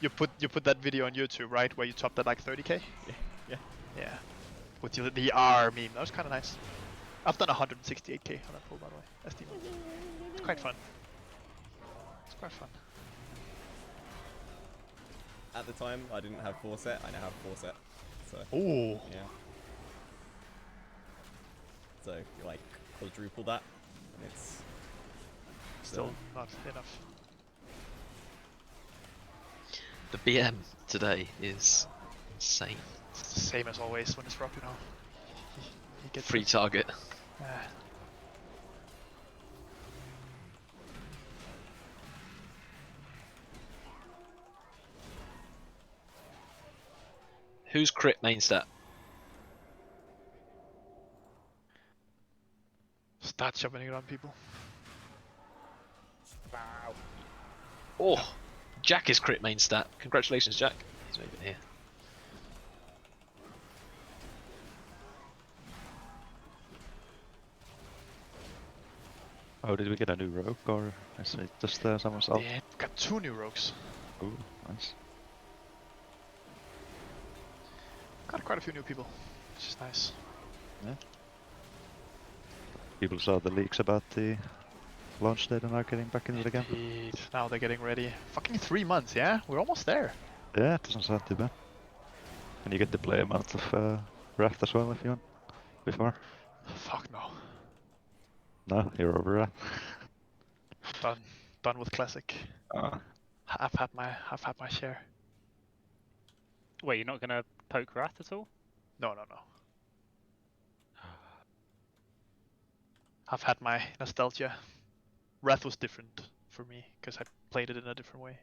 you put that video on YouTube, right, where you topped at like 30k? Yeah. With the R meme, that was kind of nice. I've done 168k on that pool, by the way. SD mode. It's quite fun. It's quite fun. At the time, I didn't have Forset. I now have Forset. So. Ooh. Yeah. So like quadruple that, and it's still not enough. The BM today is insane. It's the same as always when it's rock, you know. He gets Free target. Who's crit main stat? Start shoving it on people. wow. Oh, Jack is crit main stat. Congratulations, Jack. He's not even here. Oh, did we get a new rogue, or is it just someone's else? Yeah, we've got 2 new rogues. Ooh, nice. Got quite a few new people, which is nice. Yeah. People saw the leaks about the launch date and are getting back into it again. Indeed. Now they're getting ready. Fucking 3 months, yeah? We're almost there. Yeah, it doesn't sound too bad. And you get to play a month of Wrath as well if you want. Before. Fuck no. No, you're over Wrath. Done with classic. I've had my share. Wait, you're not gonna poke Wrath at all? No. I've had my nostalgia. Wrath was different for me because I played it in a different way.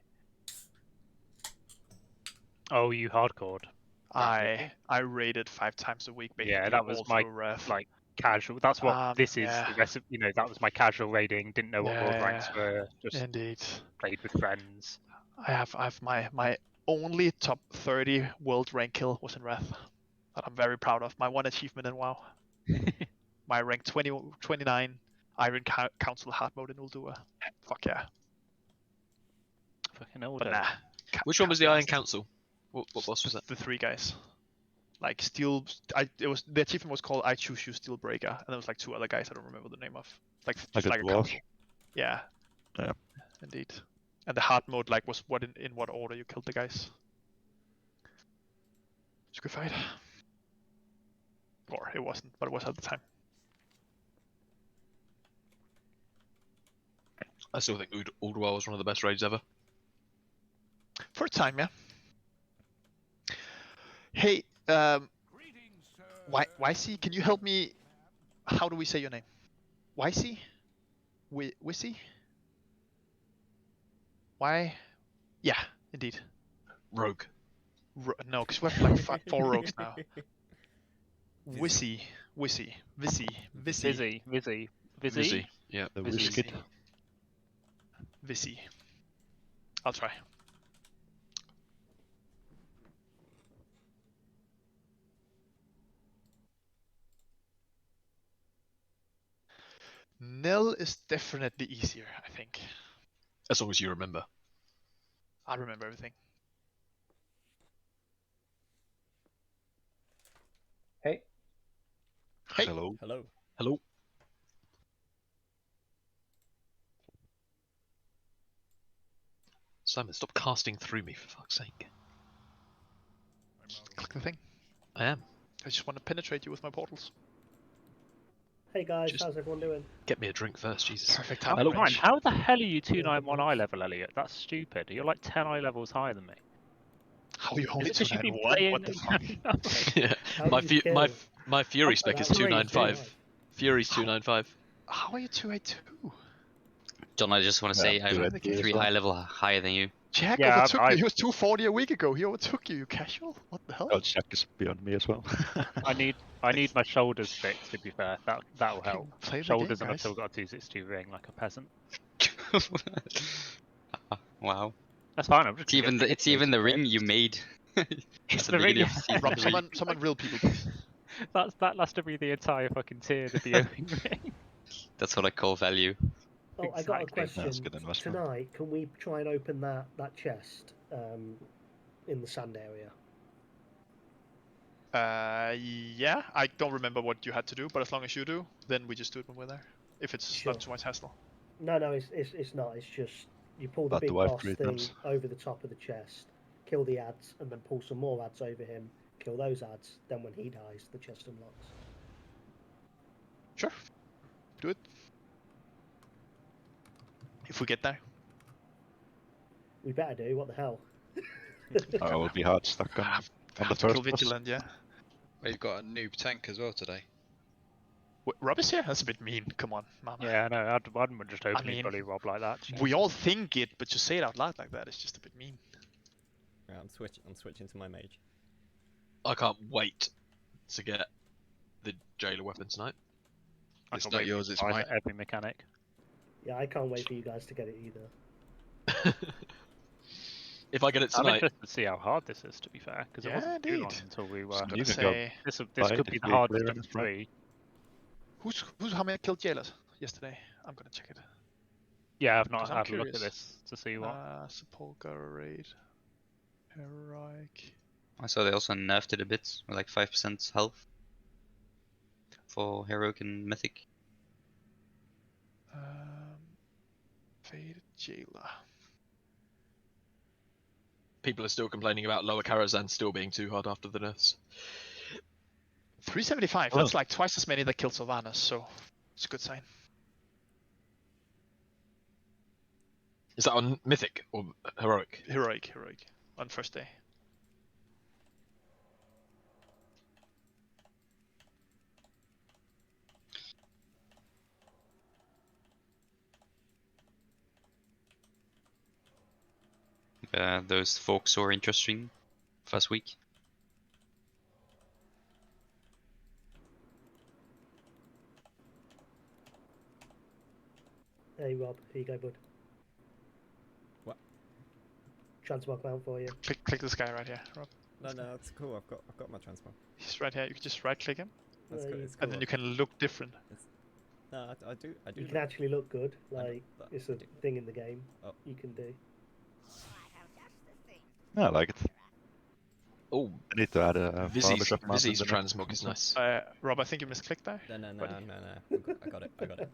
Oh, you hardcored. I raided 5 times a week basically. Yeah, that was my Wrath. like casual. That's what this is. Yeah. The rest of, you know, that was my casual raiding. Didn't know what world ranks were. Just Indeed. played with friends. I have my only top 30 world rank kill was in Wrath. That I'm very proud of. My one achievement in WoW. My rank 29 Iron Council hard mode in Uldua. Fuck yeah. Fucking old. But nah. Which one was the Iron Council? What boss was that? The 3 guys. Like Steel. The achievement was called I Choose You Steelbreaker, and there was like 2 other guys I don't remember the name of. Like just like a council. Yeah. Yeah. Indeed. And the hard mode like was what in what order you killed the guys. It's a good fight. Or it wasn't, but it was at the time. I still think Uldwell was one of the best raids ever. For a time, yeah. Hey, YC, can you help me? How do we say your name? YC? Wissy? Why? Yeah, indeed. Rogue. No, because we have like 4 rogues now. Wissy. Vizzy. Yeah. The Whisket. Vissy. I'll try. Nil is definitely easier, I think. As long as you remember. I remember everything. Hey. Hey. Hello. Hello. Hello. Simon, stop casting through me for fuck's sake. Click the thing. I am. I just want to penetrate you with my portals. Hey guys, Just- how's everyone doing? Get me a drink first, Jesus. Perfect How, time. Ryan, how the hell are you 291 eye level, Elliot? That's stupid. You're like 10 eye levels higher than me. How are you Is only it because you've been 291? playing? What the fuck? Yeah. How My do you my Fury Oh, spec is that's great, 295. great. Fury's 295. How are you 282? John, I just want to say Yeah, I'm do it. 3 high level higher than you. Jack Yeah, overtook I- you. He was 240 a week ago. He overtook you. You casual? What the hell? Oh, Jack is beyond me as well. I need my shoulders fixed. To be fair, that'll help. Play the Shoulders, game, and I've guys. still got a 262 ring like a peasant. Wow. That's fine. I'm just It's even the ring you made. It's At the ring. beginning of season Rob, 3. someone real people, please. That lasted me the entire fucking tier. The BOing ring. That's what I call value. Oh, I got a Exactly. question. That's good investment. Tonight, can we try and open that chest in the sand area? Yeah, I don't remember what you had to do, but as long as you do, then we just do it when we're there. If it's Sure. not too much hassle. No, it's not. It's just you pull the About the big wife boss 3 thing times. over the top of the chest, kill the ads, and then pull some more ads over him, kill those ads. Then when he dies, the chest unlocks. Sure. Do it. If we get there. We better do. What the hell? Oh, it will be hard stuck on the Have to kill first boss. Vigilant, yeah. We've got a noob tank as well today. Rob is here? That's a bit mean. Come on, mama. Yeah, no, I wouldn't just openly mean, bully Rob like that. We all think it, but to say it out loud like that is just a bit mean. Right, I'm switching to my mage. I can't wait to get the jailer weapon tonight. I It's can't not wait for yours, you it's guys mine. at every mechanic. Yeah, I can't wait for you guys to get it either. If I get it I'm tonight, interested to see how hard this is, to be fair, because it Yeah, wasn't too long indeed. until we I was were. gonna You can say, This Fine, could be if the we hardest clear of in the the front. 3. who's how many killed jailers yesterday? I'm gonna check it. Yeah, I've not 'Cause I'm had a look at curious. this to see what. Sepulcher raid, heroic. I saw they also nerfed it a bit with like 5% health for heroic and mythic. Faded jailer. people are still complaining about lower Karazhan still being too hard after the nerfs. 375. Oh. That's like twice as many that killed Sylvanas, so it's a good sign. Is that on Mythic or Heroic? Heroic on first day. Those folks are interesting first week. Hey Rob, here you go, bud. What? Transmog mount for you. Click this guy right here, Rob. No, it's cool. I've got my transmog. He's right here. You can just right click him, That's good. It's cool. and then you can look different. No, I do. You can actually look good. I know, Like but it's I a do. thing in the game. Oh. You can do. I like it. Oh, I need to add a Vizzy's barbershop mount in the next transmog is nice. Rob, I think you misclicked there. No. buddy. I got it.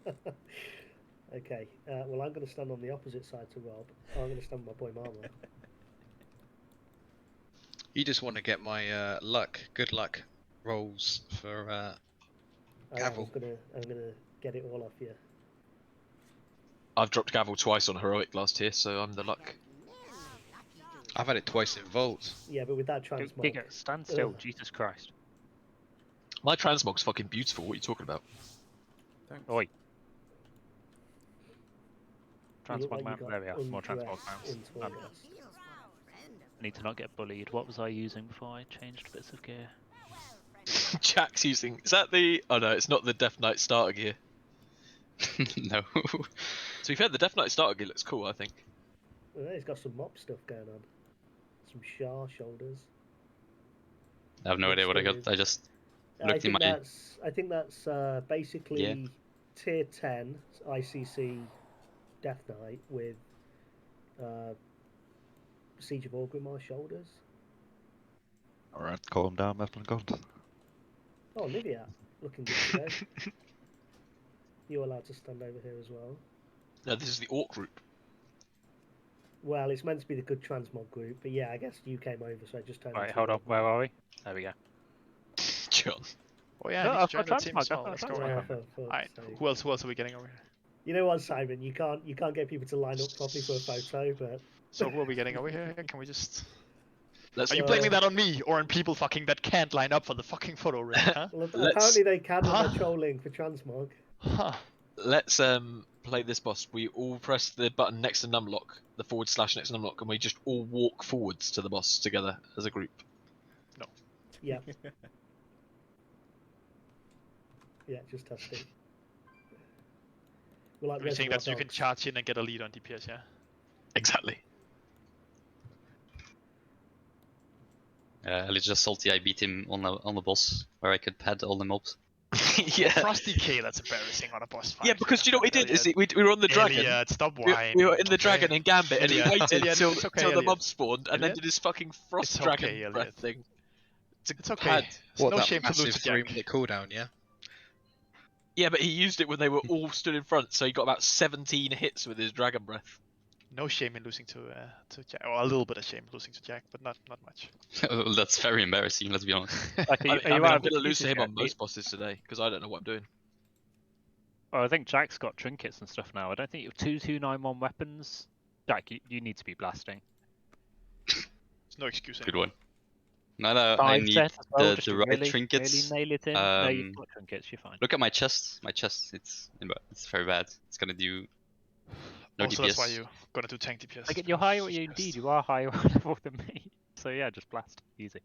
Okay. Well, I'm going to stand on the opposite side to Rob. I'm going to stand with my boy Marmo. You just want to get my good luck rolls for Gavel. I'm gonna get it all off you. I've dropped Gavel twice on Heroic last year, so I'm the luck. I've had it twice in Vault. Yeah, but with that transmog. Giga, stand still, Ugh. Jesus Christ. My transmog's fucking beautiful. What are you talking about? Oi. You look Transmog like you mount, got there we are, more transmog undressed mounts. in Torghast. Need to not get bullied. What was I using before I changed bits of gear? Jack's using. Is that the? Oh no, it's not the Death Knight starter gear. No. To be fair, the Death Knight starter gear looks cool. I think. Yeah, he's got some mop stuff going on. Some Shah shoulders. I have no Looks idea what I got. weird. I just I looked in think my. that's basically tier 10 ICC Death Knight with Siege of Orgrimmar shoulders. Alright, calm down, Metal God. Oh, Nivea, looking good today. You're allowed to stand over here as well. No, this is the Orc group. Well, it's meant to be the good transmog group, but yeah, I guess you came over, so I just turned. Right, into hold a- on, where are we? There we go. John. Oh yeah, No, I need I've to join got the team as transmog, well. I've Let's got go. Yeah, transmog. for Alright, sake. who else are we getting over here? You know what, Simon? You can't get people to line up properly for a photo, but So who are we getting over here? Can we just? Let's. Are you blaming that on me or on people fucking that can't line up for the fucking photo ring? Huh? well, Let's- apparently they can when Huh? they're trolling for transmog. Huh. Let's play this boss. We all press the button next to numlock, the / next to numlock, and we just all walk forwards to the boss together as a group. Yeah. Yeah, just testing. We're like You're saying reservoir that you can dogs. charge in and get a lead on DPS, yeah? Exactly. Just salty. I beat him on the boss where I could pad all the mobs. Yeah. Frosty K, that's embarrassing on a boss fight. Yeah, because do you know what he did? Is Elliot, we were on the dragon. Elliot, stop We, whining. we were in the okay? dragon in Gambit, and he Elliot, waited Elliot, till it's okay, the Elliot. mob spawned, and then Elliot? did his fucking frost It's dragon okay, breath Elliot. thing. It's okay. Pad. It's What, no that shame to massive lose to Jack. 3-minute cooldown, yeah? Yeah, but he used it when they were all stood in front, so he got about 17 hits with his dragon breath. No shame in losing to Jack. Or a little bit of shame losing to Jack, but not much. Well, that's very embarrassing, let's be honest. Like, I mean, I'm out of going to lose the to him on yet? most bosses today, because I don't know what I'm doing. Well, I think Jack's got trinkets and stuff now. I don't think 2291 weapons. Jack, you need to be blasting. There's no excuse Good anymore. one. No, I Five need set as well, the just to right really trinkets. nail it in. No, you've got trinkets, you're fine. Look at my chest. My chest, it's very bad. It's gonna do no Also, DPS. that's why you're gonna do tank DPS. Like, you're higher, indeed, you are higher level than me. So yeah, just blast. Easy.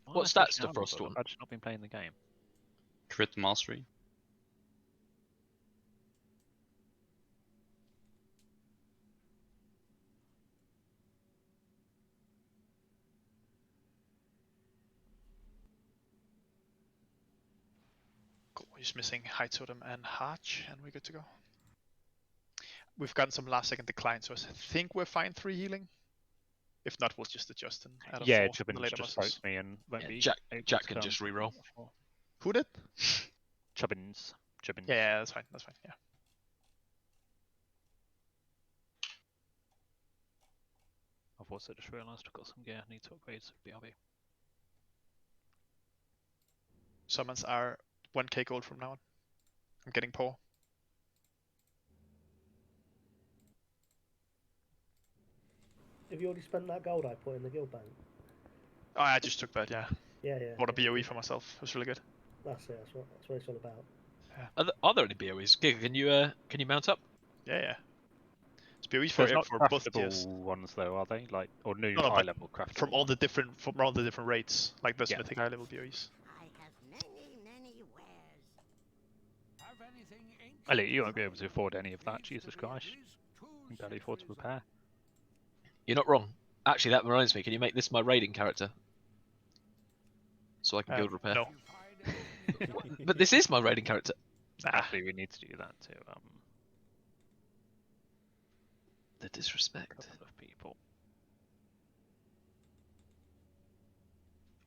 What stats does Frost want? I've just not been playing the game. Crit mastery. Cool. We're just missing High Totem and Harch, and we're good to go. We've gotten some last second decline, so I think we're fine 3 healing. If not, we'll just adjust and add a 4 Yeah, for the Chubbins later just bosses. spoke to me and won't Yeah, be Jack able to can come. just reroll. Who did? Chubbins. Yeah, that's fine. That's fine. Yeah. I've also just realised I've got some gear I need to upgrade, so BRB. Summons are 1k gold from now on. I'm getting poor. Have you already spent that gold I put in the guild bank? Oh, I just took that. Yeah. Yeah, yeah. Bought a yeah. BOE for myself. It was really good. That's it. That's what it's all about. Are there any BOEs? Giga, can you mount up? Yeah, yeah. It's BOEs for, There's not for both tiers. craftable ones though, are they? Like, or new No, no, high but level craftable. From all the different rates, like the Yeah. Mythic high level BOEs. I have many wares. Have anything ancient Elliot, you won't be able to afford any of that. Jesus Christ, you can barely afford to repair. You're not wrong. Actually, that reminds me. Can you make this my raiding character? So I can build repair. No. But this is my raiding character. Actually, we need to do that to The a disrespect. couple of people.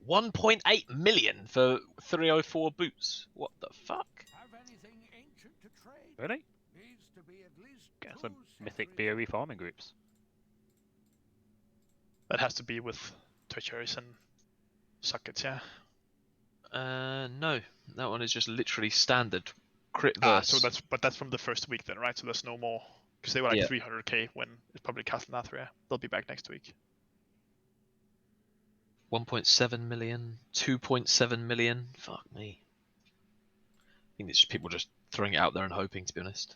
1.8 million for 304 boots. What the fuck? have anything ancient to trade? Really? Needs to be at least Get some 2 mythic centuries. BOE farming groups. That has to be with Twitchers and sockets, yeah. No. That one is just literally standard crit Ah, verse. so that's from the first week then, right? So there's no more because they were like Yeah. 300k when it's probably Castle Nathria. They'll be back next week. 1.7 million, 2.7 million. Fuck me. I think it's just people just throwing it out there and hoping, to be honest.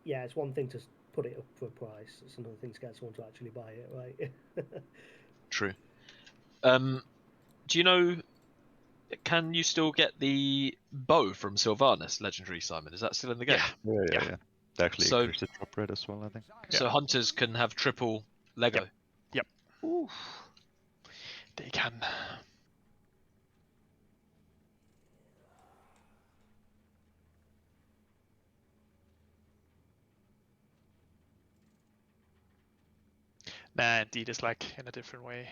Yeah, it's one thing to put it up for a price. It's another thing to get someone to actually buy it, right? True. Do you know? Can you still get the bow from Sylvanas, legendary Simon? Is that still in the game? Yeah. Yeah. They actually So- increased the drop rate as well, I think. So hunters can have triple Lego. Yep. They can. Nah, indeed, it's like in a different way,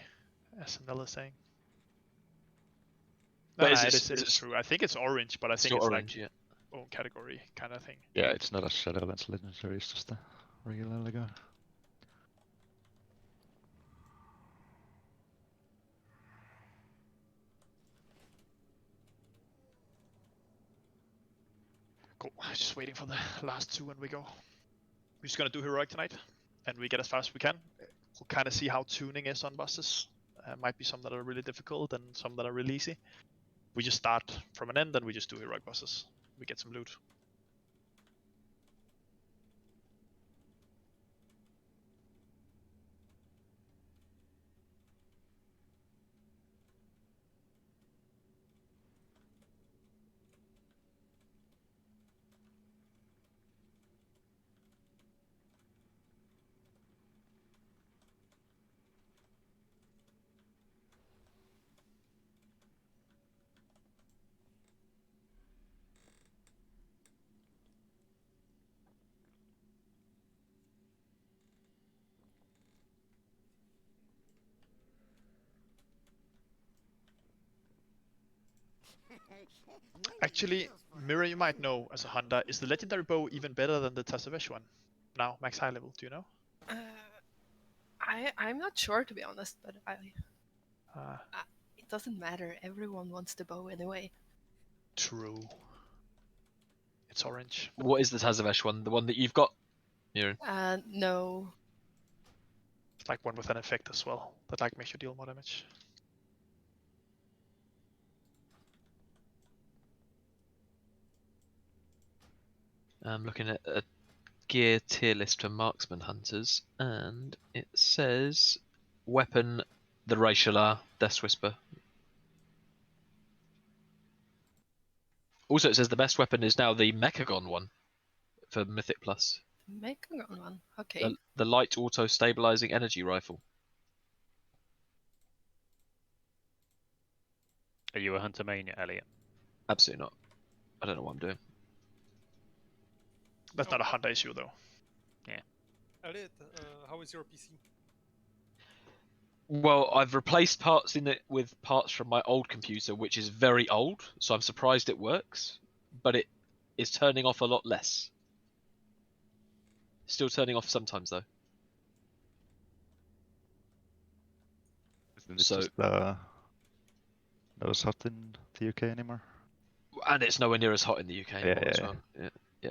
as Anil is saying. No, But is nah, it- it is is it true. I think it's orange, but I think Still it's orange, like yeah. own category kind of thing. Yeah, it's not a Shadowlands legendary, it's just a regular Lego. Cool. Just waiting for the last 2 and we go. We're just gonna do heroic tonight, and we get as fast as we can. We'll kind of see how tuning is on bosses. Might be some that are really difficult and some that are really easy. We just start from an end and we just do heroic bosses. We get some loot. Actually, Mirror, you might know as a hunter, is the legendary bow even better than the Tasavesh one? Now, max high level, do you know? I'm not sure, to be honest, but Uh, it doesn't matter. Everyone wants the bow anyway. True. It's orange. What is the Tazavesh one? The one that you've got, Murin? No. It's like one with an effect as well that like makes you deal more damage. I'm looking at a gear tier list for marksman hunters, and it says weapon the Raishalar Death Whisper. Also, it says the best weapon is now the Mechagon one for Mythic Plus. Mechagon one. Okay. The light auto stabilizing energy rifle. Are you a hunter mania, Elliot? Absolutely not. I don't know what I'm doing. That's not a hunter issue though. Elliot, how is your PC? Well, I've replaced parts in it with parts from my old computer, which is very old, so I'm surprised it works, but it is turning off a lot less. Still turning off sometimes though. Isn't it So- just not as hot in the UK anymore? And it's nowhere near as hot in the UK anymore Yeah, as yeah, well. Yeah.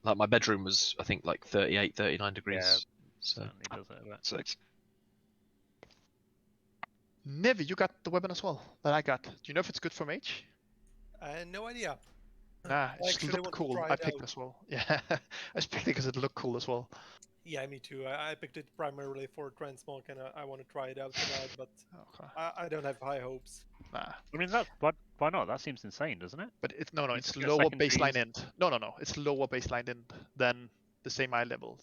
Like my bedroom was, I think, like 38, 39 degrees. Yeah. So Certainly does it a bit. Six. Nevi, you got the weapon as well that I got. Do you know if it's good for mage? No idea. Nah, I it just actually looked want to cool. try I it picked out. as well. Yeah, I just picked it because it looked cool as well. Yeah, me too. I picked it primarily for Transmog, and I want to try it out tonight, but Okay. I don't have high hopes. Nah, I mean, why not? That seems insane, doesn't it? but it's no, You it's just get lower secondaries. baseline end. No. It's lower baseline end than the same eye level.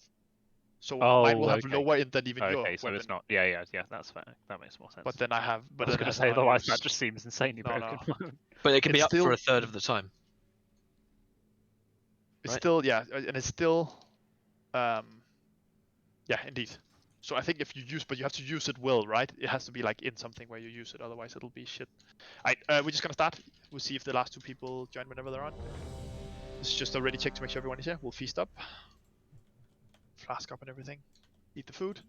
So Oh, mine will have okay. lower end than even your Okay, so weapon. it's not. Yeah. That's fair. That makes more sense. But then I have. But I was then it going to has say, an otherwise that unused- just seems insanely No, broken. but it can be It's up for still- a third of the time. It's right? still and it's still, yeah, indeed. So I think if you use, but you have to use it well, right? It has to be like in something where you use it, otherwise it'll be shit. We're just gonna start. We'll see if the last two people join whenever they're on. This is just a ready check to make sure everyone is here. We'll feast up, flask up and everything, eat the food.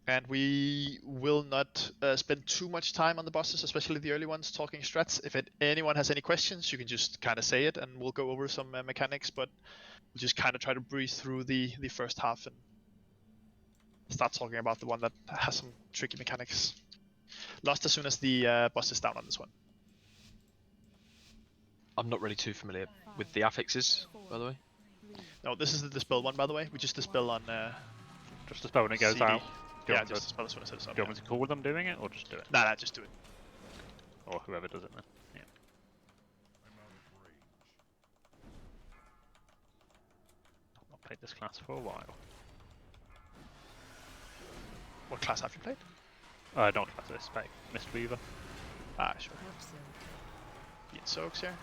And we will not spend too much time on the bosses, especially the early ones, talking strats. If anyone has any questions, you can just kind of say it, and we'll go over some mechanics. But we'll just kind of try to breeze through the first half and start talking about the one that has some tricky mechanics. Lost as soon as the boss is down on this one. I'm not really too familiar with the affixes, by the way. No, this is the dispel one, by the way. We just dispel on Just dispel when it goes CD. out. Do you Yeah, want just to- dispel as soon as it's up. Do you want me to call them doing it, or just do it? Nah, just do it. Or whoever does it then. Yeah. I've not played this class for a while. What class have you played? Not class, I spec. Mistweaver. Ah, sure. Being soaks here.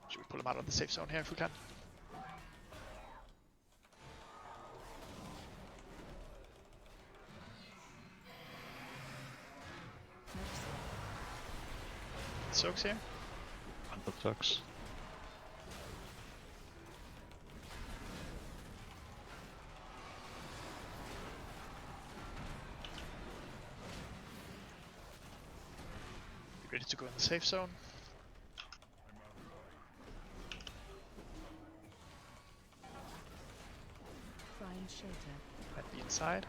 Should we pull him out of the safe zone here if we can? Soaks here. That sucks. Be ready to go in the safe zone. Might be inside.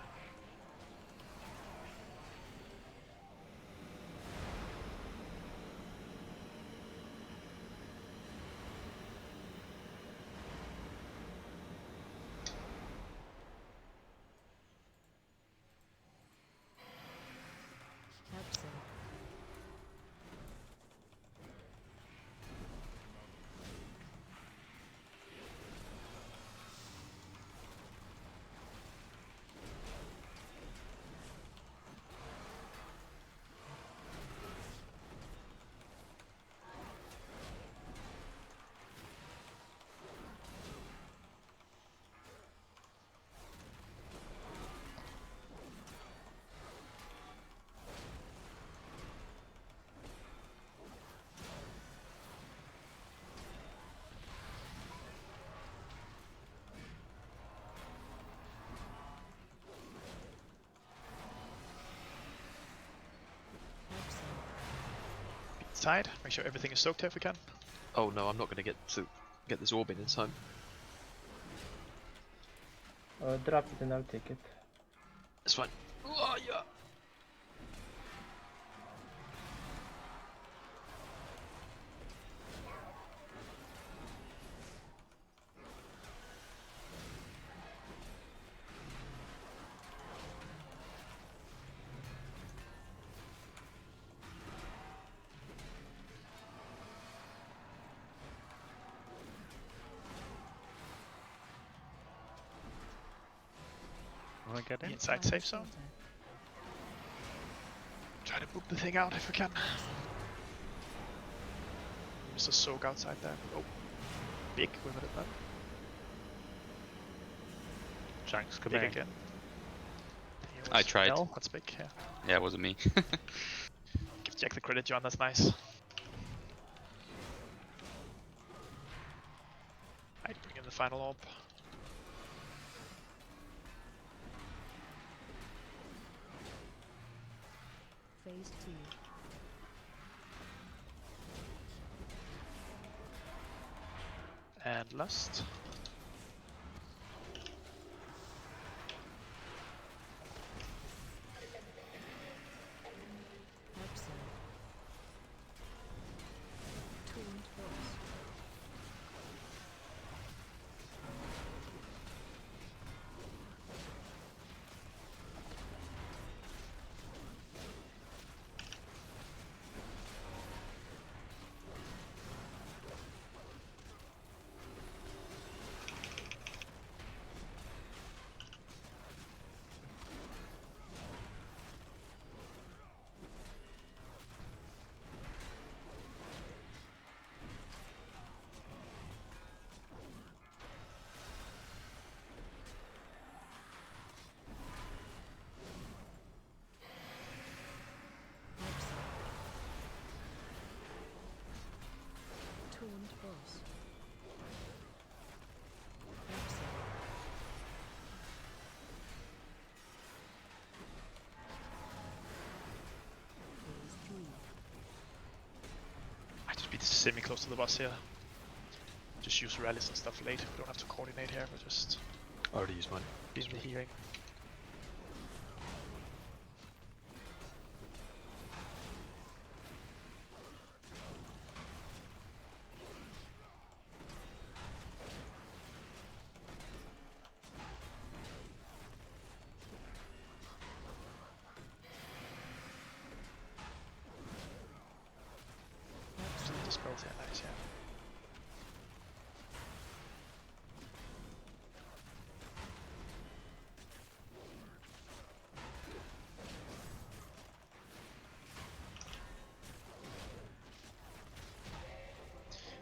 Inside. Make sure everything is soaked here if we can. Oh no, I'm not going to get this orb in time. Drop it and I'll take it. It's fine. Oh, yeah. Wanna get in? Inside safe zone. Try to book the thing out if we can. There's a soak outside there. Oh, big. We minute that. Jack's Big coming. again. I tried. Hell, that's big. Yeah. Yeah, it wasn't me. Give Jack the credit, John. That's nice. I'd bring in the final orb. Phase 2. And lust. Upside. Tuned force. Tuned force. Upside. Phase 3. I just be semi-close to the boss here. Just use rallies and stuff late. We don't have to coordinate here. We're just I already used mine. in the healing. Dispels, yeah, nice, yeah.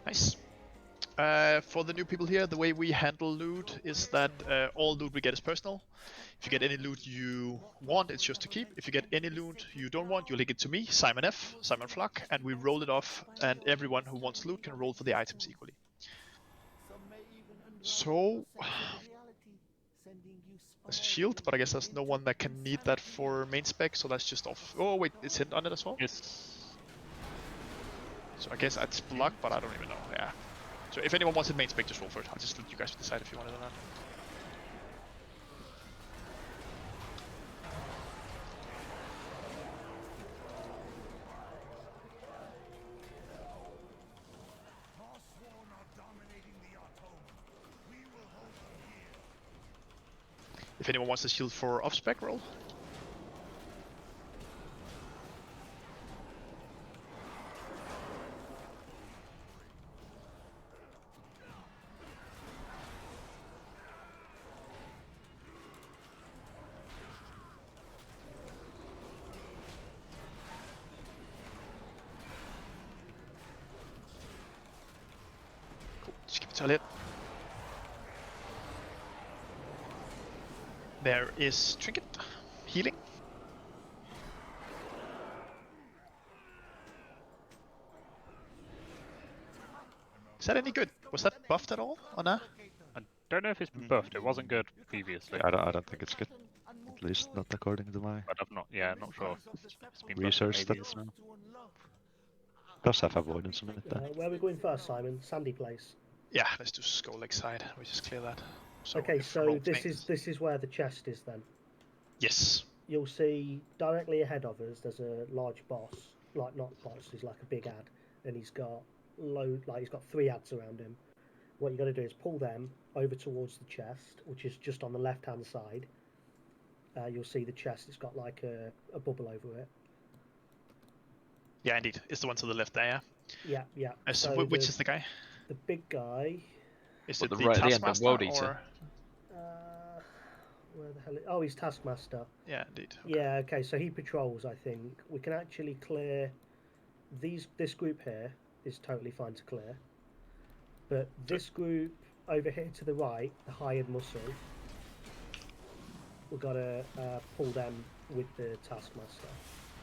Nice. For the new people here, the way we handle loot is that all loot we get is personal. If you get any loot you want, it's yours to keep. If you get any loot you don't want, you link it to me, Simon F, Simon Flock, and we roll it off, and everyone who wants loot can roll for the items equally. So, there's a shield, but I guess there's no one that can need that for main spec, so that's just off. Oh wait, it's hidden on it as well? Yes. So I guess that's blocked, but I don't even know, yeah. So if anyone wants it main spec, just roll for it. I'll just let you guys decide if you want it or not. If anyone wants the shield for off-spec, roll. Cool, just keep it solid. There is trinket, healing. Is that any good? Was that buffed at all, or nah? I don't know if it's been buffed. It wasn't good previously. I don't think it's good. At least not according to my But I've not. Yeah, not sure. It's been buffed research maybe stats as well. now. Does have avoidance on it then. Where are we going first, Simon? Sandy Place. Yeah, let's do Skull Lake side. We just clear that. Okay, if so roll this things- is where the chest is then. Yes. You'll see directly ahead of us. There's a large boss, like not boss. He's like a big ad, and he's got he's got 3 ads around him. What you got to do is pull them over towards the chest, which is just on the left-hand side. You'll see the chest. It's got like a bubble over it. Yeah, indeed. It's the one to the left there. Yeah, yeah. So which is the guy? The big guy. Is What, it the the right at the end, the Taskmaster World Eater? or? Where the hell? Oh, he's Taskmaster. Yeah, indeed. Okay. Yeah. Okay. So he patrols. I think we can actually clear this group here is totally fine to clear, but this group over here to the right, the hired muscle, we've got to pull them with the Taskmaster,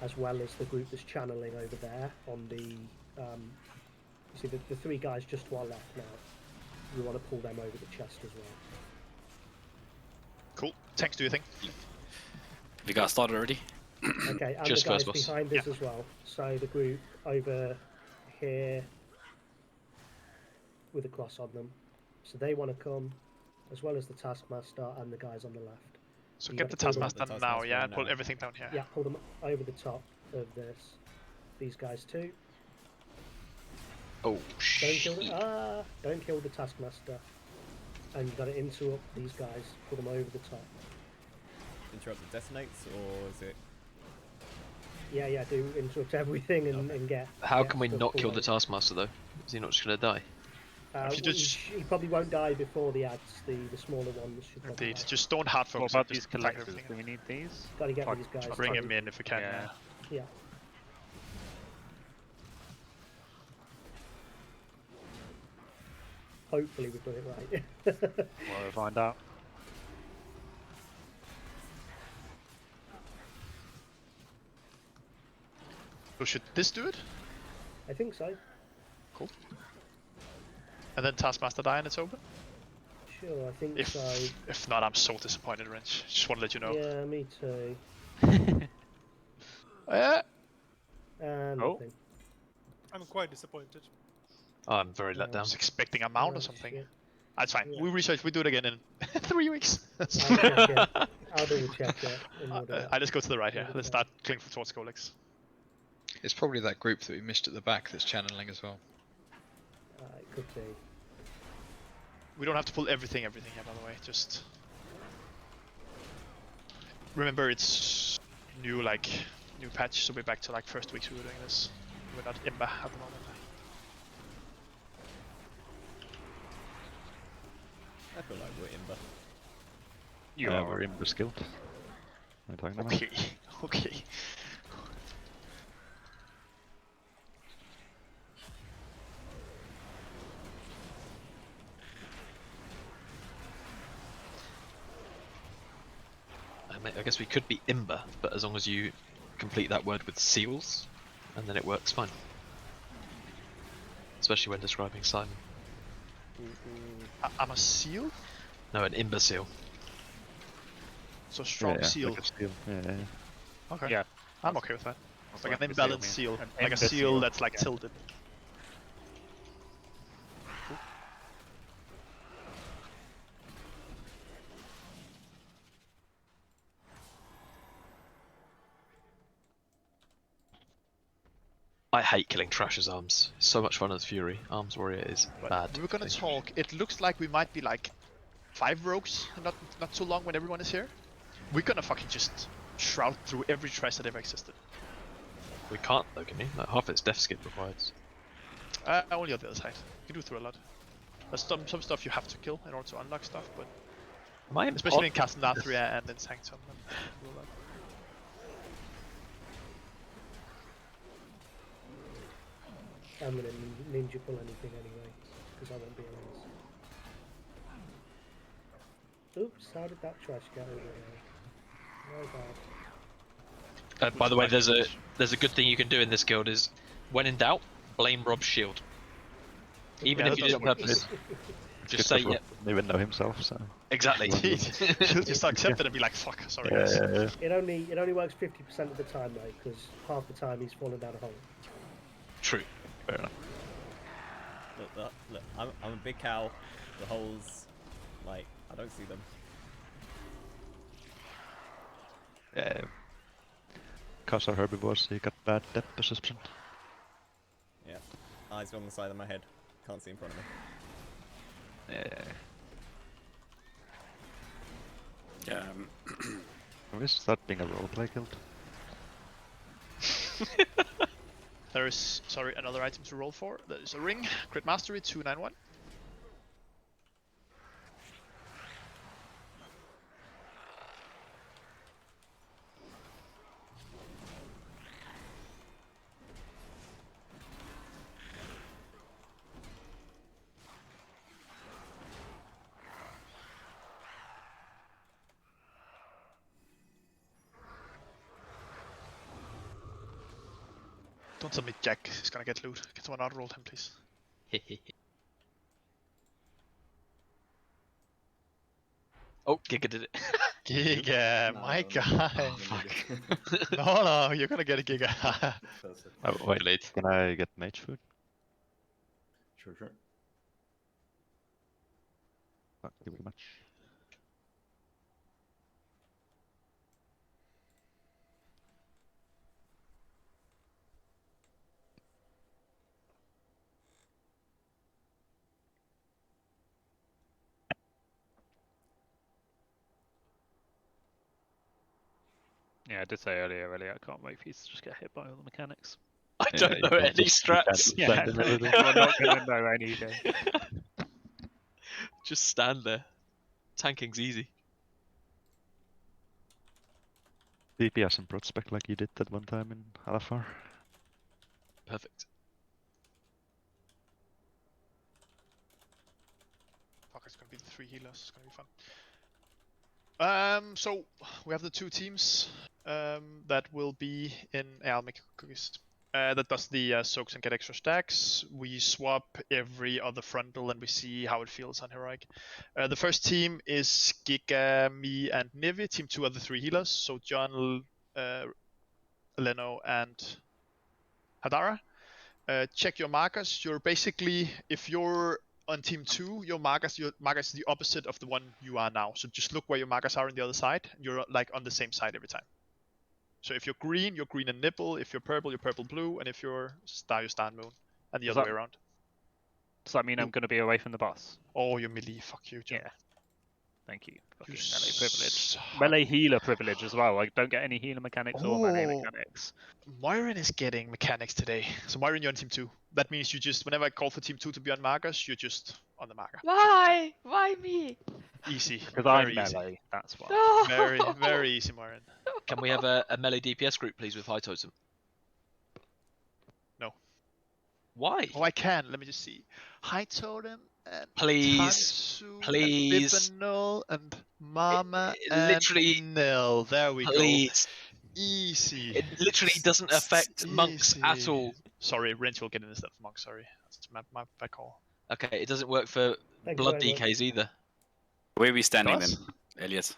as well as the group that's channeling over there on the. You see the 3 guys just to our left now. We want to pull them over the chest as well. Cool. Tanks, do you think? We got started already. Okay, and Just the guys first boss. behind us as well. So the group over here with a cross on them. So they want to come, as well as the Taskmaster and the guys on the left. So You get the gotta pull them- Taskmaster now, yeah, and pull everything down here. Yeah, pull them over the top of this. These guys too. Oh, Don't kill the Taskmaster. And you got to interrupt these guys. Put them over the top. Interrupt the detonates, or is it? Yeah, do interrupt everything and get. How get can we stuff not pulled kill the over. Taskmaster though? Is he not just gonna die? If you just- He probably won't die before the ads. The smaller ones should probably Indeed. die. Just don't hard What focus. about just these attack collectors? everything. Do we need these? Got to get Try- these guys. Bring him in if we can. Yeah. Yeah. Hopefully we've done it right. Well, we'll find out. So should this do it? I think so. Cool. And then Taskmaster die and it's open? Sure, I think If so. if not, I'm so disappointed, Wrench. Just want to let you know. Yeah, me too. Nothing. I'm quite disappointed. Oh, I'm very let I down. was expecting a mount or Oh, something. shit. That's fine. Yeah. We research. We do it again in 3 weeks. I'll check it. I'll double check it. and we'll do it. I just go to the right here. Okay. Let's start clicking towards Golex. It's probably that group that we missed at the back that's channeling as well. It could be. We don't have to pull everything here, by the way. Just remember, it's new patch, so we're back to like first weeks we were doing this. We're not Imba at the moment. I feel like we're Imber. You Yeah, are. we're Imber skilled. What are you talking about? Okay, okay. I guess we could be Imber, but as long as you complete that word with seals, and then it works fine. Especially when describing Simon. I'm a seal? No, an imbecile. So strong Yeah, seal. like a steel. Yeah. Okay. Yeah. I'm okay with that. That's Like what an the seal imbalanced means. seal. An Like a seal imbecile. that's like Yeah. tilted. I hate killing Trash's arms. So much fun as Fury. Arms Warrior is But bad. we were gonna thing. talk. It looks like we might be like 5 rogues, not too long when everyone is here. We're gonna fucking just shroud through every trash that ever existed. We can't though, can you? Like, half its death skip required. Only on the other side. You can do through a lot. There's some stuff you have to kill in order to unlock stuff, but Am I especially in Castagnatria and in Sanctum. I'm gonna ninja pull anything anyway, because I won't be around. Oops, how did that trash get over there? No bad. By the way, there's a good thing you can do in this guild is, when in doubt, blame Rob's shield. Even Yeah, if you that did it on does purpose. Good Just say, stuff, yeah, Rob even know himself, so. exactly. He'll just accept it and be like, fuck, sorry Yeah, guys. yeah, yeah. It only works 50% of the time though, because half the time he's falling down a hole. True. Fair enough. Look, I'm a big cow. The holes, like, I don't see them. Yeah. Cause our herbivores, he got bad depth perception. Yeah. Eyes on the side of my head. Can't see in front of me. Yeah. Yeah. Can we start being a roleplay guild? There is, sorry, another item to roll for. There is a ring, crit mastery 291. Don't tell me Jack is gonna get loot. Can someone outroll him, please? Oh, Giga did it. Giga, my guy. Fuck. No, you're gonna get a Giga. Oh, wait, late. Can I get mage food? Sure. Thank you very much. Yeah, I did say earlier, I can't wait for you to just get hit by all the mechanics. I don't know any strats. Yeah, we're not gonna know anything. Just stand there. Tanking's easy. DPS and Prospect like you did that one time in Alafar. Perfect. Fuck, it's gonna be the 3 healers. It's gonna be fun. So we have the 2 teams that will be in. I'll make cookies. That does the soaks and get extra stacks. We swap every other frontal and we see how it feels on heroic. The first team is Giga, me, and Nivi. Team 2 are the 3 healers. So John, Leno, and Hadara. Check your markers. You're basically, if you're on team 2, your markers is the opposite of the one you are now. So just look where your markers are on the other side. You're like on the same side every time. So if you're green and nipple. If you're purple blue. And if you're star and moon. And the other way around. Does that mean I'm going to be away from the boss? Oh, you're melee. Fuck you, John. Yeah. Thank you. Fucking melee privilege. Melee healer privilege as well. I don't get any healer mechanics or melee mechanics. Myron is getting mechanics today. So Myron, you're on team 2. That means you just, whenever I call for team 2 to be on markers, you're just on the marker. Why? Why me? Easy. Because I'm melee, that's why. No! Very easy, Myron. Can we have a melee DPS group, please, with high totem? No. Why? Oh, I can. Let me just see. High totem and Please. Tansu Please. and Bibbanul and Mama literally, and Nil. There we please. go. Easy. It literally doesn't affect monks at all. Sorry, Wrench will get in instead of monks. Sorry, that's my bad call. Okay, it doesn't work for blood DKs either. Where are we standing Does? then, Elias?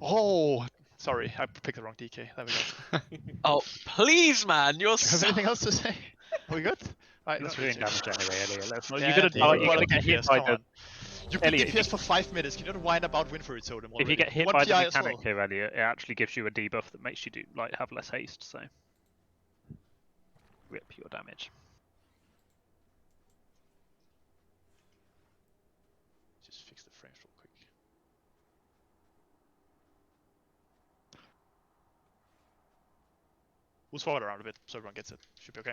Oh, sorry, I picked the wrong DK. There we go. Oh, please, man, you're Do you have anything else to say? Are we good? Right, Let's doing damage anyway, Elliot. Let's not. Yeah, You're gonna die. You're gonna get hit DPS, by come the. on. You can Elliot, DPS for 5 minutes. Can you not whine about Winfrey Totem already? If you get hit One by the PI as mechanic well. here, Elliot, it actually gives you a debuff that makes you have less haste. So rip your damage. Just fix the frames real quick. We'll swap it around a bit so everyone gets it. Should be okay.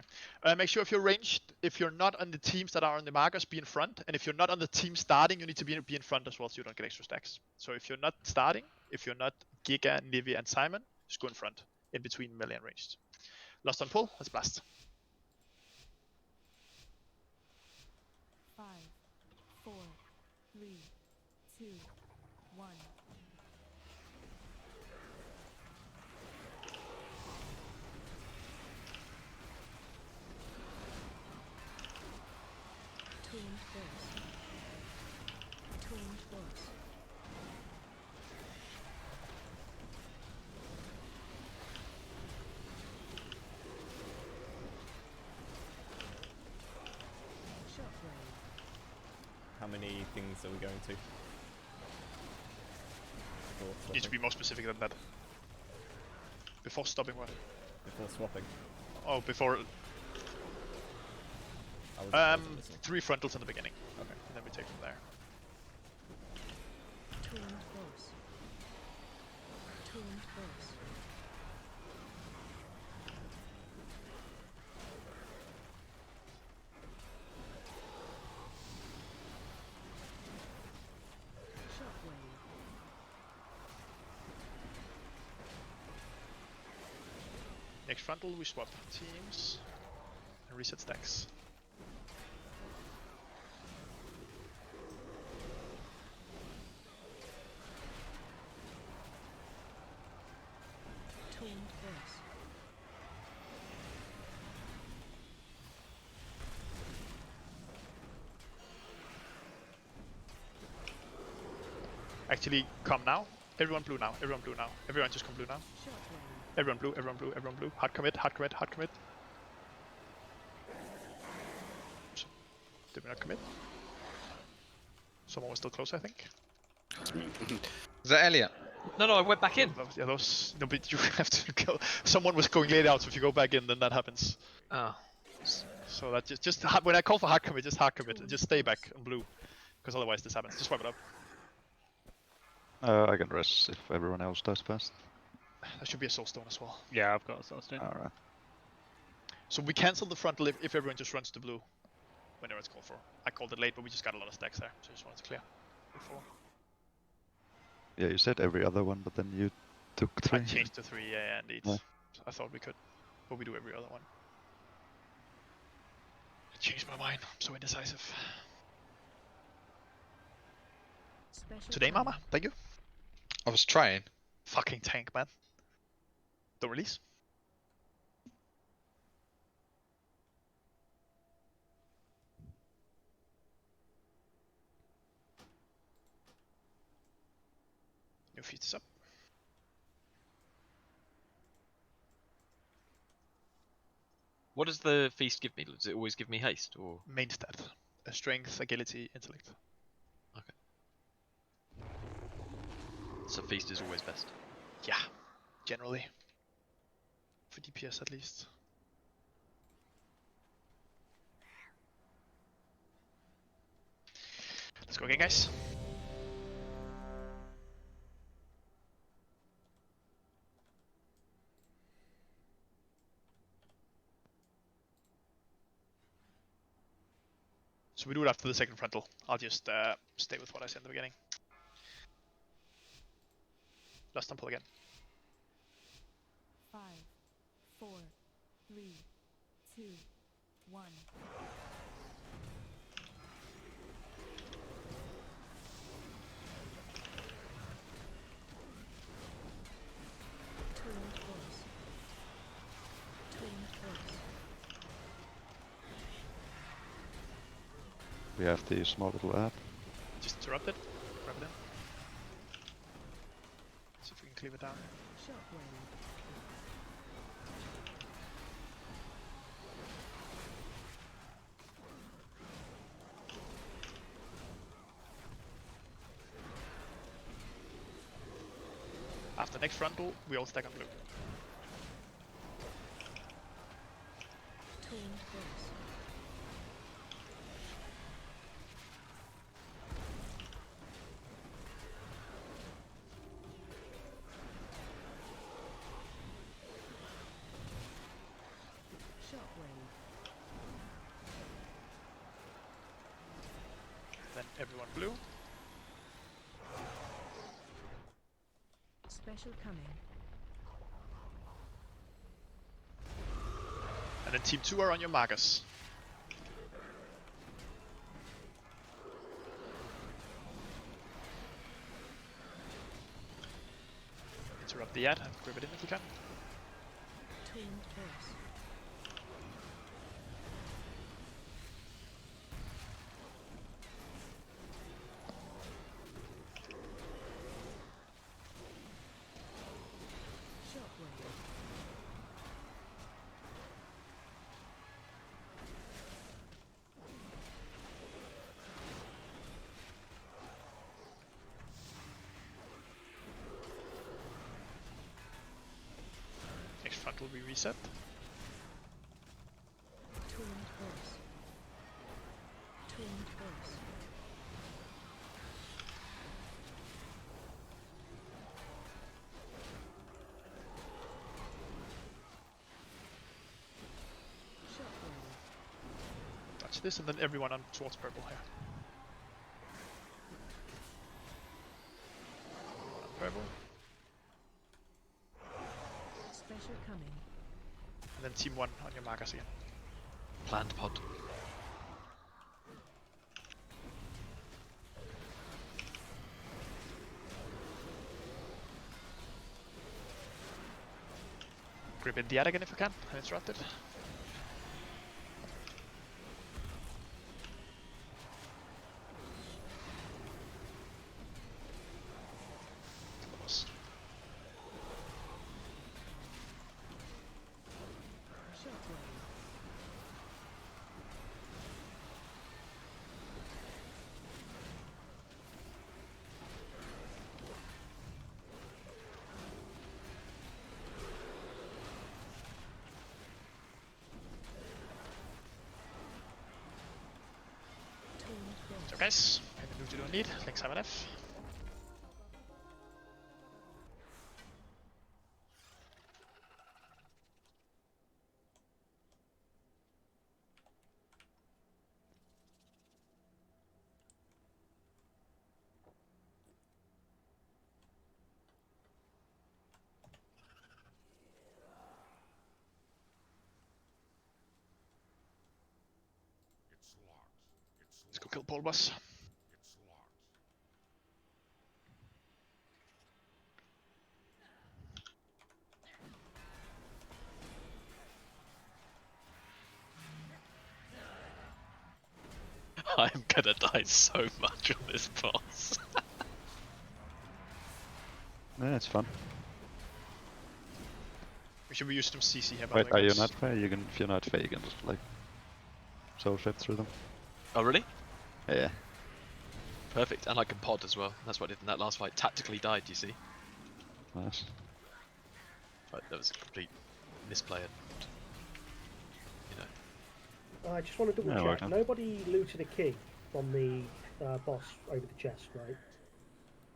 Make sure if you're ranged, if you're not on the teams that are on the markers, be in front. And if you're not on the team starting, you need to be in front as well so you don't get extra stacks. So if you're not starting, if you're not Giga, Nivi, and Simon, just go in front, in between melee and ranged. Lost on pull, let's blast. 5, 4, 3, 2, 1. Tuned force. Tuned force. how many things are we going to? You need to be more specific than that. Before stopping what? Before swapping. Oh, before. wasn't listening. 3 frontals in the beginning. Okay. And then we take from there. Tuned force. Tuned force. Shockwave. Next frontal, we swap teams and reset stacks. Tuned force. Actually, come now. Everyone blue now. Everyone blue now. Everyone just come blue now. Shockwave. Everyone blue. Everyone blue. Everyone blue. Hard commit. Hard commit. Hard commit. Did we not commit? Someone was still close, I think. Is that Elliot? No, I went back in. Yeah, those. No, but you have to go. Someone was going laid out, so if you go back in, then that happens. Oh. So that just when I call for hard commit, just hard commit and just stay back on blue, because otherwise this happens. Just wipe it up. I can rest if everyone else does first. There should be a soul stone as well. Yeah, I've got a soul stone. Alright. So we cancel the frontal if everyone just runs to blue whenever it's called for. I called it late, but we just got a lot of stacks there, so I just wanted to clear before. Yeah, you said every other one, but then you took 3. I changed to 3, yeah, indeed. Yeah. So I thought we could, but we do every other one. I changed my mind. I'm so indecisive. Special Today, command. Mama. Thank you. I was trying. Fucking tank, man. Don't release. New feast is up. What does the feast give me? Does it always give me haste, or Main stat. Strength, agility, intellect. so feast is always best? Yeah, generally. For DPS at least. Let's go again, guys. So we do it after the second frontal. I'll just stay with what I said in the beginning. Last time pull again. 5, 4, 3, 2, 1. Tuned force. Tuned force. We have the small little app. Just interrupt it. Grab it in. See if we can cleave it down. Shockwave. After next frontal, we all stack on blue. Tuned force. Shockwave. Then everyone blue. Special coming. And then team 2 are on your markers. Interrupt the ad and grab it in if you can. Tuned force. Shockwave. front will be reset. Turned horse. Turned horse. Shockwave. Touch this, and then everyone on towards purple here. Purple. Special coming. And then team 1 on your markers again. Planned pod. Grip in the ad again if you can, and interrupt it. Close. Shockwave. Turned horse. So guys, any loot you don't need, links have an F. Let's go kill Paul boss. I'm gonna die so much on this boss. Yeah, it's fun. We should be using some CC here by Wait, the way, are you guys. not fair? You can, if you're not fair, you can just like soul shift through them. Oh really? Yeah. Perfect, and I can pod as well. That's what I did in that last fight. Tactically died, you see. Nice. But that was a complete misplay. And, you know. I just want to double Yeah, check. well done. Nobody looted a key from the boss over the chest, right?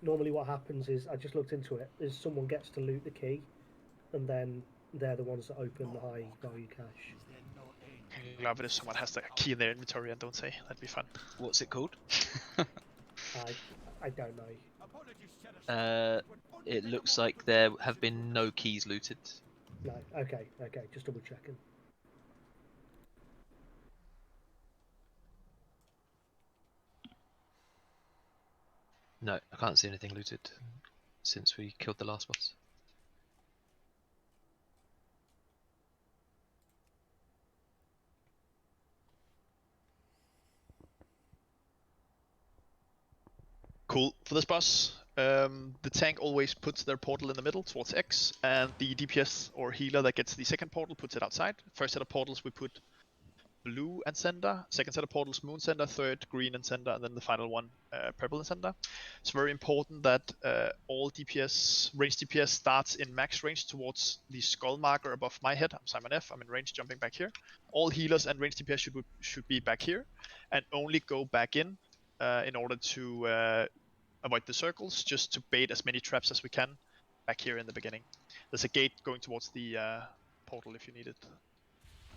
Normally, what happens is I just looked into it. Is someone gets to loot the key, and then they're the ones that open the high value cache. I love it if someone has the key in their inventory and don't say. That'd be fun. What's it called? I don't know. It looks like there have been no keys looted. No. Okay. Just double checking. No, I can't see anything looted since we killed the last boss. Cool. For this boss, the tank always puts their portal in the middle towards X, and the DPS or healer that gets the second portal puts it outside. First set of portals we put blue and sender, second set of portals moon sender, third green and sender, and then the final one purple and sender. It's very important that all DPS, range DPS starts in max range towards the skull marker above my head. I'm Simon F, I'm in range jumping back here. All healers and range DPS should be back here, and only go back in order to avoid the circles, just to bait as many traps as we can back here in the beginning. There's a gate going towards the portal if you need it.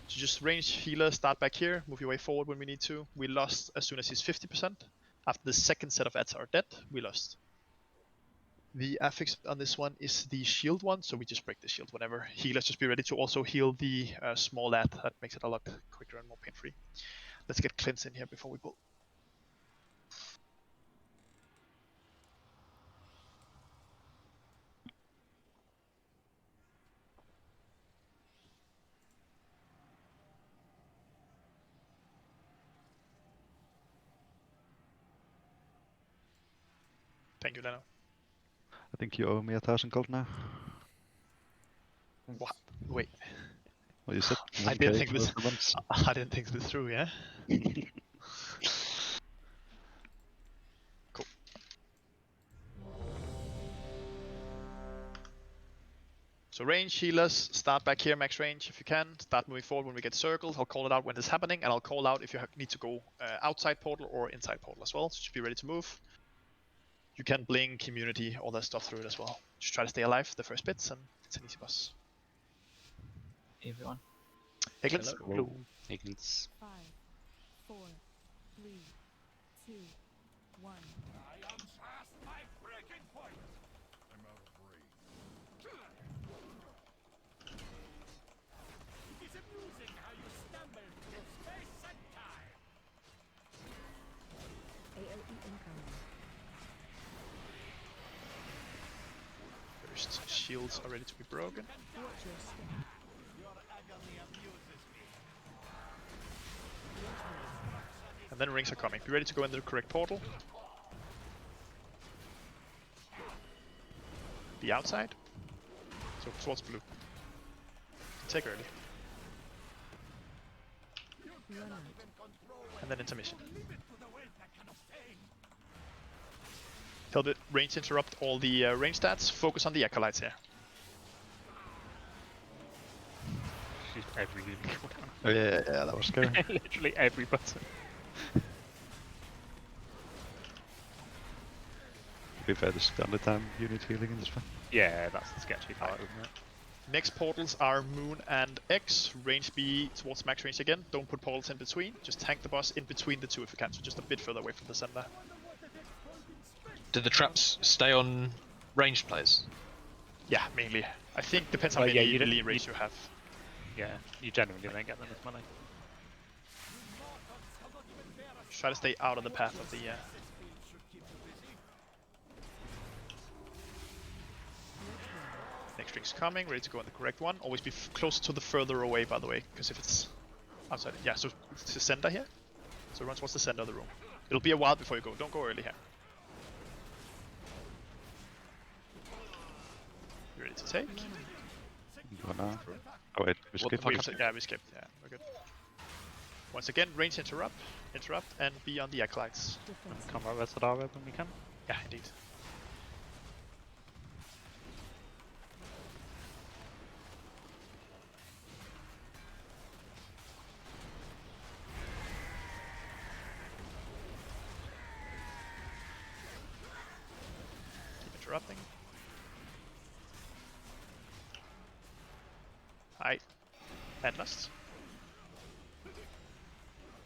So just range healer, start back here, move your way forward when we need to. We lost as soon as he's 50%. After the second set of ads are dead, we lost. The affix on this one is the shield one, so we just break the shield whenever. Healers just be ready to also heal the small ad. That makes it a lot quicker and more pain-free. Let's get cleanse in here before we pull. Thank you, Leno. I think you owe me 1,000 gold now. What? Wait. Well, you said I 1K didn't think for this. the months. I didn't think this through. Yeah. Cool. So range, healers, start back here, max range if you can. Start moving forward when we get circles. I'll call it out when it's happening, and I'll call out if you need to go outside portal or inside portal as well. So just be ready to move. You can blink, community, all that stuff through it as well. Just try to stay alive the first bits, and it's an easy boss. Everyone. Eglins. Hello. Eglins. 5, 4, 3, 2, 1. I am past my breaking point. I'm out of range. It is amusing how you stumble through space and time. AOE incoming. First shields are ready to be broken. Watch your step. Your agony amuses me. And then rings are coming. Be ready to go into the correct portal. Be outside. So towards blue. Take early. Run out. And then intermission. Tell the range interrupt all the range stats. Focus on the acolytes here. Just every little cooldown. Oh yeah, that was scary. Literally every button. To be fair, this is the only time you need healing in this one. Yeah, that's the sketchy part, isn't it? Next portals are Moon and X. Range be towards max range again. Don't put portals in between. Just tank the boss in between the two if you can. So just a bit further away from the center. Do the traps stay on ranged players? Yeah, mainly. I think depends how Well, many yeah, you don't- melee range you have. Yeah, you generally don't get them as money. Try to stay out of the path of the. Next ring's coming, ready to go on the correct one. Always be close to the further away, by the way, because if it's outside, yeah. So it's the center here. So run towards the center of the room. It'll be a while before you go. Don't go early here. You ready to take? Oh wait, we skipped. Yeah, we skipped. Yeah, we're good. Once again, range interrupt, and be on the acolytes. Come right Resadara when we can. Yeah, indeed. Keep interrupting. Hi. Endless.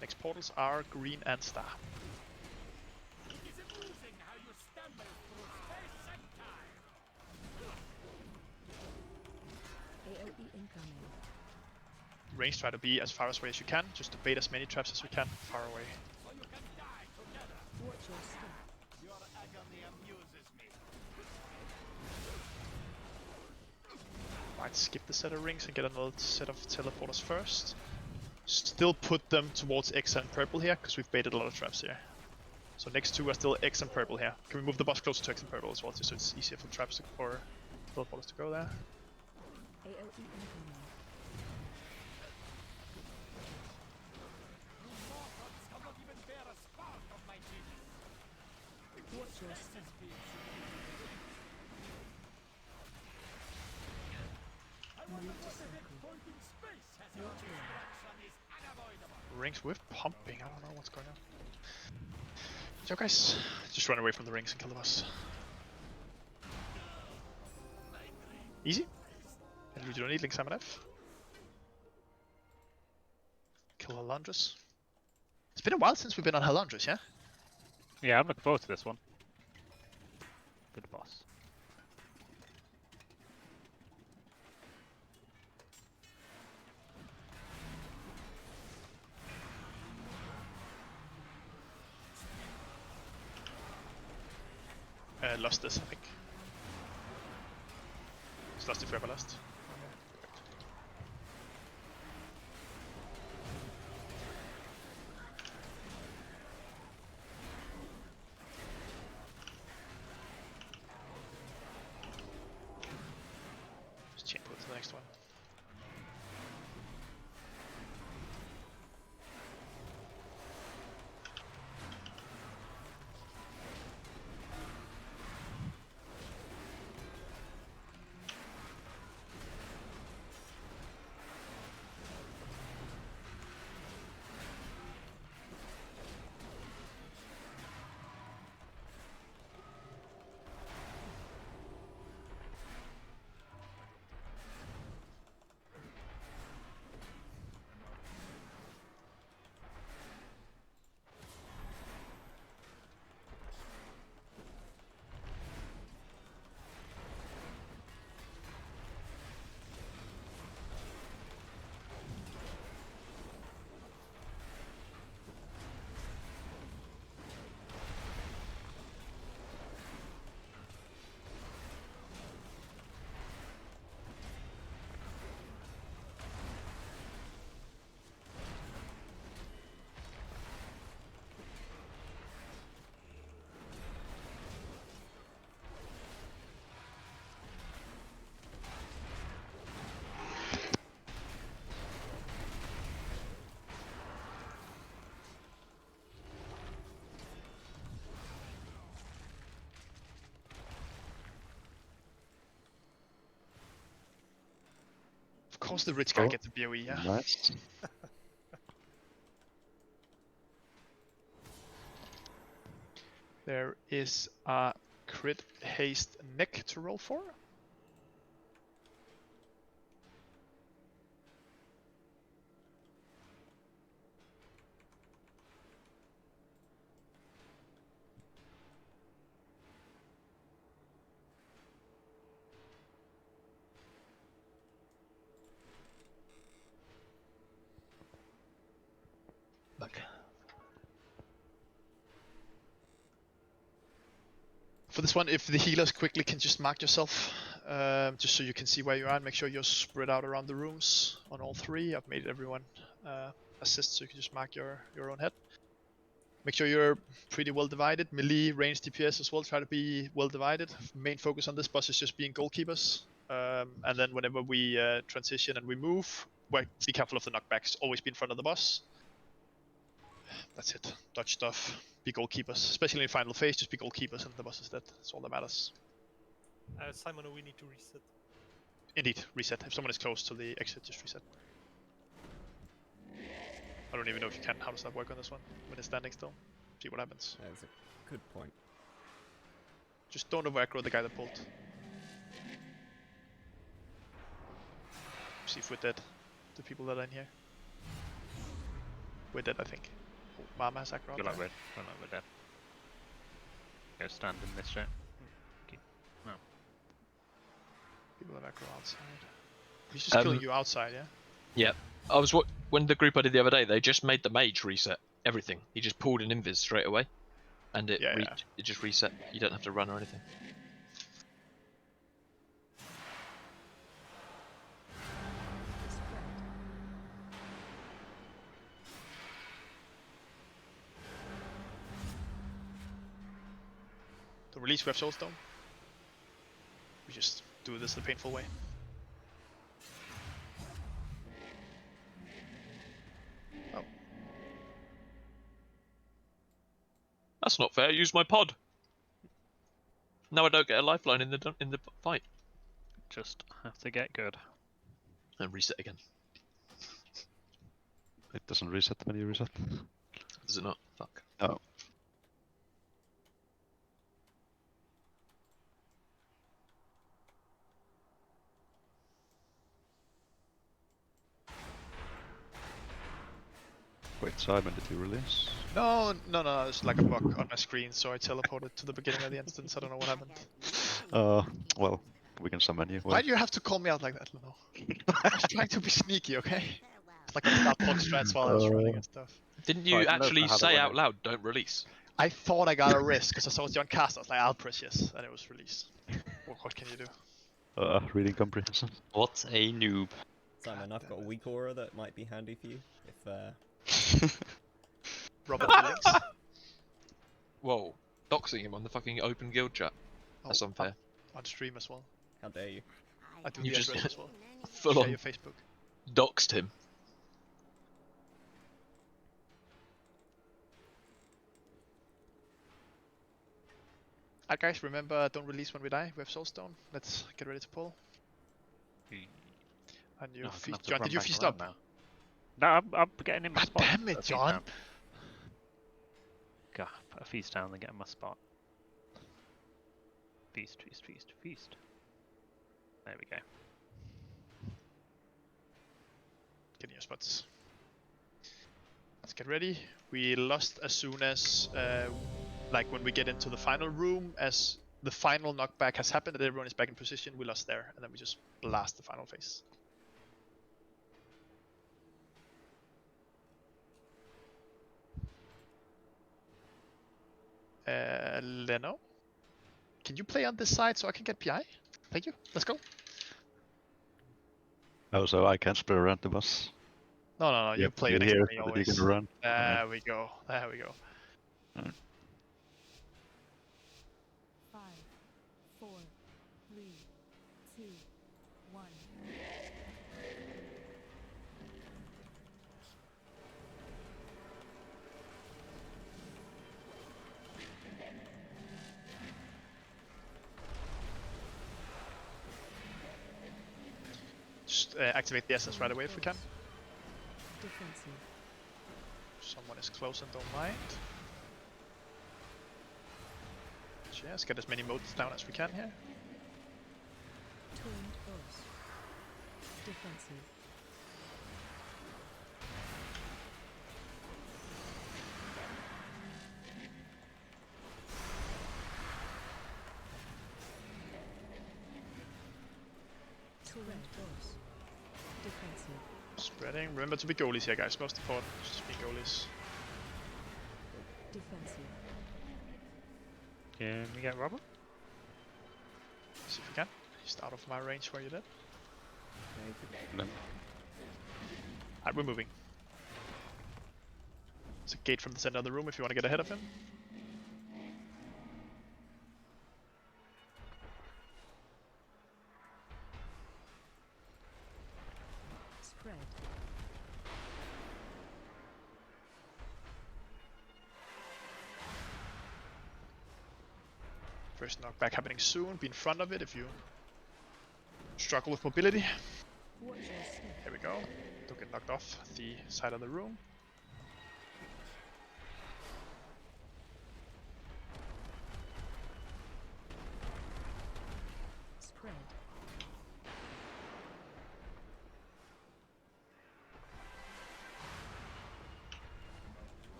Next portals are green and star. It is amusing how you stumble through space and time. AOE incoming. Range, try to be as far away as you can. Just to bait as many traps as you can far away. So you can die together. Watch your step. Your agony amuses me. Might skip the set of rings and get another set of teleporters first. Still put them towards X and purple here, because we've baited a lot of traps here. So next two are still X and purple here. Can we move the boss closer to X and purple as well, just so it's easier for traps or teleporters to go there? AOE incoming. Mortals cannot even bear a spark of my genius. Watch your step. Move to circle. Point in space has Your your turn. destruction is unavoidable. Rings with pumping, I don't know what's going on. So guys, just run away from the rings and kill the boss. Easy. And we don't need Link Simon F. Kill Halandras. It's been a while since we've been on Halandras, yeah? Yeah, I'm looking forward to this one. Good boss. Lost this, I think. Just lost it forever lost. Just chain pull to the next one. course the rich guy Oh, gets a BOE, yeah. Nice. There is a crit haste neck to roll for. Look. For this one, if the healers quickly can just mark yourself, just so you can see where you are and make sure you're spread out around the rooms on all three. I've made everyone assist so you can just mark your own head. Make sure you're pretty well divided. Melee, range, DPS as well, try to be well divided. Main focus on this boss is just being goalkeepers. And then whenever we transition and we move, be careful of the knockbacks. Always be in front of the boss. That's it. Dodge stuff. Be goalkeepers. Especially in final phase, just be goalkeepers and the boss is dead. That's all that matters. Simon, we need to reset. Indeed, reset. If someone is close to the exit, just reset. I don't even know if you can. How does that work on this one? When it's standing still? See what happens. That's a good point. Just don't over aggro the guy that pulled. See if we're dead. The people that are in here. We're dead, I think. Oh, Mama has aggro. Feel like we're dead. Go stand in this shit. Okay. No. People have aggro outside. He's just killing you outside, yeah? Yeah. When the group I did the other day, they just made the mage reset everything. He just pulled an invis straight away, and it just reset. You don't have to run or anything. To release, we have Soulstone. We just do this the painful way. Oh. That's not fair. Use my pod. Now I don't get a lifeline in the fight. Just have to get good. And reset again. It doesn't reset when you reset. Does it not? Fuck. No. Wait, Simon, did you release? No, it's like a bug on my screen, so I teleported to the beginning of the instance. I don't know what happened. Well, we can summon you. Why do you have to call me out like that, Leno? I was trying to be sneaky, okay? It's like I start talk strats while I was running and stuff. Didn't you actually say out loud, don't release? I thought I got a risk, because I saw it was on cast. I was like, I'll press yes, and it was released. What can you do? Reading comprehension. What a noob. Simon, I've got a weak aura that might be handy for you if Robert Billings. Whoa. Doxing him on the fucking open guild chat. That's unfair. On stream as well. How dare you? I do You the just address as well. full Share on your Facebook. doxed him. Alright guys, remember, don't release when we die. We have Soulstone. Let's get ready to pull. And you feast. John, did you feast up? Now. No, I'm getting in my God spot. damn it, John! God, put a feast down and get in my spot. Feast, feast, feast, feast. There we go. Get in your spots. Let's get ready. We lost as soon as, like when we get into the final room, as the final knockback has happened and everyone is back in position, we lost there, and then we just blast the final phase. Leno? Can you play on this side so I can get PI? Thank you. Let's go. Oh, so I can't spread around the boss. No. You play it next here to me so that always. you can run. There we go. There we go. 5, 4, 3, 2, 1. Just activate the essence right away if we can. Defensive. Someone is close and don't mind. Just get as many motes down as we can here. Turned boss. Defensive. Turned boss. Defensive. Spreading. Remember to be goalies here, guys. Most important, just be goalies. Defensive. Can we get Robert? See if we can. Just out of my range where you did. Alright, we're moving. There's a gate from the center of the room if you want to get ahead of him. Spread. First knockback happening soon. Be in front of it if you struggle with mobility. Watch your step. There we go. Don't get knocked off the side of the room. Spread.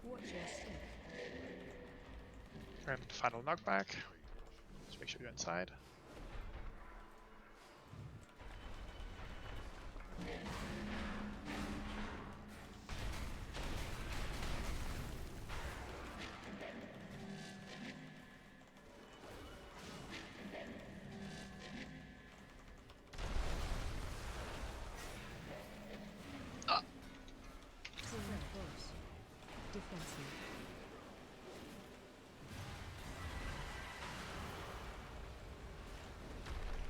Watch your step. And final knockback. Just make sure you're inside. Turned boss. Defensive.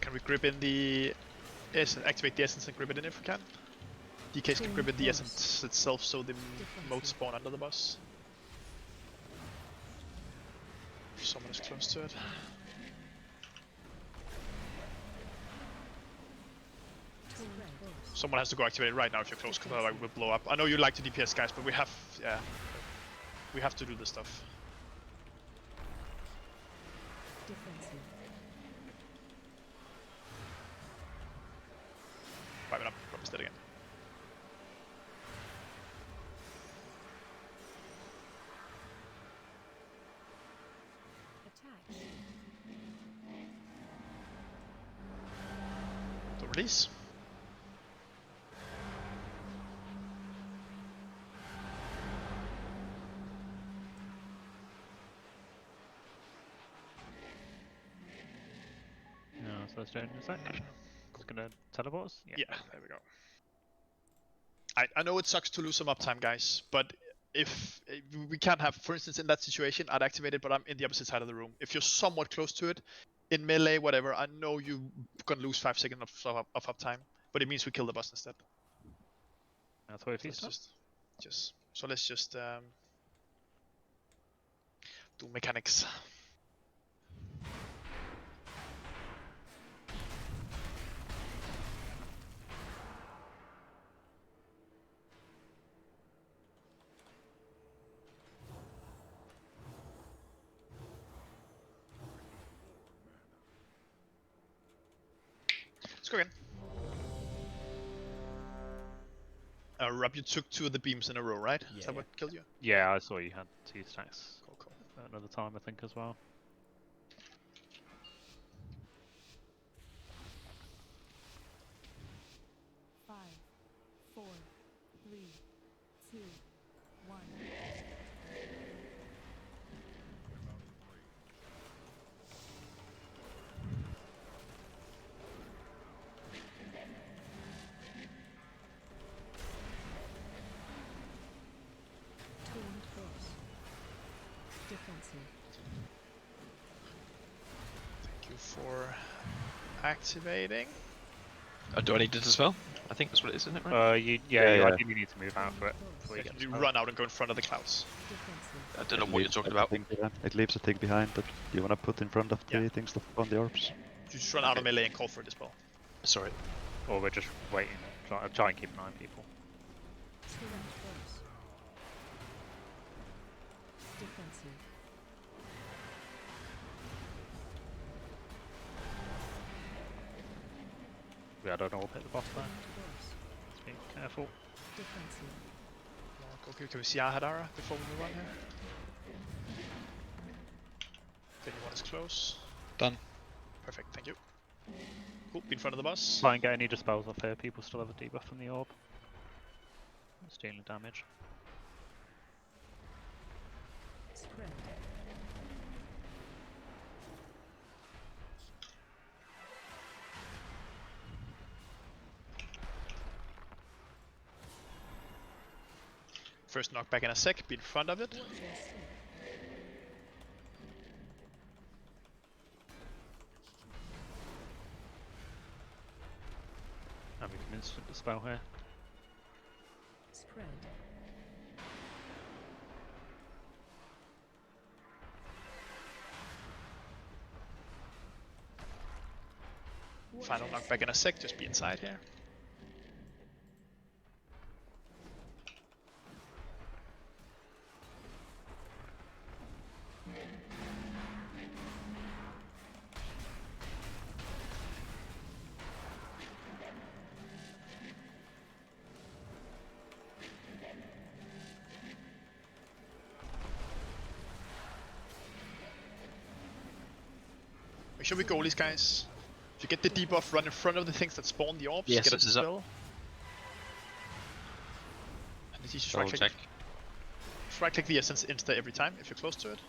Can we grip in the essence, activate the essence and grip it in if we can? DKs can grip in the essence itself so the motes spawn under the boss. If someone is close to it. Turned boss. Someone has to go activate it right now if you're close, because otherwise we'll blow up. I know you like to DPS, guys, but we have, yeah, we have to do this stuff. Defensive. Right, we're up. Drop instead again. Attack. Don't release. No, so let's do it in a sec. It's gonna teleport us? Yeah, there we go. I know it sucks to lose some uptime, guys, but if we can't have, for instance, in that situation, I'd activate it, but I'm in the opposite side of the room. If you're somewhat close to it, in melee, whatever, I know you're gonna lose 5 seconds of uptime, but it means we kill the boss instead. That's what it So is. let's just do mechanics. Let's go again. Rob, you took 2 of the beams in a row, right? Is that what killed you? Yeah, I saw you had 2 stacks. Cool. At another time, I think, as well. Five, 4, 3, 2, 1. Turned boss. Defensive. Thank you for activating. Do I need it as well? I think that's what it is, isn't it? Right? You Yeah. ideally need to move out for it before you get You the spell. run out and go in front of the clouds. Defensive. I don't know what you're talking about. It leaves a thing behind that you wanna put in front of the things that on the orbs. You just run out of melee and call for it as well. Sorry. Or we're just waiting, try and keep an eye on people. Select force. Defensive. Yeah, I don't know, we'll hit the boss there. Select force. Just be careful. Defensive. Okay, can we see our Hadara before we move on here? If anyone is close. Done. Perfect, thank you. Cool, be in front of the boss. Try and get any dispels off here, people still have a debuff from the orb. It's dealing damage. Spread. First knockback in a sec, be in front of it. Watch your step. And we can instant dispel here. Spread. Watch Final your knockback in a sec, just be inside here. Make sure we goalies, guys. If you get the debuff, run in front of the things that spawn the orbs, Yes, get a this is up. spell. And it's easy to right Double click. check. Just right click the essence insta every time if you're close to it.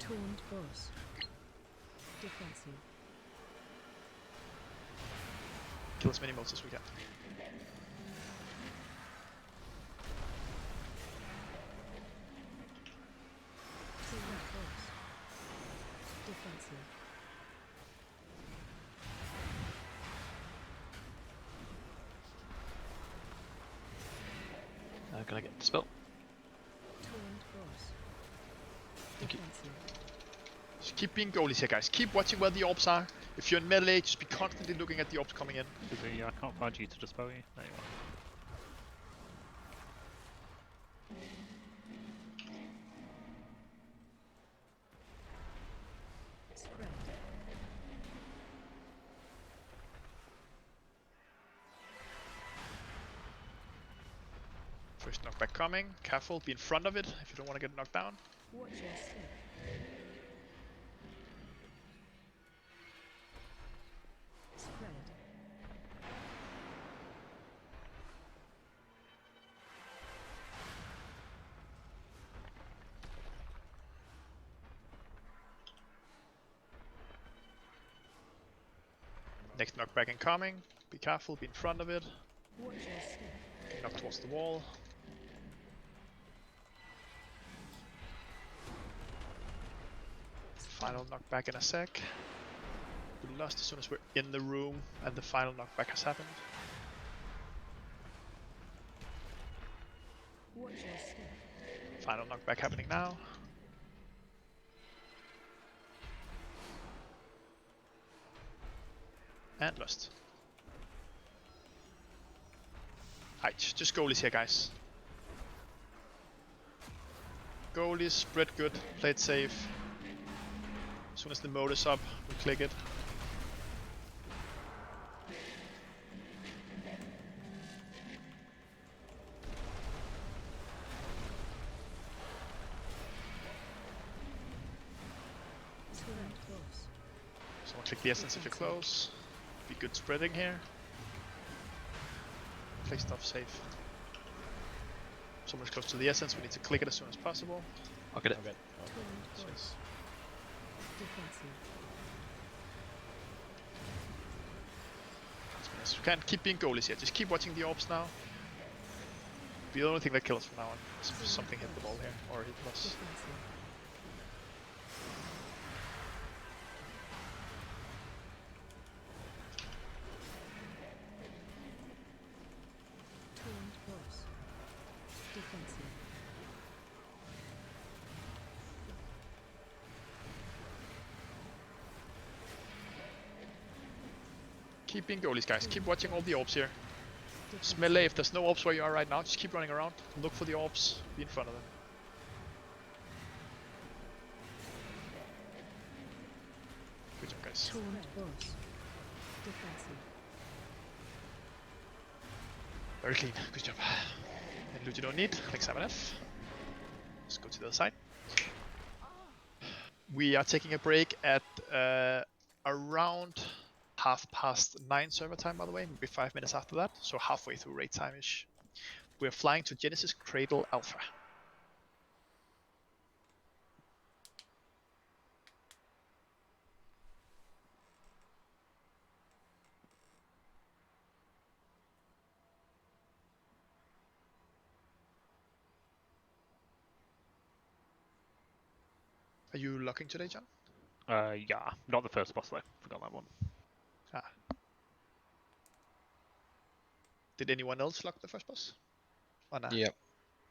Taunt boss. Defensive. Kill as many motes as we can. Select force. Defensive. Can I get the spell? Taunt boss. Thank you. Defensive. Just keep being goalies here, guys. Keep watching where the orbs are. If you're in melee, just be constantly looking at the orbs coming in. I can't find you to dispel you. There you are. Spread. First knockback coming. Careful, be in front of it if you don't want to get knocked down. Watch your step. Spread. Next knockback incoming. Be careful, be in front of it. Watch your step. Get knocked towards the wall. Final knockback in a sec. We lost as soon as we're in the room and the final knockback has happened. Watch your step. Final knockback happening now. And lost. Alright, just goalies here, guys. Goalies, spread good, play it safe. As soon as the mode is up, we click it. Select force. Someone click the essence if you're close. Be good spreading here. Play stuff safe. Someone's close to the essence, we need to click it as soon as possible. I'll get it. Okay. Taunt boss. Defensive. As you can, keep being goalies here. Just keep watching the orbs now. Be the only thing that kills from now on. If something hit the ball here, or hit us. Defensive. Taunt boss. Defensive. Keep being goalies, guys. Keep watching all the orbs here. Just melee, if there's no orbs where you are right now, just keep running around. Look for the orbs. Be in front of them. Good job, guys. Taunt boss. Defensive. Very clean. Good job. And loot you don't need. Click 7F. Let's go to the other side. We are taking a break at around 9:30 server time, by the way. Maybe 5 minutes after that. So halfway through raid time-ish. We're flying to Genesis Cradle Alpha. Are you locking today, John? Yeah, not the first boss though. Forgot that one. Ah. Did anyone else lock the first boss? Oh, no. Yep.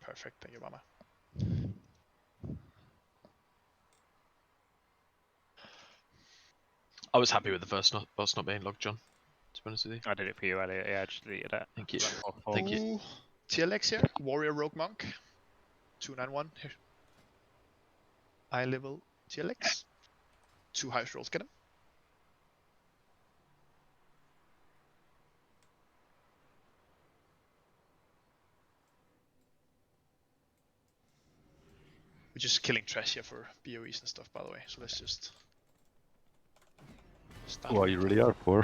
Perfect. Thank you, Mama. I was happy with the first boss not being logged, John. To be honest with you. I did it for you earlier. Yeah, I just deleted it. Thank you. Awful. Thank you. Ooh, TLX here. Warrior Rogue Monk. 291 here. Eye level TLX. 2 highest rolls, get him. We're just killing trash here for BOEs and stuff, by the way, so let's just start. Well, you really are poor.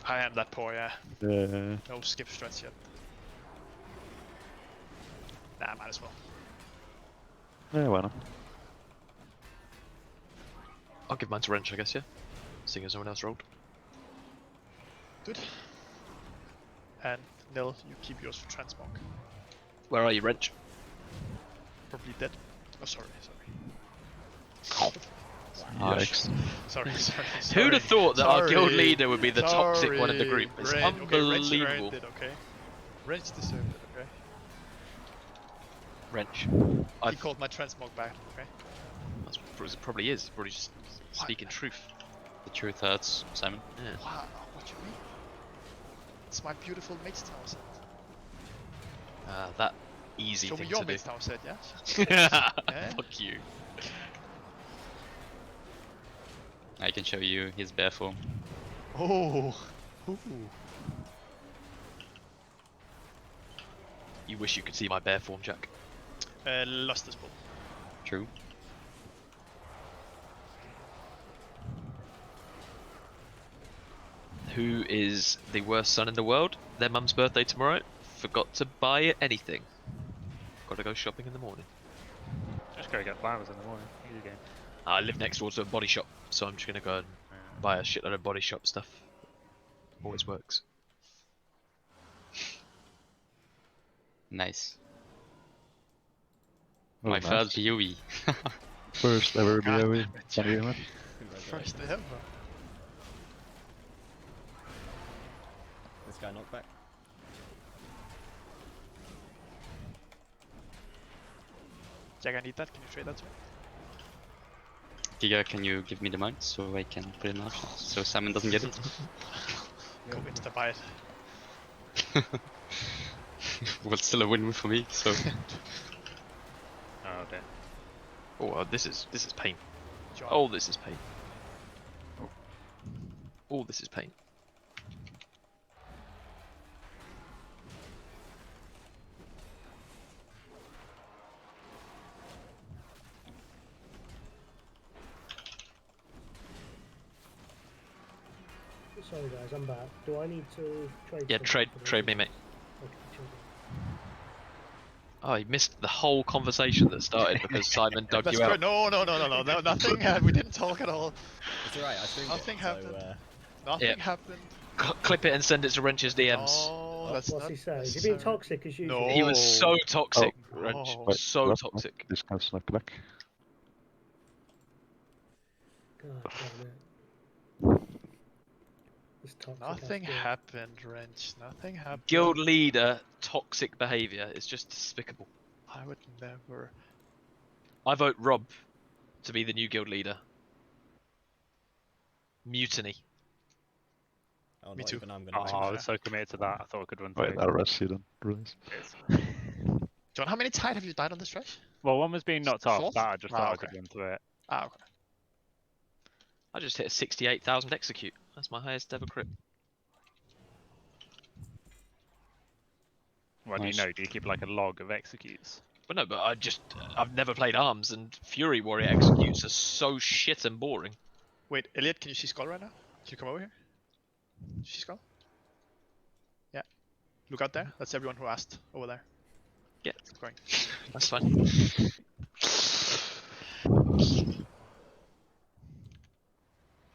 I am that poor, yeah. No skip strats yet. Nah, might as well. Yeah, why not? I'll give mine to Wrench, I guess, yeah? Seeing as no one else rolled. Good. And Nil, you keep yours for Transmog. Where are you, Wrench? Probably dead. Oh, sorry. Yikes. Sorry. Who'd have thought that our guild leader would be the toxic Sorry. one in the group? It's unbelievable. Okay, Wrench earned it, okay? Wrench deserved it, okay? Wrench. He called my transmog back, okay? That's probably is. Probably just speaking truth. The truth hurts, Simon. Yeah. Wow, what do you mean? It's my beautiful Mates Tower set. That easy Show thing me your to do. Mates Tower set, yeah? Yeah? Fuck you. I can show you his bear form. Oh! Ooh. You wish you could see my bear form, Jack. Lost this ball. True. Who is the worst son in the world? Their mum's birthday tomorrow. Forgot to buy anything. Gotta go shopping in the morning. Just go get flowers in the morning. Easy game. I live next door to a body shop, so I'm just gonna go and buy a shitload of body shop stuff. Always works. Nice. Oh, My nice. first BOE. First ever BOE. First ever. This guy knocked back. Jack, I need that. Can you trade that to me? Giga, can you give me the mine so I can put it in options so Simon doesn't get it? Go insta buy it. Well, it's still a win for me, so. Oh dear. Oh, this is pain. John. Oh, this is pain. Oh, this is pain. Sorry guys, I'm back. Do I need to trade? Yeah, something for trade the- me, mate. Okay, trade. Oh, you missed the whole conversation that started because Simon dug That's you out. good. No, nothing. We didn't talk at all. It's alright, I streamed Nothing it. happened. So, Nothing Yeah. happened. Clip it and send it to Wrench's DMs. No, that's What's not he saying? Is he necessary. being toxic as usual? No. He was so toxic, Oh, Wrench. no. Wait, So what? toxic. This guy's not back. God damn it. This toxic Nothing ass guild. happened, Wrench. Nothing happened. Guild leader, toxic behaviour. It's just despicable. I would never. I vote Rob to be the new guild leader. Mutiny. Oh, Me not too. even I'm Oh, gonna. I was so committed to that. I thought I could run Wait, through. I'll rest you then, Ruiz. John, how many tide have you died on this stretch? Well, one was being knocked off. Fourth? That I just thought I okay. could run through it. Ah, okay. I just hit a 68,000 execute. That's my highest ever crit. Well, Nice. do you know? Do you keep like a log of executes? But no, but I've never played arms, and Fury Warrior executes are so shit and boring. Wait, Elliot, can you see Skull right now? Can you come over here? Can you see Skull? Yeah. Look out there. That's everyone who asked over there. Yeah, Keep going. that's fine.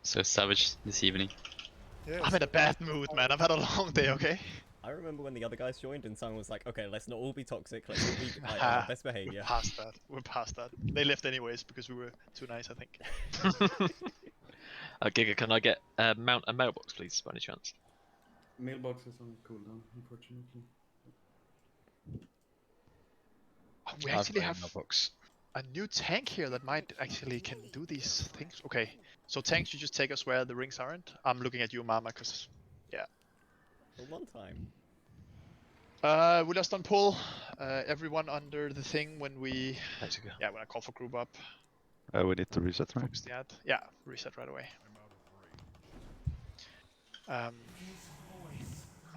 So savage this evening. Yeah, I'm in a bad mood, man. I've had a long day, okay? I remember when the other guys joined and someone was like, okay, let's not all be toxic, let's all be like, on our best behavior. We're past that. We're past that. They left anyways because we were too nice, I think. Giga, can I get mount a mailbox, please, by any chance? Mailbox is on cooldown, unfortunately. Oh, we I've actually got have mailbox. a new tank here that might actually can do these things. Okay, so tanks, you just take us where the rings aren't. I'm looking at you, Mama, because yeah. For one time. We lost on pull. Everyone under the thing when we when I call for group up. We need to reset, right? Focus the ad. Yeah, reset right away.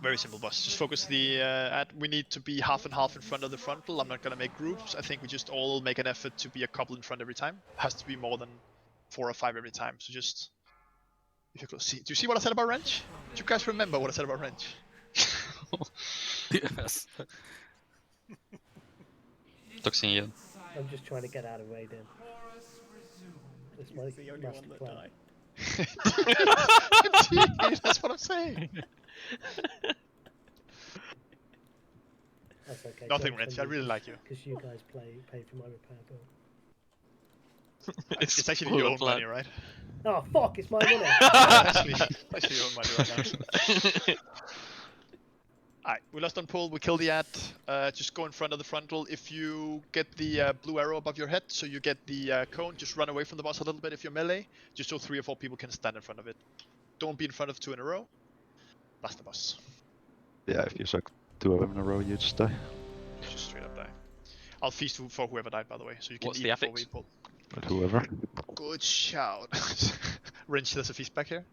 Very simple boss. Just focus the ad. We need to be half and half in front of the frontal. I'm not gonna make groups. I think we just all make an effort to be a couple in front every time. Has to be more than 4 or 5 every time. So just if you could see. Do you see what I said about wrench? Do you guys remember what I said about wrench? Yes. Toxin yield. I'm just trying to get out of Raiden. It's my the only master one that plan. died. That's what I'm saying. That's okay. Nothing, Wrench. I really like you. Because you guys pay for my repair bill. It's actually your own money, right? Oh fuck! It's my money. actually your own money right now. Alright, we lost on pull. We kill the ad. Just go in front of the frontal. If you get the blue arrow above your head, so you get the cone, just run away from the boss a little bit if you're melee, just so 3 or 4 people can stand in front of it. Don't be in front of 2 in a row. Blast the boss. Yeah, if you suck 2 of them in a row, you just die. Just straight up die. I'll feast for whoever died, by the way, so you can What's eat the before affix? we pull. But whoever. Good shout. Wrench, there's a feast back here.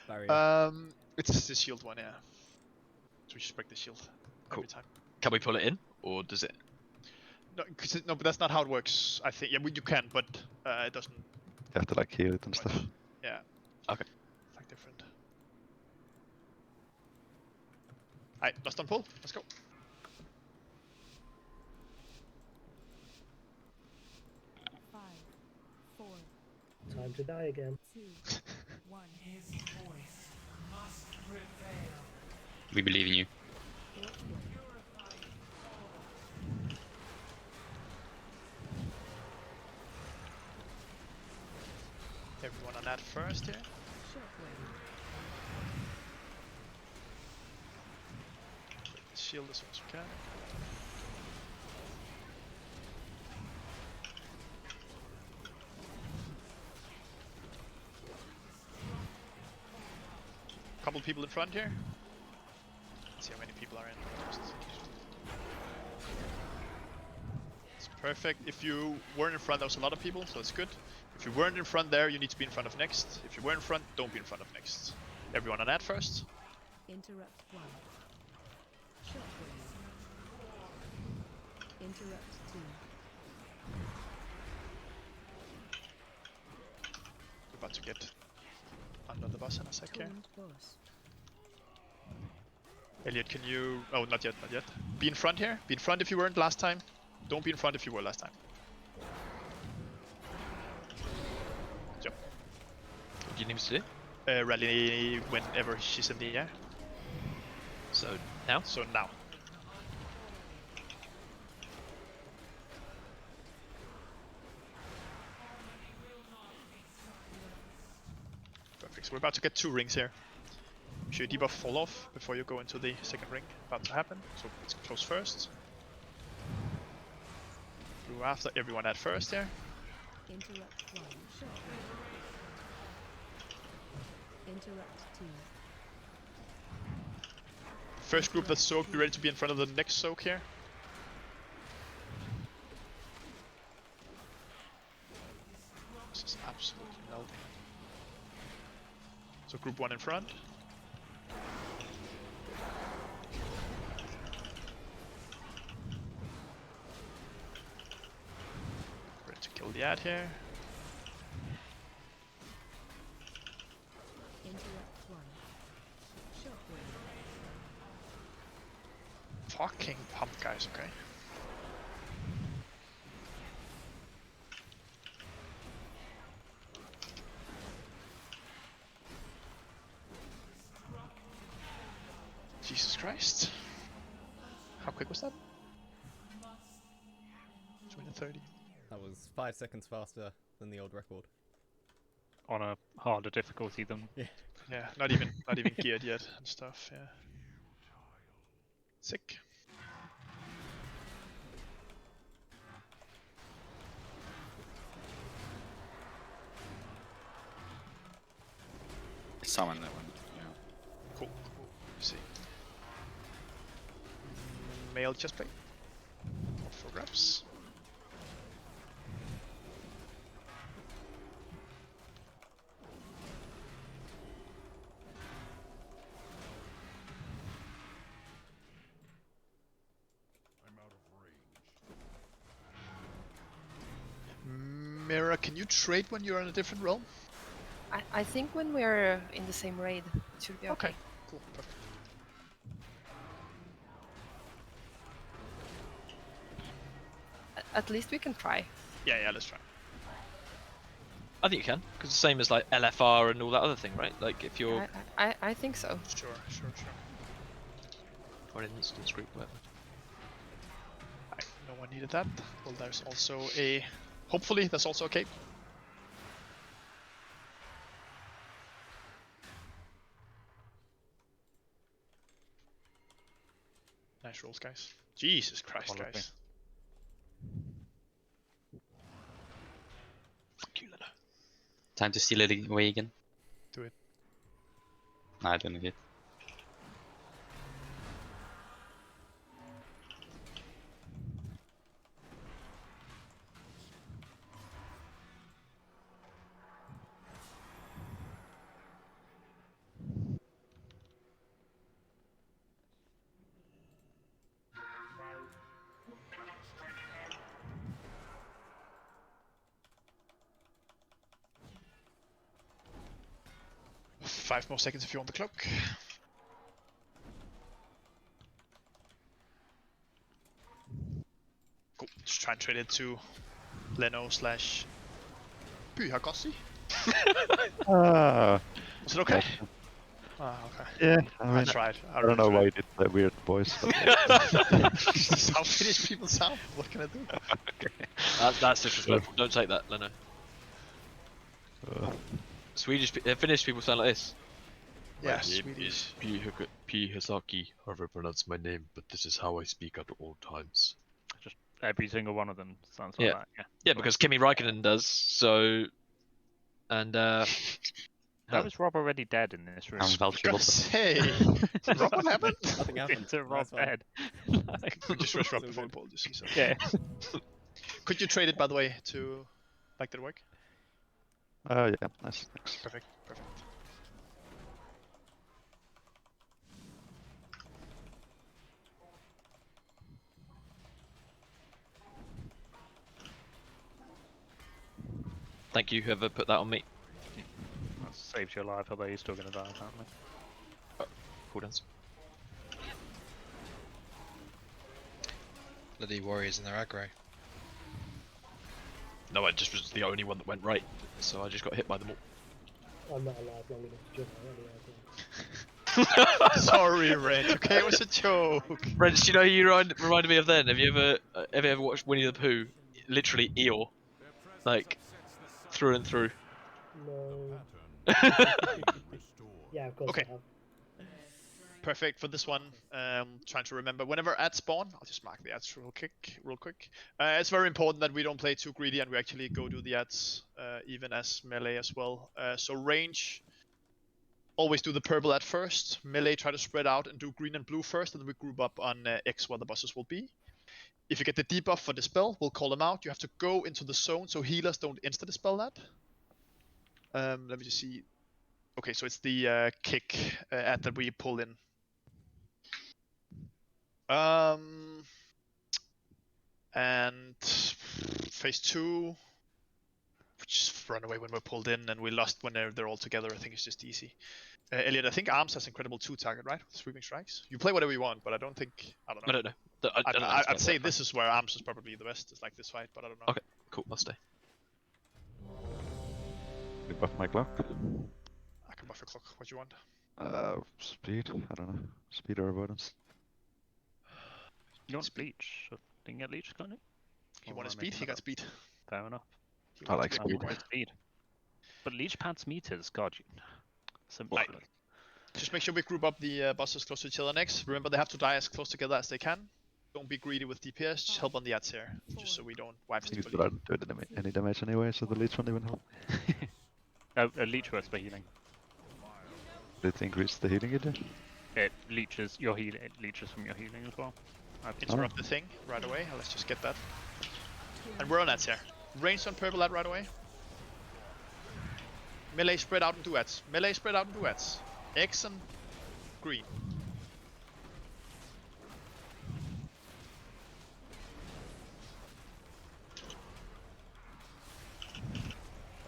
Barrier. It's the shield one, yeah. So we just break the shield every time. Can we pull it in, or does it? No, but that's not how it works. I think you can, but it doesn't. You have to like heal it and much. stuff. Yeah. Okay. It's like different. Alright, lost on pull. Let's go. Time to die again. We believe in you. Everyone on that first here. Shield as soon as we can. Couple people in front here. Let's see how many people are in. It's perfect. If you weren't in front, there was a lot of people, so it's good. If you weren't in front there, you need to be in front of next. If you were in front, don't be in front of next. Everyone on that first. Interrupt 1. Shockwave. Interrupt 2. We're about to get under the bus in a sec here. Elliot, can you... Oh, not yet, not yet. Be in front here. Be in front if you weren't last time. Don't be in front if you were last time. Jump. What do you need me to do? Rally whenever she's in the air. So, now? So now. Perfect. So we're about to get 2 rings here. Should your debuff fall off before you go into the second ring? About to happen. So let's close first. Blue after. Everyone at first here. Interrupt 1. Shockwave. Interrupt 2. First group that's soaked, be ready to be in front of the next soak here. This is absolutely melting. So group 1 in front. Ready to kill the ad here. Interrupt 1. Shockwave. Fucking pump, guys, okay? Jesus Christ. How quick was that? 20-30. That was 5 seconds faster than the old record. On a harder difficulty than. Yeah. Yeah, not even geared yet and stuff, yeah. Sick. Summon that one. Yeah. Cool. Let's see. Male chestplate. For grabs. Mira, can you trade when you're in a different realm? I think when we're in the same raid, it should be okay. Cool, perfect. At least we can try. Yeah, let's try. I think you can, because the same as like LFR and all that other thing, right? Like if you're I think so. Sure. or an instance group, whatever. No one needed that. Well, there's also a. Hopefully, that's also okay. Nice rolls, guys. Jesus Christ, guys. Fuck you, Lena. Time to steal it away again. Do it. Nah, I don't need it. Five more seconds if you want the cloak. Cool. Just try and trade it to Leno slash Pyhagossi. Ah. Was it okay? Ah, okay. Yeah, I mean, tried. I don't know why you did that weird voice. This is how Finnish people sound. What can I do? That's disrespectful. Don't take that, Leno. Finnish people sound like this. Yeah, My name Swedish. is P. however I pronounce my name, but this is how I speak at all times. Just every single one of them sounds like that. Yeah. Yeah, because Kimi Räikkönen does. So, and How is Rob already dead in this room? I'm valuable. Hey, Rob, what happened? Nothing happened. Into Rob Nice one. dead. We just rushed Rob before the ball. Just see so. Yeah. Could you trade it, by the way, to like that work? Yeah, nice, thanks. Perfect. thank you, whoever put that on me. That saves your life, although you're still going to die, apparently. Cooldowns. Bloody warriors in their aggro. No, it just was the only one that went right, so I just got hit by them all. I'm not alive long enough to jump out anyway. Sorry, Red. Okay, it was a joke. Brent, do you know who you reminded me of then? Have you ever watched Winnie the Pooh? Literally Eeyore, like through and through. No. Yeah, of course Okay. I have. Perfect for this one. Trying to remember whenever ads spawn, I'll just mark the ads real quick. It's very important that we don't play too greedy and we actually go do the ads, even as melee as well. So range always do the purple at first. Melee try to spread out and do green and blue first, and then we group up on X where the bosses will be. If you get the debuff for the spell, we'll call them out. You have to go into the zone so healers don't insta-dispel that. Let me just see. Okay, so it's the kick ad that we pull in. And phase 2, just run away when we're pulled in, and we lost when they're all together. I think it's just easy. Elliot, I think Arms has incredible 2 target, right? Sweeping strikes. You play whatever you want, but I don't think. I don't know. I don't know. I'd say this is where Arms is probably the best. It's like this fight, but I don't know. Okay, cool. I'll stay. You buff my clock? I can buff your clock. What do you want? Speed. I don't know. Speed or avoidance. You want Leech? Didn't get Leech, can't you? He wanted speed. He got speed. Fair enough. I like speed. But Leech pants meters, god. Simple. Right. Just make sure we group up the bosses close to each other next. Remember, they have to die as close together as they can. Don't be greedy with DPS. Just help on the ads here, just so we don't wipe But anybody. I don't do any damage anyway, so the leech won't even help. A Leech works by healing. Did it increase the healing you do? It leeches your healing. It leeches from your healing as well. Interrupt the thing right away. Let's just get that. And we're on ads here. Range on purple ad right away. Melee spread out and duets. Melee spread out and duets. X and green.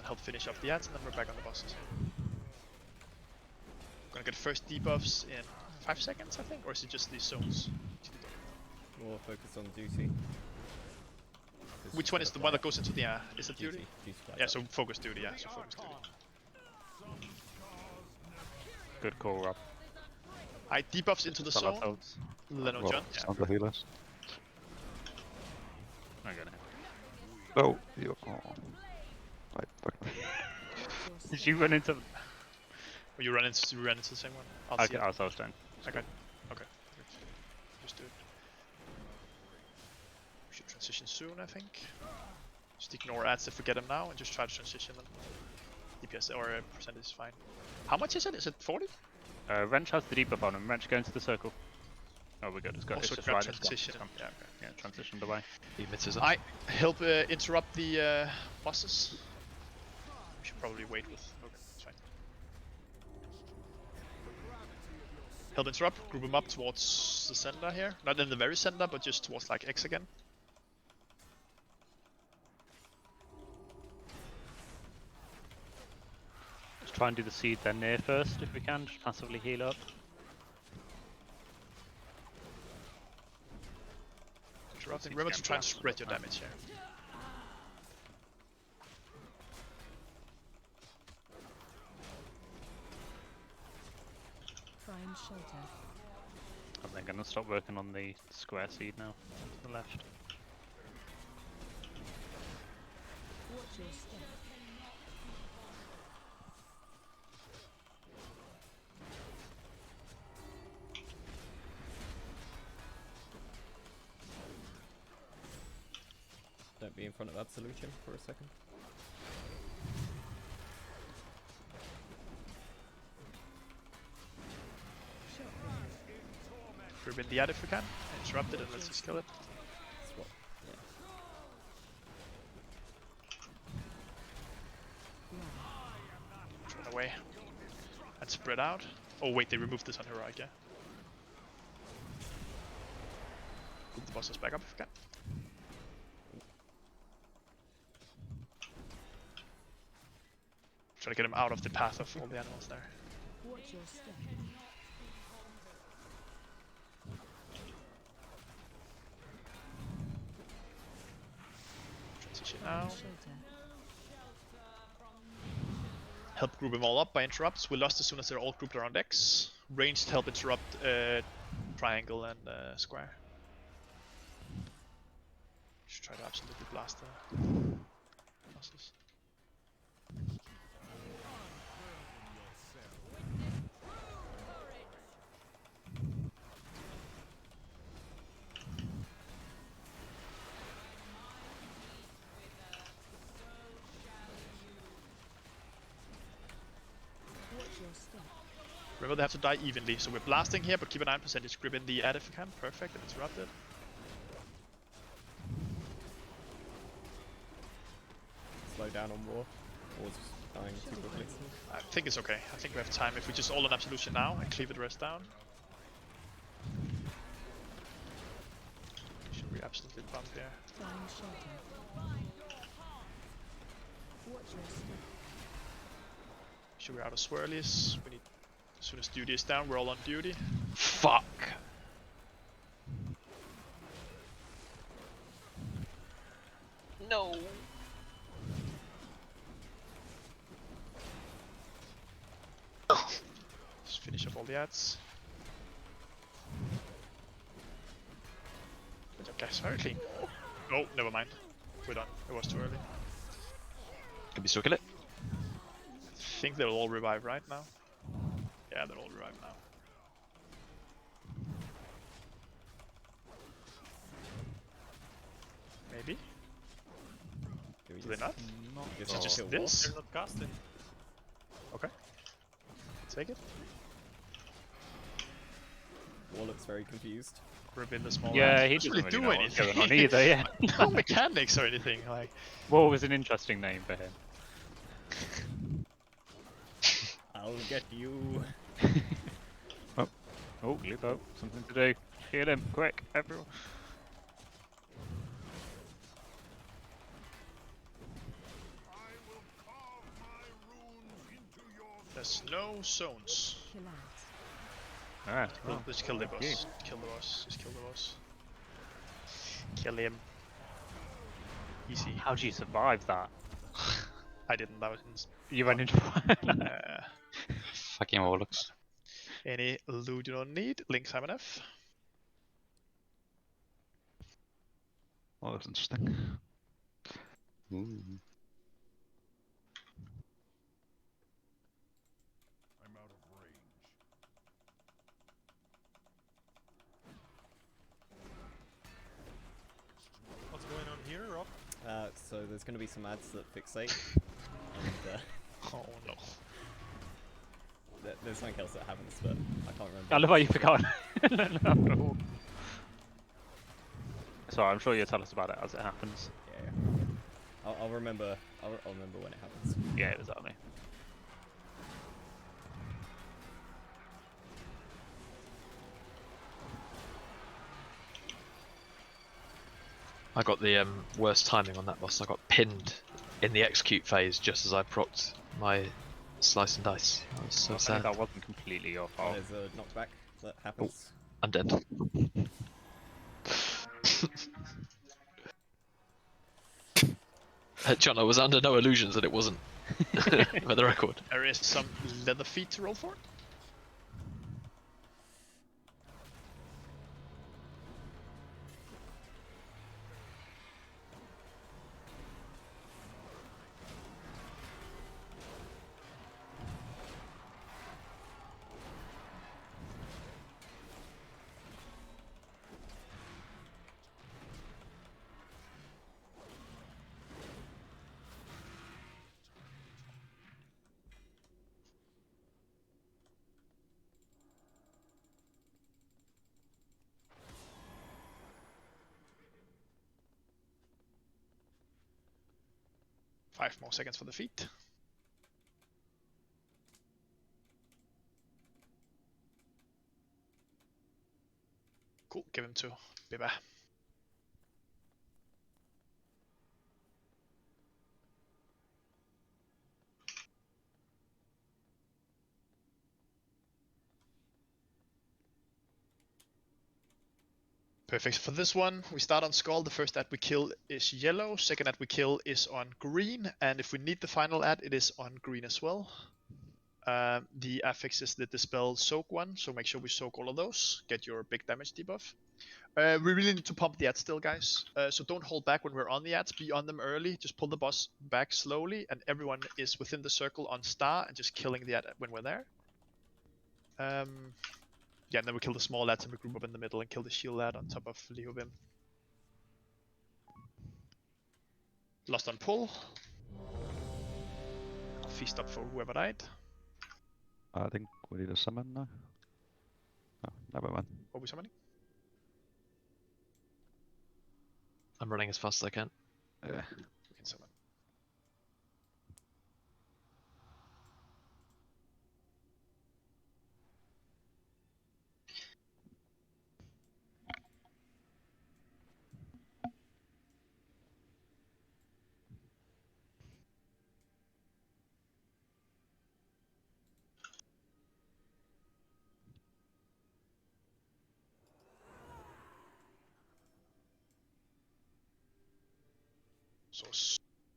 Help finish off the ads, and then we're back on the bosses. Gonna get first debuffs in 5 seconds, I think, or is it just these zones? More focus on duty. Which one is the one that goes into the is it duty? Duty Yeah, so focus duty, yeah, so focus duty. Good call, Rob. I debuffs into the zone. Leno Well, John. on the healers. I got it. Oh, you. Oh. Right, fuck me. Did you run into? You ran into the same one. I was done. Okay. Okay. Just do it. We should transition soon, I think. Just ignore ads if we get them now, and just try to transition them. DPS or percentage is fine. How much is it? Is it 40? Wrench has the debuff on him. Wrench, go into the circle. Oh, we're good. It's good. Also, It's just grab right. transition. Yeah, okay. Yeah, transitioned away. I help interrupt the bosses. We should probably wait with. Okay, that's fine. Help interrupt. Group them up towards the center here. Not in the very center, but just towards like X again. Just try and do the seed then near first if we can. Just passively heal up. Interrupting. Remember to try and spread your damage here. Find shelter. And they're going to stop working on the square seed now, to the left. Watch your step. Don't be in front of Absolution for a second. Group in the ad if we can. Interrupt it and let's just kill it. Swap. Yeah. Run away. And spread out. Oh wait, they removed this on heroic, yeah. Group the bosses back up if we can. Try to get him out of the path of all the animals there. Watch your step. Transition now. Shelter. Help group them all up by interrupts. We lost as soon as they're all grouped around X. Ranged help interrupt triangle and square. Just try to absolutely blast the bosses. Watch your step. Remember, they have to die evenly, so we're blasting here, but keep an 9% grip in the ad if you can. Perfect, and it's interrupted. Slow down on war. War's dying too quickly. I think it's okay. I think we have time if we just all on Absolution now and cleave the rest down. Should we absolutely bump here? Find shelter. Watch your step. Should we out of swirlies? We need. As soon as duty is down, we're all on duty. Fuck. No. Just finish up all the ads. Good job, guys. Very clean. Oh, never mind. We're done. It was too early. Can we still kill it? I think they'll all revive right now. Yeah, they'll all revive now. Maybe? Do they not? Is it just this? They're not casting. Okay. Take it. War looks very confused. Reveal the small Yeah, ads. he Doesn't doesn't really really do know what's anything. going on either, yeah. No mechanics or anything. Like. War was an interesting name for him. I'll get you. Oh, Lupo, something to do. Heal him, quick, everyone. There's no zones. Kill out. Alright, Well, let's kill the boss. Just kill the boss. Just kill the boss. Kill him. Easy. How do you survive that? I didn't. That was You went into Fucking warlocks. any loot you don't need. Link Simon F. Oh, that's interesting. Ooh. What's going on here, Rob? So there's going to be some ads that fixate. And, oh no. There's something else that happens, but I can't remember. I love how you forgot. No. Sorry, I'm sure you'll tell us about it as it happens. Yeah. I'll remember. I'll remember when it happens. Yeah, exactly. I got the worst timing on that boss. I got pinned in the execute phase just as I procced my slice and dice. I was so sad. That wasn't completely your fault. There's a knockback that happens. I'm dead. John, I was under no illusions that it wasn't. For the record. There is some leather feet to roll for. Five more seconds for the feet. Cool, give him to Biba. Perfect. For this one, we start on Skull. The first ad we kill is yellow. Second ad we kill is on green. And if we need the final ad, it is on green as well. The affix is the Dispel Soak one, so make sure we soak all of those. Get your big damage debuff. We really need to pump the ads still, guys. So don't hold back when we're on the ads. Be on them early. Just pull the boss back slowly, and everyone is within the circle on star and just killing the ad when we're there. Yeah, and then we kill the small ads and we group up in the middle and kill the shield ad on top of Leovim. Lost on pull. I'll feast up for whoever died. I think we need a summon now. Oh, never mind. What are we summoning? I'm running as fast as I can. Yeah. We can summon. So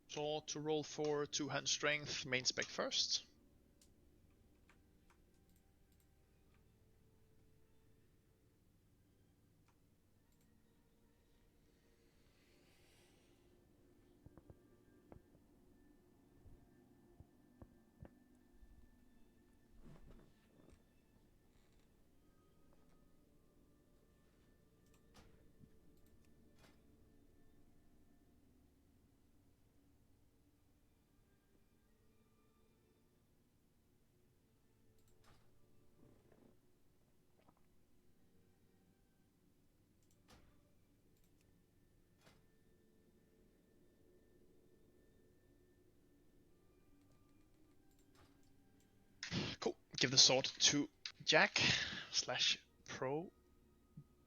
sword to roll for 2-hand strength, main spec first. Cool. Give the sword to Jack / Pro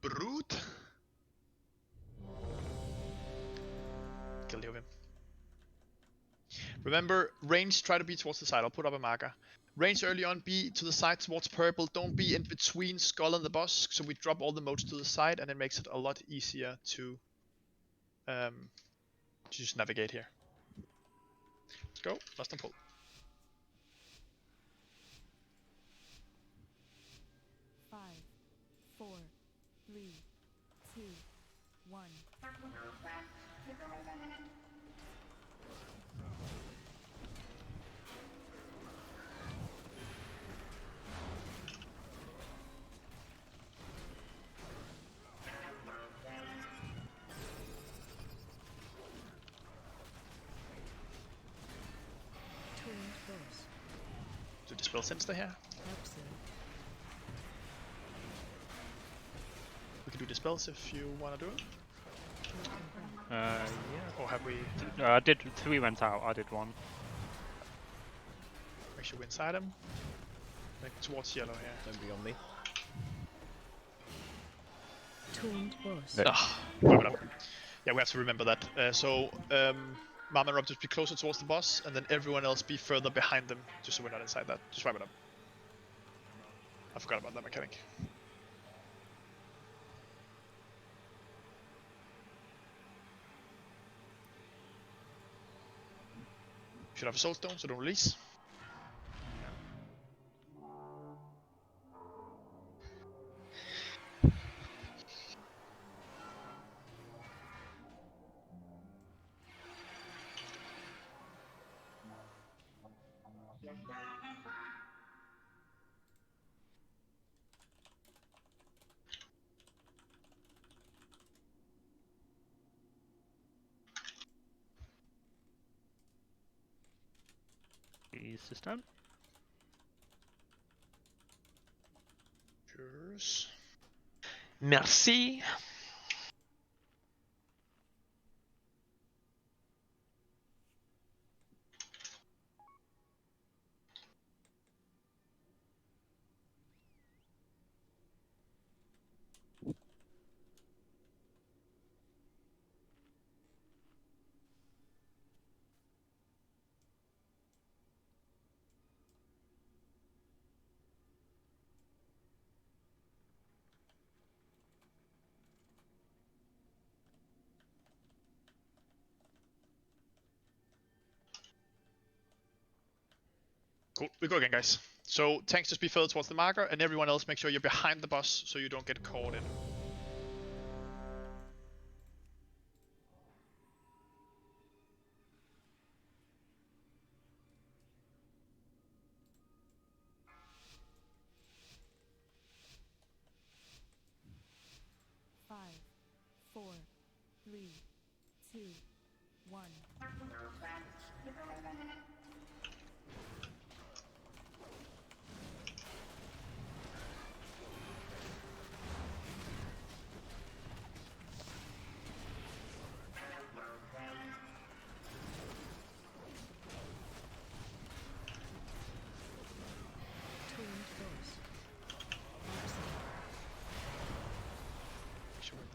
Brute. Guilty of him. Remember, range, try to be towards the side. I'll put up a marker. Range early on, be to the side towards purple. Don't be in between Skull and the boss, so we drop all the modes to the side, and it makes it a lot easier to just navigate here. Let's go. Last and pull. Five, 4, 3, 2, 1. Do the spell sensor here. We can do the spells if you want to do it. Yeah. Or have we? I did 3 went out. I did 1. Make sure we're inside them. Like towards yellow here. Don't be on me. Taunt boss. Yeah, we have to remember that. Mama and Rob just be closer towards the boss, and then everyone else be further behind them, just so we're not inside that. Just wrap it up. I forgot about that mechanic. Should have a soul stone, so don't release. System. Cheers. Merci. Cool, we go again, guys. So tanks just be further towards the marker, and everyone else make sure you're behind the boss so you don't get caught in. Five, 4, 3, 2, 1.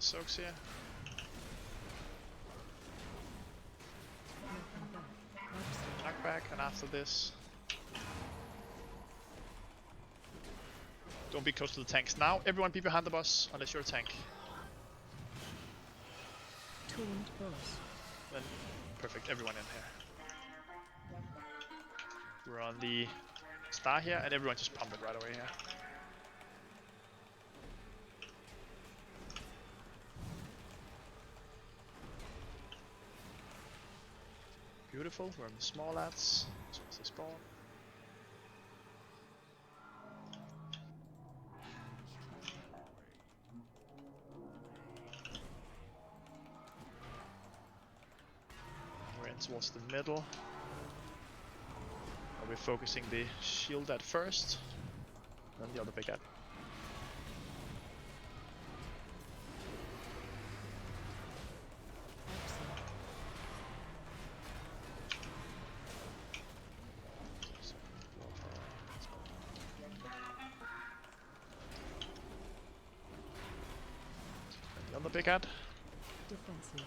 soaks here. Knockback, and after this. Don't be close to the tanks. Now, everyone be behind the boss, unless you're a tank. Then, perfect, everyone in here. We're on the star here, and everyone just pump it right away here. Beautiful, we're on the small lads. As soon as they spawn. We're in towards the middle. We're focusing the shield at first, then the other big ad. The other big ad. Defensive.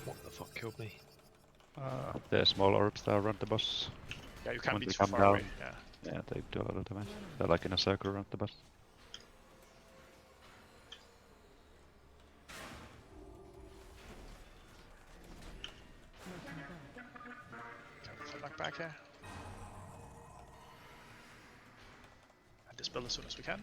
What the fuck killed me? The small orbs that are around the boss. Yeah, you can't When be they too come far down, away. Yeah. Yeah, they do a lot of damage. They're like in a circle around the boss. Knock back here. And dispel as soon as we can.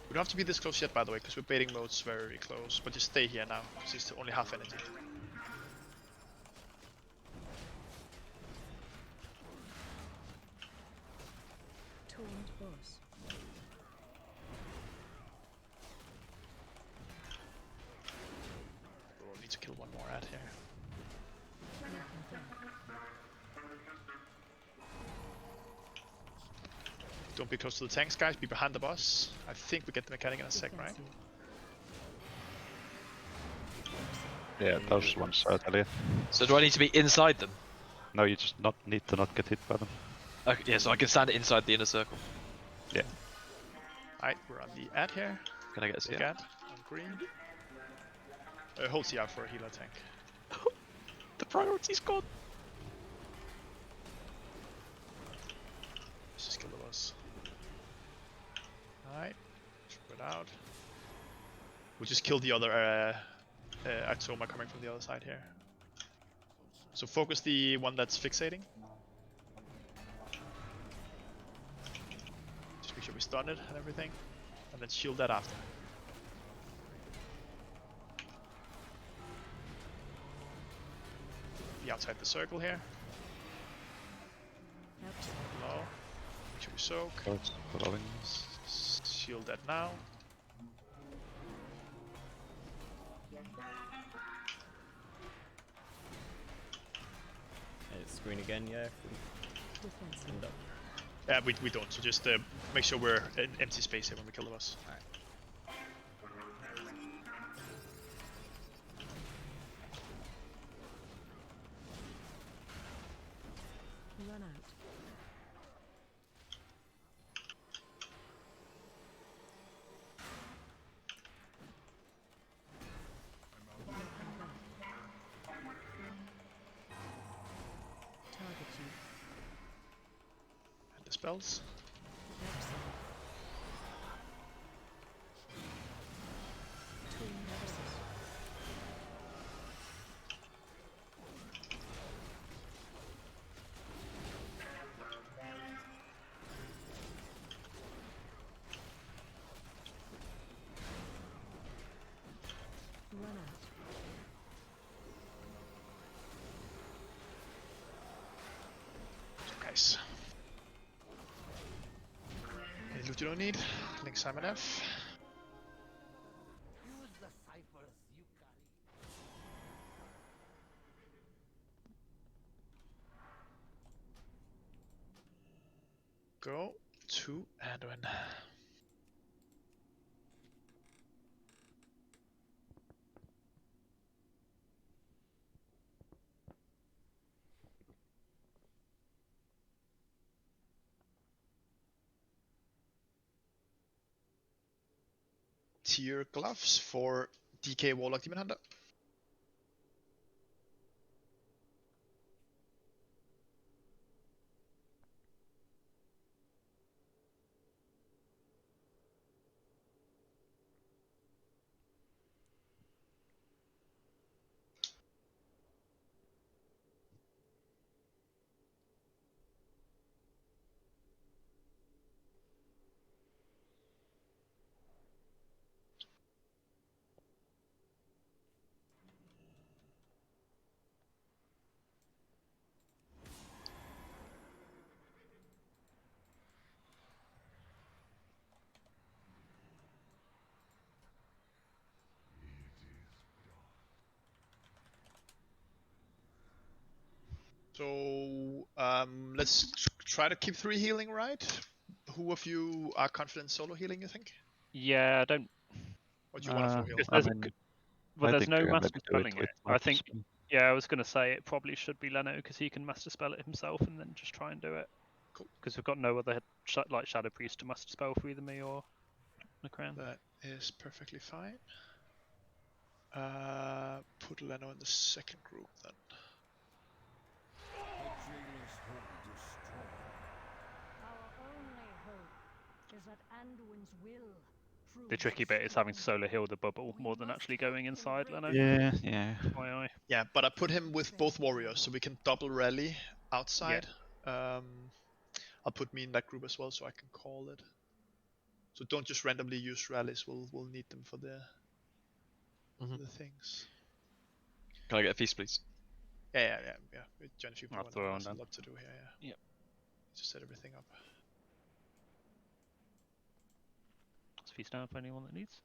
We don't have to be this close yet, by the way, because we're baiting modes very close. But just stay here now, because it's only half energy. Torrent boss. We'll need to kill one more ad here. Don't be close to the tanks, guys. Be behind the boss. I think we get the mechanic in a sec, right? Yeah, those ones certainly. So do I need to be inside them? No, you just need to not get hit by them. Okay, yeah, so I can stand inside the inner circle. Yeah. Alright, we're on the ad here. Can I get a Big scan? ad on green. Hold CR for a healer tank. The priority's gone. Let's just kill the boss. Alright, spread out. We'll just kill the other Axoma coming from the other side here. So focus the one that's fixating. Just make sure we stun it and everything. And then shield that after. Be outside the circle here. Low. Make sure we soak. Shield that now. It's screen again, yeah. If we end up. Yeah, we don't, so just make sure we're in empty space here when we kill the boss. Alright. Run out. Target you. And the spells. Run out. Nice. Any loot you don't need? Link Simon F. Use the ciphers you carry. Go to Anduin. tier gloves for DK Warlock Demon Hunter. So let's try to keep 3 healing, right? Who of you are confident solo healing, you think? Yeah, I don't. Or do you want to full heal? Well, there's no maybe master do it spelling with it. I master think. spell. Yeah, I was gonna say it probably should be Leno because he can master spell it himself and then just try and do it. Cool. Because we've got no other like Shadow Priest to master spell for either me or Necran. That is perfectly fine. Put Leno in the second group then. The tricky bit is having to solo heal the bubble more than actually going inside Leno. Yeah, yeah. FYI. Yeah, but I put him with both warriors so we can double rally outside. I'll put me in that group as well so I can call it. So don't just randomly use rallies. We'll need them for the things. Can I get a feast, please? Yeah. Join a few people. throw There's one a down. lot to do here. Yeah. Yep. Just set everything up. Let's feast down for anyone that needs.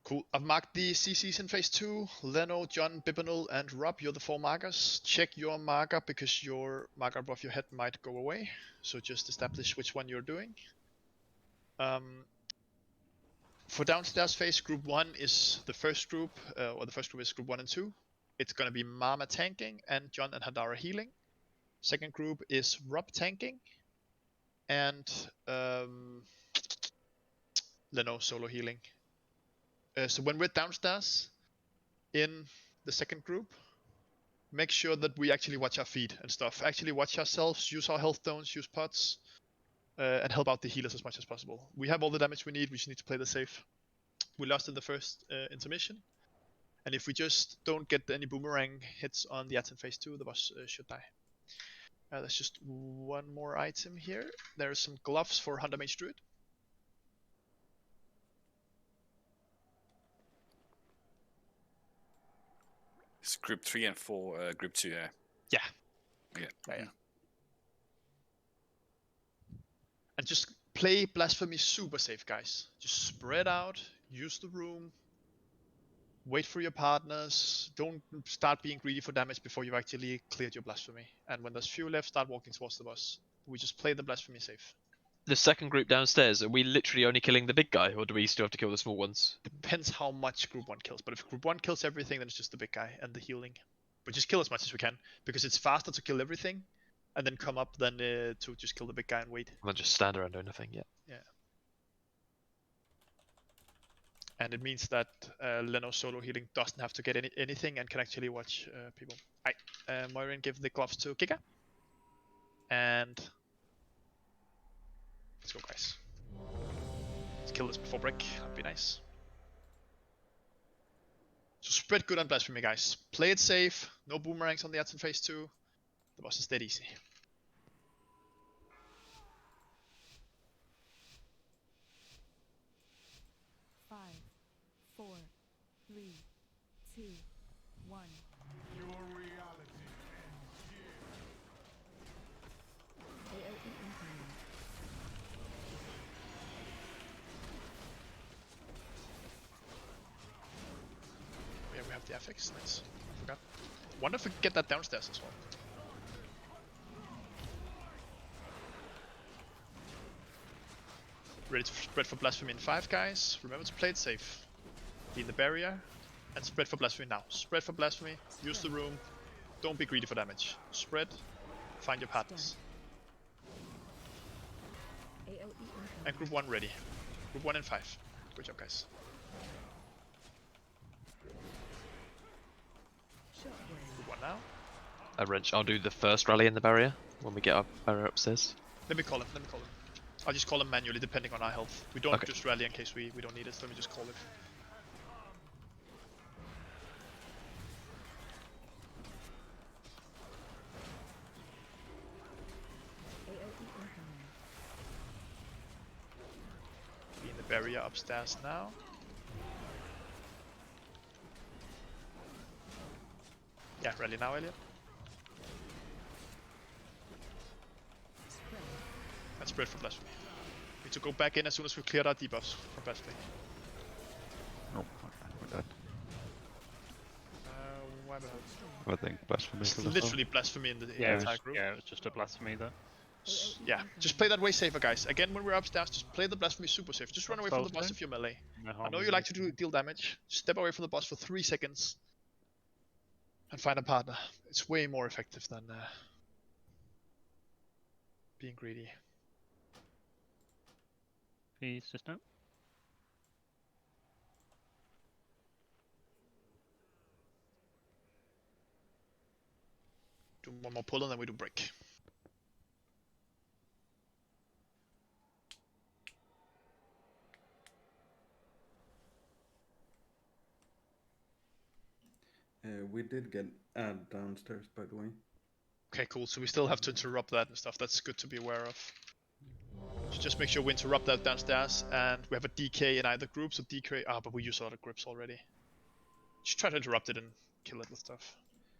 Cool. I've marked the CCs in phase 2. Leno, John, Bibinal, and Rob, you're the 4 markers. Check your marker because your marker above your head might go away. So just establish which one you're doing. For downstairs phase, group 1 is the first group, or the first group is group 1 and 2. It's going to be Mama tanking and John and Hadara healing. Second group is Rob tanking and Leno solo healing. So when we're downstairs in the second group, make sure that we actually watch our feet and stuff. Actually watch ourselves, use our health stones, use pots, and help out the healers as much as possible. We have all the damage we need, we just need to play this safe. We lost in the first intermission, and if we just don't get any boomerang hits on the ads in phase 2, the boss should die. There's just one more item here. There are some gloves for Hunter Mage Druid. It's group 3 and 4, group 2, Yeah. Yeah. And just play Blasphemy super safe, guys. Just spread out, use the room, wait for your partners, don't start being greedy for damage before you've actually cleared your Blasphemy. And when there's few left, start walking towards the boss. We just play the Blasphemy safe. The second group downstairs, are we literally only killing the big guy, or do we still have to kill the small ones? Depends how much group 1 kills, but if group 1 kills everything, then it's just the big guy and the healing. But just kill as much as we can, because it's faster to kill everything and then come up than to just kill the big guy and wait. And then just stand around doing nothing, yeah. And it means that Leno solo healing doesn't have to get anything and can actually watch people. Alright, Moirin, give the gloves to Kika. And let's go, guys. Let's kill this before break. That'd be nice. So spread good on Blasphemy, guys. Play it safe. No boomerangs on the ads in phase 2. The boss is dead easy. Five, 4, 3, 2, 1. Your reality ends here. AOE incoming. Yeah, we have the affix. Nice. I forgot. Wonder if we can get that downstairs as well. Ready to spread for Blasphemy in 5, guys. Remember to play it safe. Be in the barrier. And spread for blasphemy now. Spread for blasphemy. Use the room. Don't be greedy for damage. Spread. Find your partners. And group 1 ready. Group 1 and 5. Good job, guys. Group 1 now. Wrench, I'll do the first rally in the barrier when we get our barrier upstairs. Let me call him. I'll just call him manually depending on our health. We don't just rally in case we don't need it, so let me just call it. Be in the barrier upstairs now. Yeah, rally now, Elliot. And spread for blasphemy. We need to go back in as soon as we cleared our debuffs from blasphemy. Oh, we're dead. Why not? I think blasphemy. It's literally blasphemy in the entire group. Yeah, it was just a blasphemy there. Yeah, just play that way safer, guys. Again, when we're upstairs, just play the blasphemy super safe. Just run away from the boss if you're melee. I know you like to deal damage. Step away from the boss for 3 seconds. And find a partner. It's way more effective than being greedy. Please, just no. Do one more pull and then we do break. We did get ad downstairs, by the way. Okay, cool. So we still have to interrupt that and stuff. That's good to be aware of. So just make sure we interrupt that downstairs, and we have a DK in either group. So DK, but we use other groups already. Just try to interrupt it and kill it with stuff.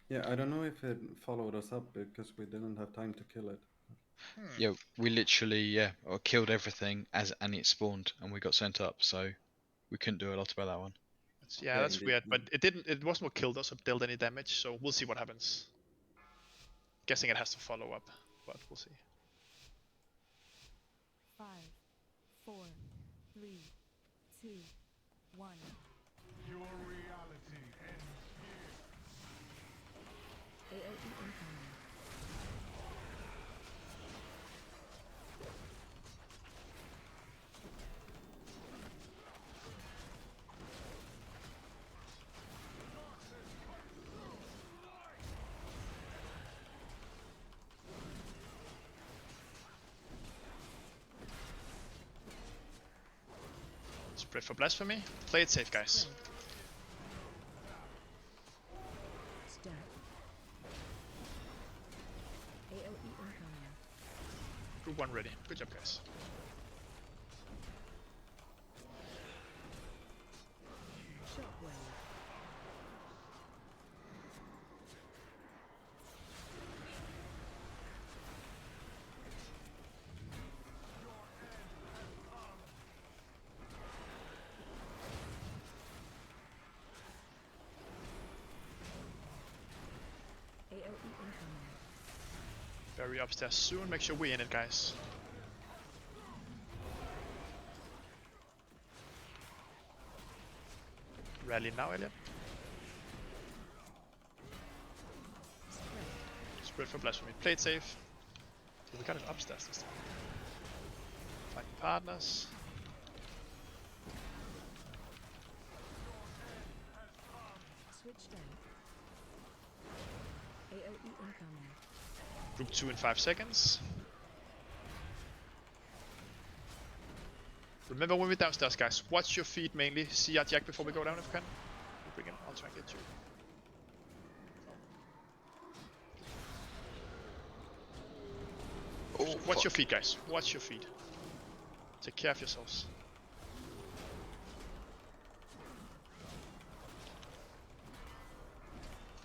Yeah, I don't know if it followed us up because we didn't have time to kill it. Yeah, we literally killed everything and it spawned and we got sent up, so we couldn't do a lot about that one. Yeah, that's weird, but it wasn't what killed us or dealt any damage, so we'll see what happens. Guessing it has to follow up, but we'll see. 5, 4, 3, 2, 1. Your reality ends here. AOE incoming. Spread for blasphemy. Play it safe, guys. Step. AOE incoming. Group 1 ready. Good job, guys. Shockwave. AOE incoming. Very upstairs soon. Make sure we're in it, guys. Rally now, Elliot. Spread for blasphemy. Play it safe. We got it upstairs this time. Find partners. Switch down. AOE incoming. Group 2 in 5 seconds. Remember when we're downstairs, guys, watch your feet mainly. See our jack before we go down if we can. Bring him, I'll try and get you. Oh, watch your feet, guys. Watch your feet. Take care of yourselves.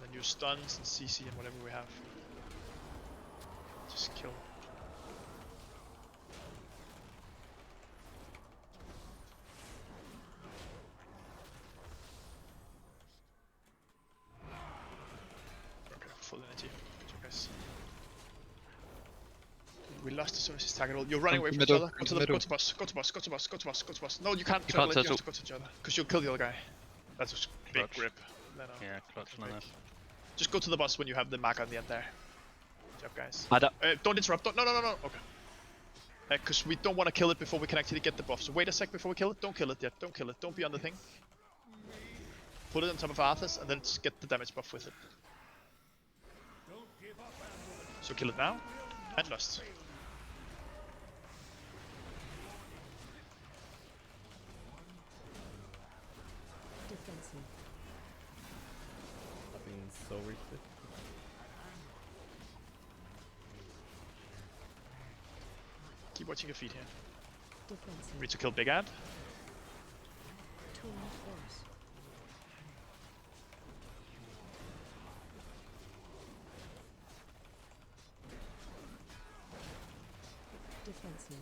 Then use stuns and CC and whatever we have. Just kill. Okay, full energy. Good job, guys. We lost as soon as he's targeted. You're running away from each other. Go to the boss. Go to boss. Go to boss. Go to boss. Go to boss. No, you can't. You have to go to each other because you'll kill the other guy. That's a big Clutch. grip. No, no. Yeah, clutch Big. lineup. Just go to the boss when you have the marker on the end there. Good job, guys. I don't. Don't interrupt. Don't, no. Okay. Because we don't want to kill it before we can actually get the buff. So wait a sec before we kill it. Don't kill it yet. Don't kill it. Don't be on the thing. Put it on top of Arthur's and then just get the damage buff with it. So kill it now. And lost. Defensive. I've been so wasted. Keep watching your feet here. Defensive. Ready to kill Big Ad. Torn force. Defensive.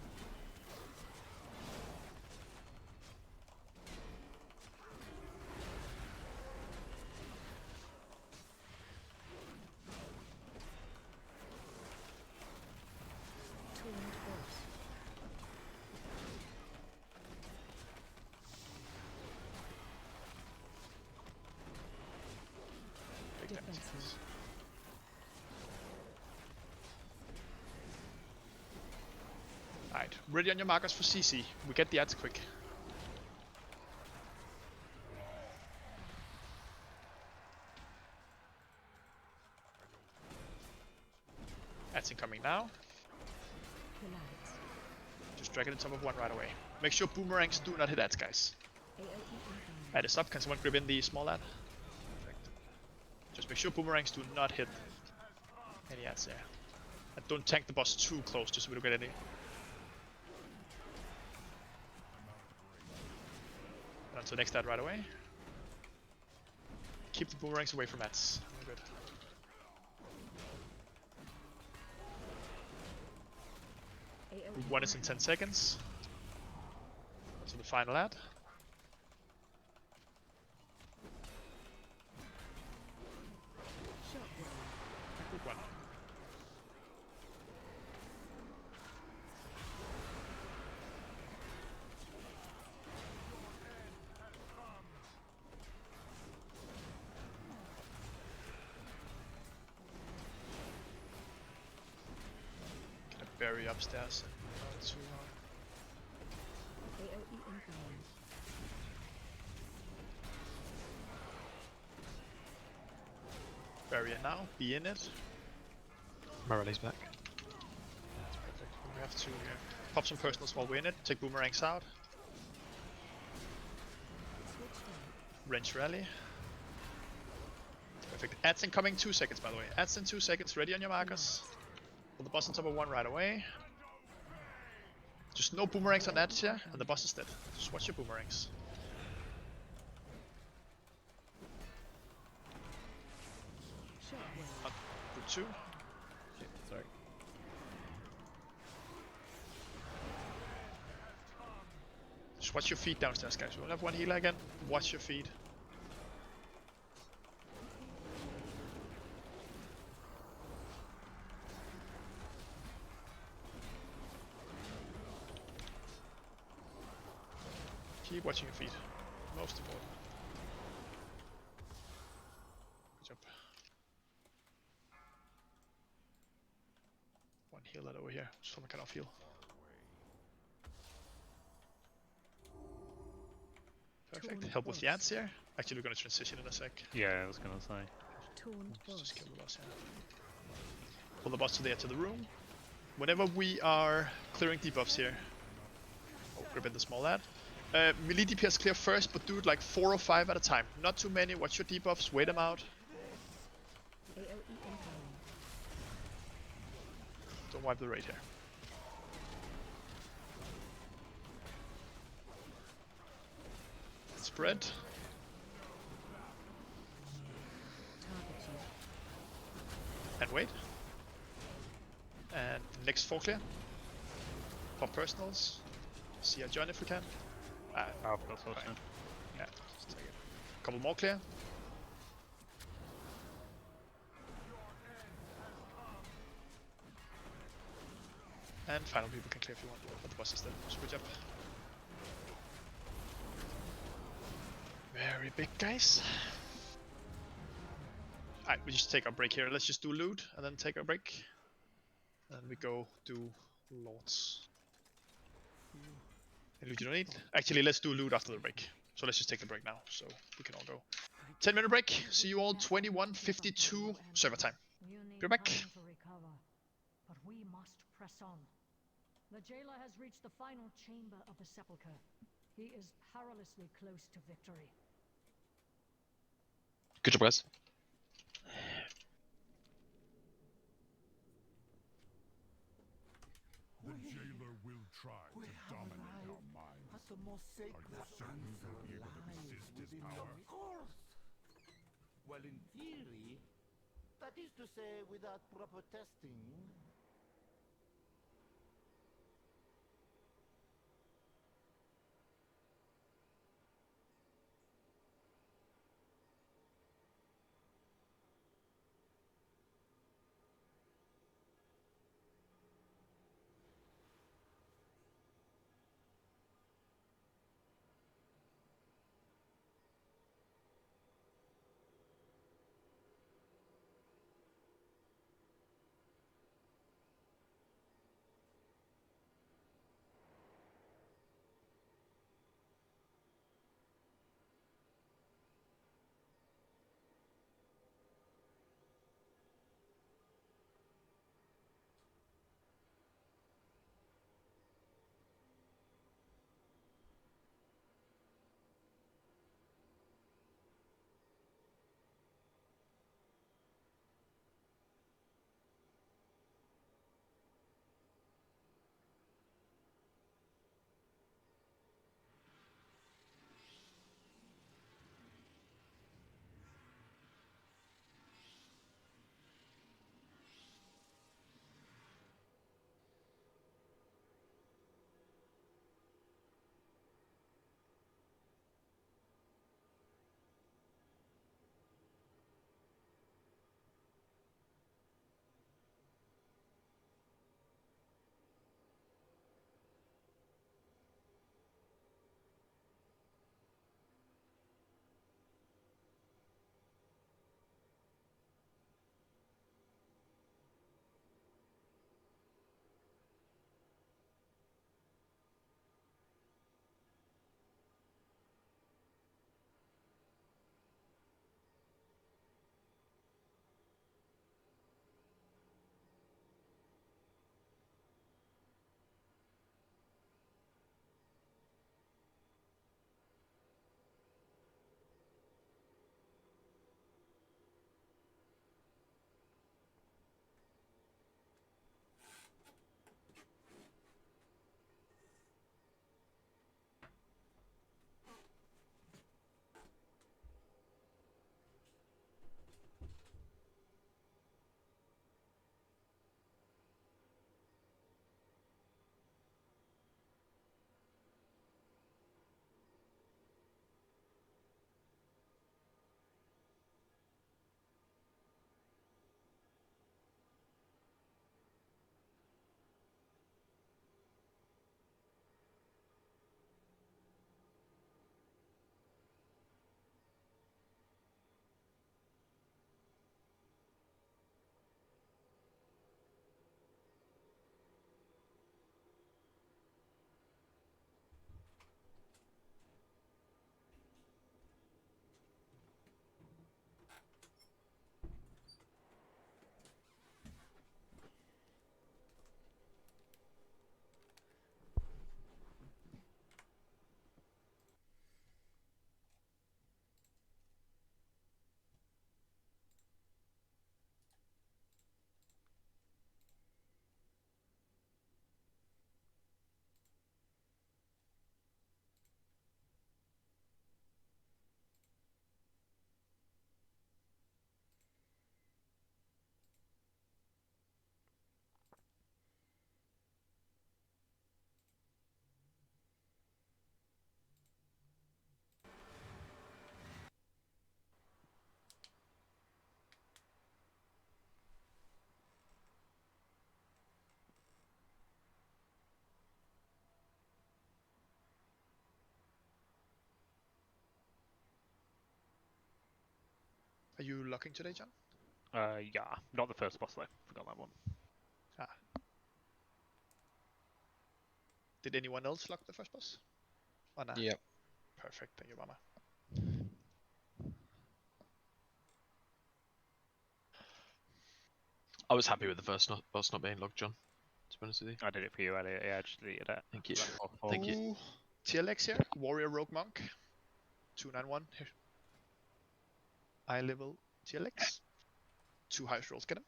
Torn force. Big damage. Defensive. Alright, ready on your markers for CC. We get the ads quick. Ads incoming now. Collapse. Just drag it on top of one right away. Make sure boomerangs do not hit ads, guys. AOE incoming. Ad is up. Can someone grip in the small ad? Perfect. Just make sure boomerangs do not hit any ads there. And don't tank the boss too close just so we don't get any. And on to the next ad right away. Keep the boomerangs away from ads. Good. AOE One is in 10 seconds. To the final ad. Shockwave. Good one. Gonna bury upstairs. Not too long. AOE incoming. Bury it now. Be in it. Morelli's back. That's perfect. We have to pop some personals while we're in it. Take boomerangs out. Switch out. Wrench rally. Perfect. Ads incoming 2 seconds, by the way. Ads in 2 seconds. Ready on your markers. Pull the boss on top of one right away. Just no boomerangs on ads here, and the boss is dead. Just watch your boomerangs. Shockwave. Up for 2. Shit, sorry. Just watch your feet downstairs, guys. We only have one healer again. Watch your feet. Keep watching your feet. Most important. Good job. One healer over here. Someone can off heal. Perfect. Help with the ads here. Actually, we're gonna transition in a sec. Yeah, I was gonna say. Torn Just force. kill the boss here. Pull the boss to the edge of the room. Whenever we are clearing debuffs here, grip in the small ad. Melee DPS clear first, but do it like 4 or 5 at a time. Not too many. Watch your debuffs. Wait them out. AOE incoming. Don't wipe the raid here. Spread. Target you. And wait. And next 4 clear. Pop personals. See a join if we can. Oh, that's awesome. Yeah, just take it. Couple more clear. And final people can clear if you want, but the boss is dead. So good job. Very big guys. Alright, we just take our break here. Let's just do loot and then take our break. And we go do lords. And loot you don't need. Actually, let's do loot after the break. So let's just take the break now, so we can all go. 10-minute break. See you all 21:52 server time. Be back. But we must press on. The jailer has reached the final chamber of the Sepulcher. He is perilously close to victory. Good job, guys. The jailer will try to dominate our minds. Are you certain you'll be able to resist his power? Of course! Well, in theory, that is to say, without proper testing. Are you locking today, John? Yeah, not the first boss though. Forgot that one. Ah. Did anyone else lock the first boss? Oh, nah. Yep. Perfect, thank you, Mama. I was happy with the first boss not being logged, John. To be honest with you. I did it for you earlier. Yeah, I just deleted it. Thank you. Awful. Thank you. Ooh, TLX here, Warrior Rogue Monk, 291. Here. Eye level TLX. 2 highest rolls, get him.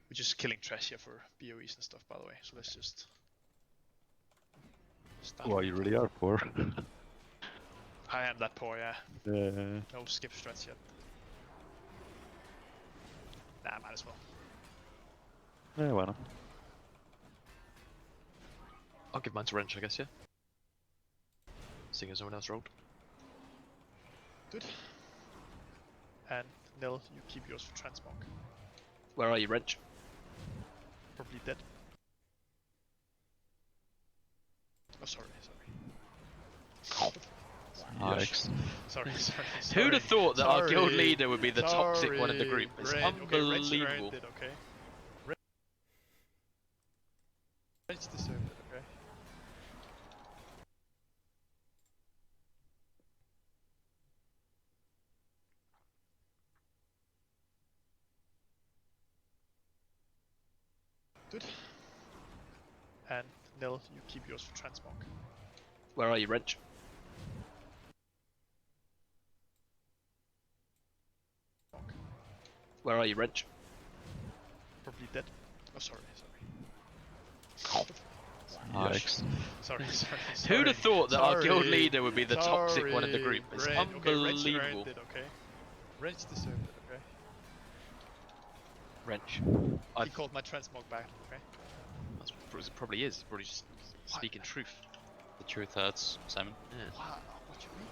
We're just killing trash here for BOEs and stuff, by the way, so let's just start. Well, you really are poor. I am that poor, yeah. Yeah. No skip strats yet. Nah, might as well. Yeah, why not? I'll give mine to Wrench, I guess, yeah? Seeing as no one else rolled. Good. And Nil, you keep yours for Transmog. Where are you, Wrench? Probably dead. Oh, sorry. Yikes. Sorry. Who'd have thought that our guild leader would be the toxic Sorry, one in the group? It's Brain. unbelievable. Okay, Wrench deserved it, okay? Good. And Nil, you keep yours for Transmog. Where are you, Wrench? Where are you, Wrench? Probably dead. Oh, sorry. Yikes. Sorry. Who'd have thought that our guild leader would be the toxic one in the group? It's Brain. unbelievable. Okay, Wrench deserved it, okay? Wrench. He called my Transmog back, okay? That's probably is. Probably just speaking truth. The truth hurts, Simon. Yeah. Wow, what you mean?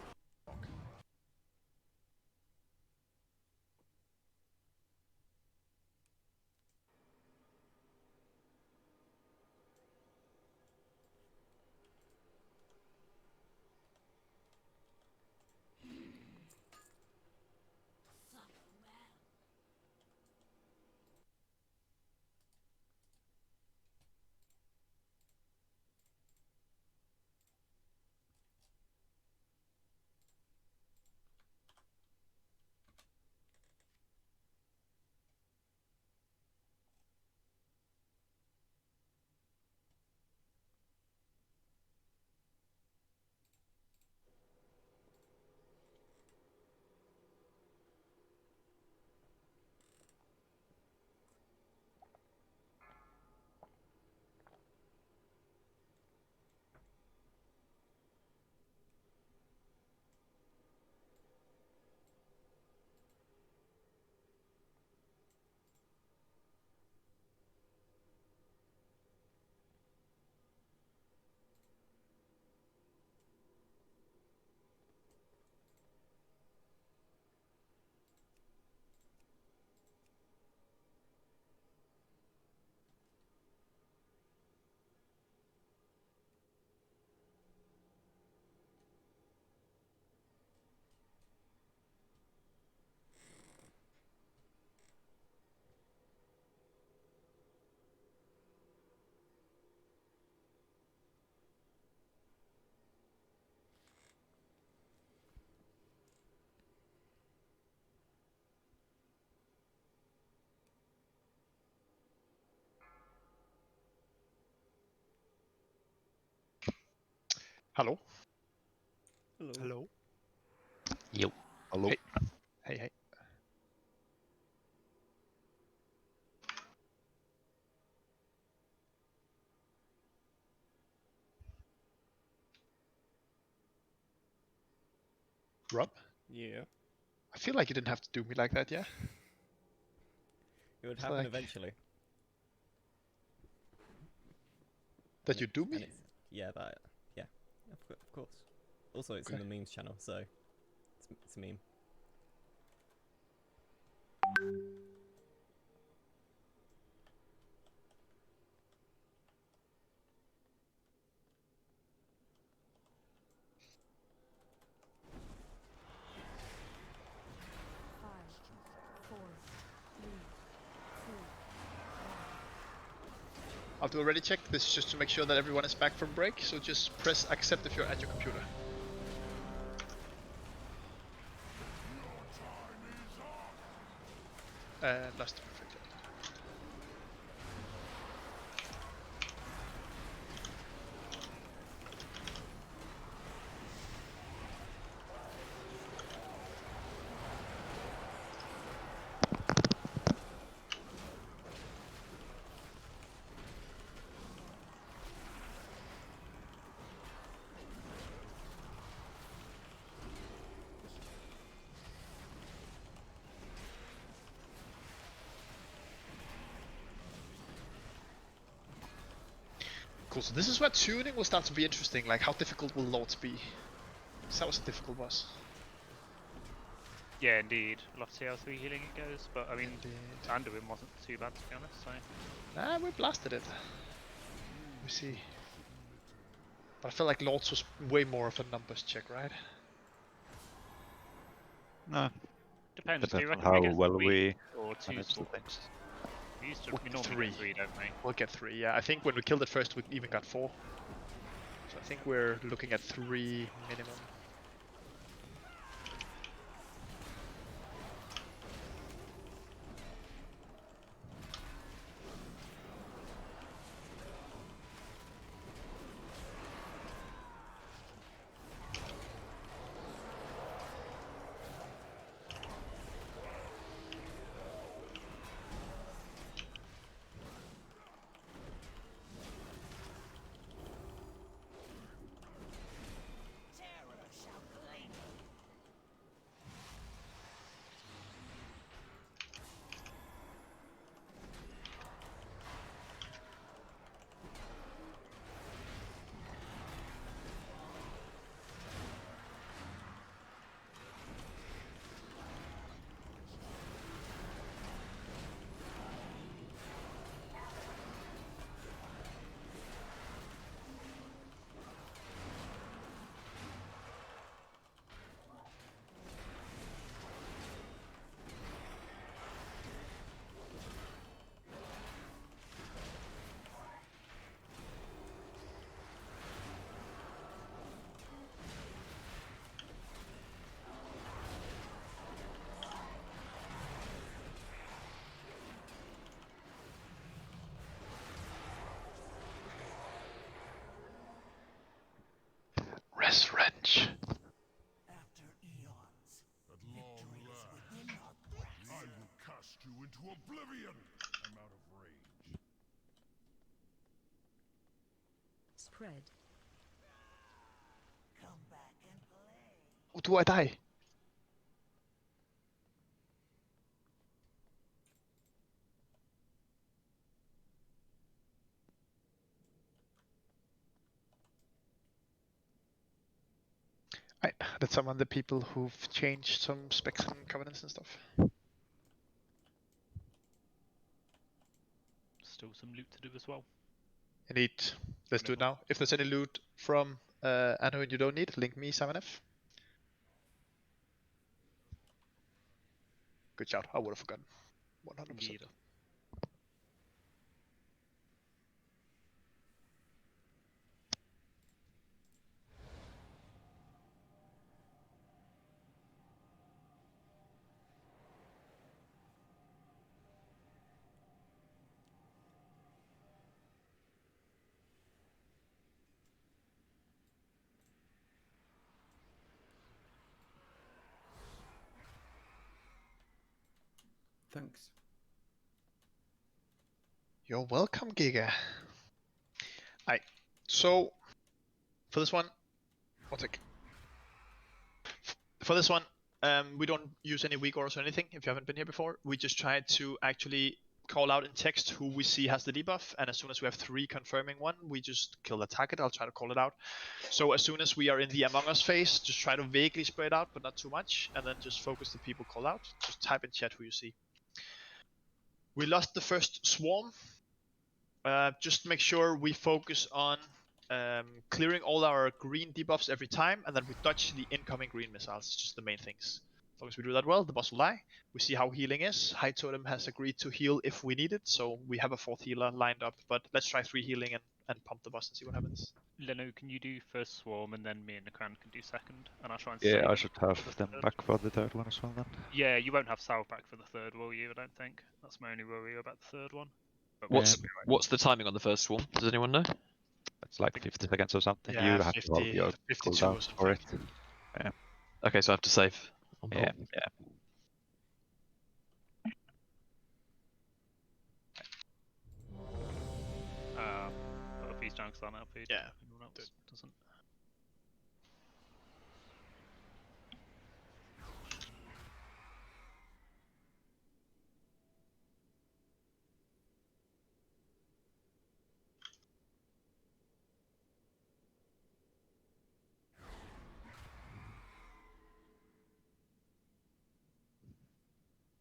Hello? Hello? Yo. Hello. Hey. Rob? Yeah. I feel like you didn't have to do me like that, yeah? It would It's happen like- eventually. That you do me? And yeah, of course. Also, it's in the memes channel, so it's a meme. I'll do a ready check. This is just to make sure that everyone is back from break, so just press accept if you're at your computer. Lost. Perfect. Cool, so this is where tuning will start to be interesting, like how difficult will Lords be? So that was a difficult boss. Yeah, indeed. I'll have to see how 3 healing it goes, but I mean, Anduin wasn't too bad to be honest, so... Nah, we blasted it. We see. But I feel like Lords was way more of a numbers check, right? No. Depends, do you on reckon we how get well 3 we or 2 manage the swords? things. We used to, We'll we get normally three. get 3, don't we? We'll get 3, yeah. I think when we killed it first, we even got 4. So I think we're looking at 3 minimum. Res Wrench. After eons, at long last, I will cast you into oblivion. I'm out of range. Spread. Come back and play. Oh, do I die? Right, let's summon the people who've changed some specs and covenants and stuff. Still some loot to do as well. Indeed. Let's do it now. If there's any loot from Anhuin you don't need, link me, 7F. Good shout. I would have forgotten. 100%. Indeed. Thanks. You're welcome, Giga. Alright, so for this one, one sec. For this one, we don't use any weak orders or anything if you haven't been here before. We just try to actually call out in text who we see has the debuff, and as soon as we have 3 confirming one, we just kill the target. I'll try to call it out. So as soon as we are in the Among Us phase, just try to vaguely spread out, but not too much, and then just focus the people call out. Just type in chat who you see. We lost the first swarm. Just make sure we focus on clearing all our green debuffs every time, and then we dodge the incoming green missiles. It's just the main things long as we do that well, the boss will die. We see how healing is. High Totem has agreed to heal if we need it, so we have a 4th healer lined up. But let's try 3 healing and pump the boss and see what happens. Leno, can you do first swarm and then me and Nikran can do second? And I'll try and Yeah, save I should have the them third. back for the third one as well then. Yeah, you won't have Sal back for the third, will you? I don't think. That's my only worry about the third one. But What's the timing on the first swarm? Does anyone know? It's like 50 seconds or something. Yeah, You have 50, to hold your 52 or cooldown for it. something. Yeah. Okay, so I have to save. Yeah, yeah. But if these junks aren't outfeed, Yeah. anyone else doesn't.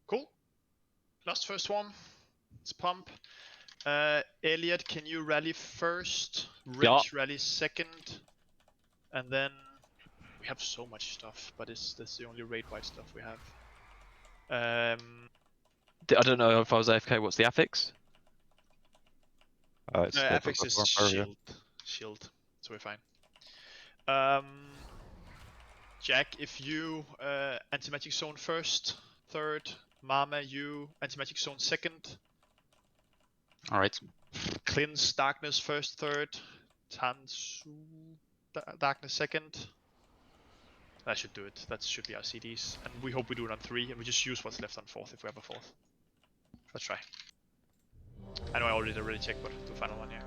Cool. Last first one. Let's pump. Elliot, can you rally first? Rich rally second. And then we have so much stuff, but that's the only raid-wide stuff we have. I don't know if I was AFK. What's the affix? It's affix is shield, so we're fine. Jack, if you anti-magic zone first, third. Mama, you anti-magic zone second. Alright. Cleanse darkness first, third. Tansu darkness second. That should do it. That should be our CDs. And we hope we do it on 3, and we just use what's left on 4th if we have a 4th. Let's try. I know I already checked, but the final one, yeah.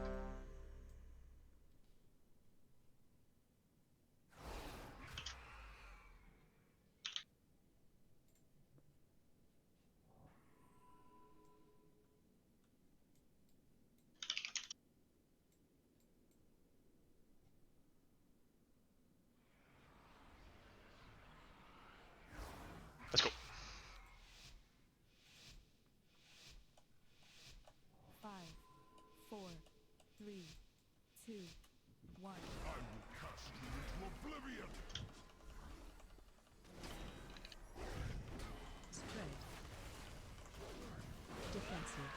Let's go. 5, 4, 3, 2, 1. I will cast you into oblivion. Spread. Defensive.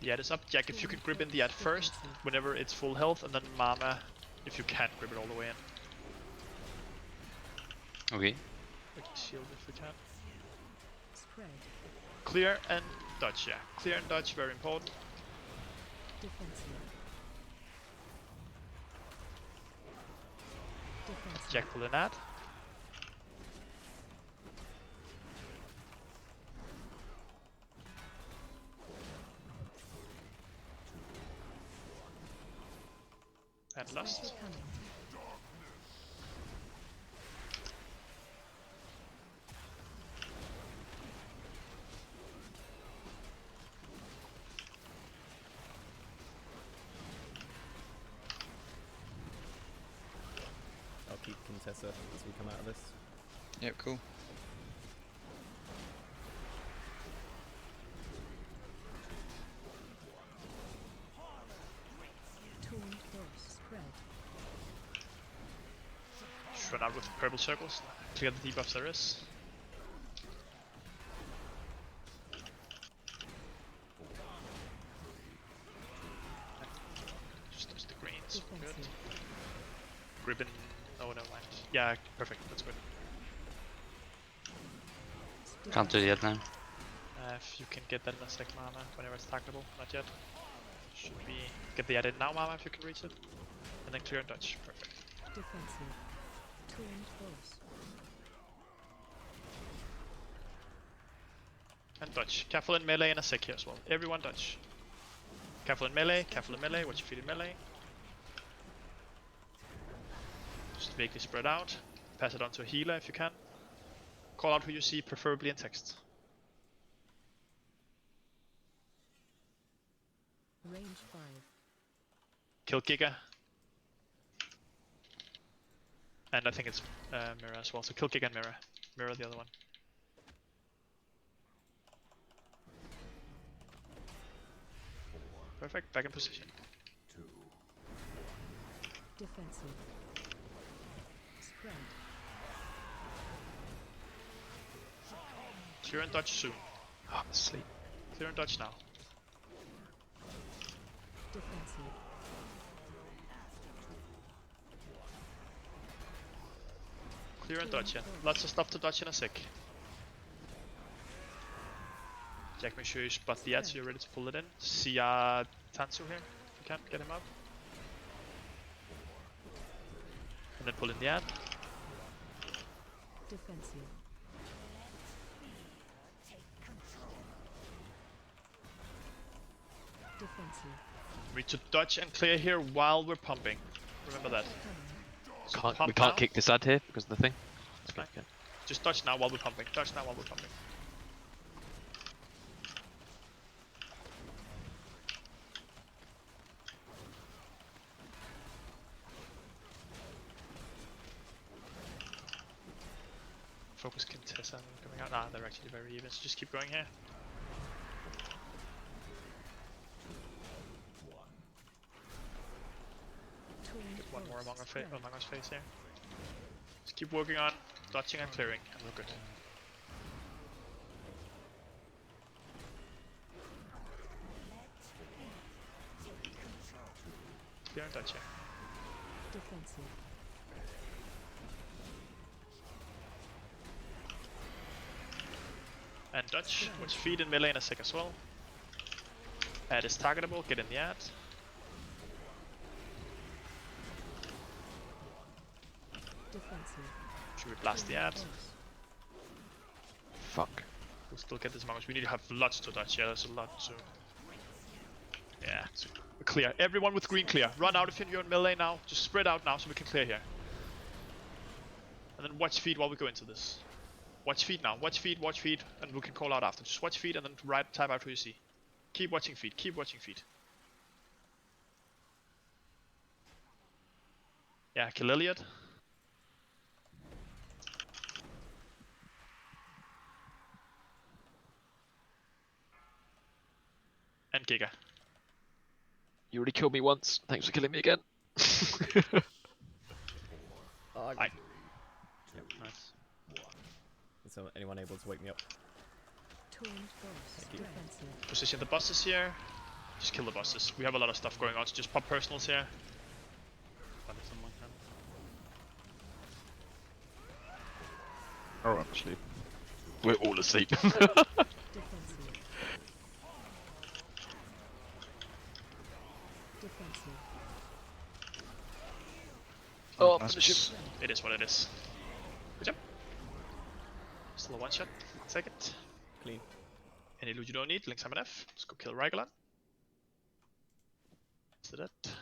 The ad is up. Jack, if you can grip in the ad first, whenever it's full health, and then Mama, if you can't grip it all the way in. Okay. We can shield if we can. Spread. Clear and dodge, yeah. Clear and dodge, very important. Defensive. Defensive. Jack pull an ad. And lost. I'll keep Contessa as we come out of this. Yep, cool. Just run out with purple circles. Clear the debuffs there is. Just use the greens. Good. Ribbon. Oh, never mind. Yeah, perfect. That's good. Can't do it yet now. If you can get that in a sec, Mama, whenever it's tactable. Not yet. Should be. Get the ad in now, Mama, if you can reach it. And then clear and dodge. Perfect. Defensive. Turned close. And dodge. Careful in melee and a sec here as well. Everyone dodge. Careful in melee, watch your feet in melee. Just vaguely spread out. Pass it on to a healer if you can. Call out who you see, preferably in text. Range 5. Kill Giga. And I think it's Mirror as well, so kill Giga and Mirror. Mirror the other one. Perfect, back in position. Defensive. Spread. Clear and dodge soon. Oh, I'm asleep. Clear and dodge now. Defensive. Clear and dodge in. Lots of stuff to dodge in a sec. Jack, make sure you spot the ad so you're ready to pull it in. See Tansu here. If you can, get him out. And then pull in the ad. Defensive. Defensive. We need to dodge and clear here while we're pumping. Remember that. So We pump can't now. kick this ad here because of the thing. It's fine. Just dodge now while we're pumping. Dodge now while we're pumping. Focus Contessa coming out. Nah, they're actually very even, so just keep going here. Get one more among us face here. Just keep working on dodging and clearing, and we're good. Clear and dodge here. Defensive. And dodge, which feed in melee in a sec as well. Ad is targetable, get in the ad. Defensive. Should we blast the ad? Fuck. We'll still get this mongoose. We need to have lots to dodge. Yeah, there's a lot to. Yeah, so clear. Everyone with green clear. Run out if you're in melee now. Just spread out now so we can clear here. And then watch feed while we go into this. Watch feed now. Watch feed, and we can call out after. Just watch feed and then type out who you see. Keep watching feed. Keep watching feed. Yeah, kill Iliad. And Giga. You already killed me once. Thanks for killing me again. Yep, nice. Is anyone able to wake me up? Taunt boss. Defensive. Position the bosses here. Just kill the bosses. We have a lot of stuff going on, so just pop personals here. But if someone can. Oh, I'm asleep. We're all asleep. Defensive. Defensive. Oh, Nice. finish him. It is what it is. Good job. Still a one shot. Take it. Clean. Any loot you don't need, links MNF. Let's go kill Rygalan. That's it.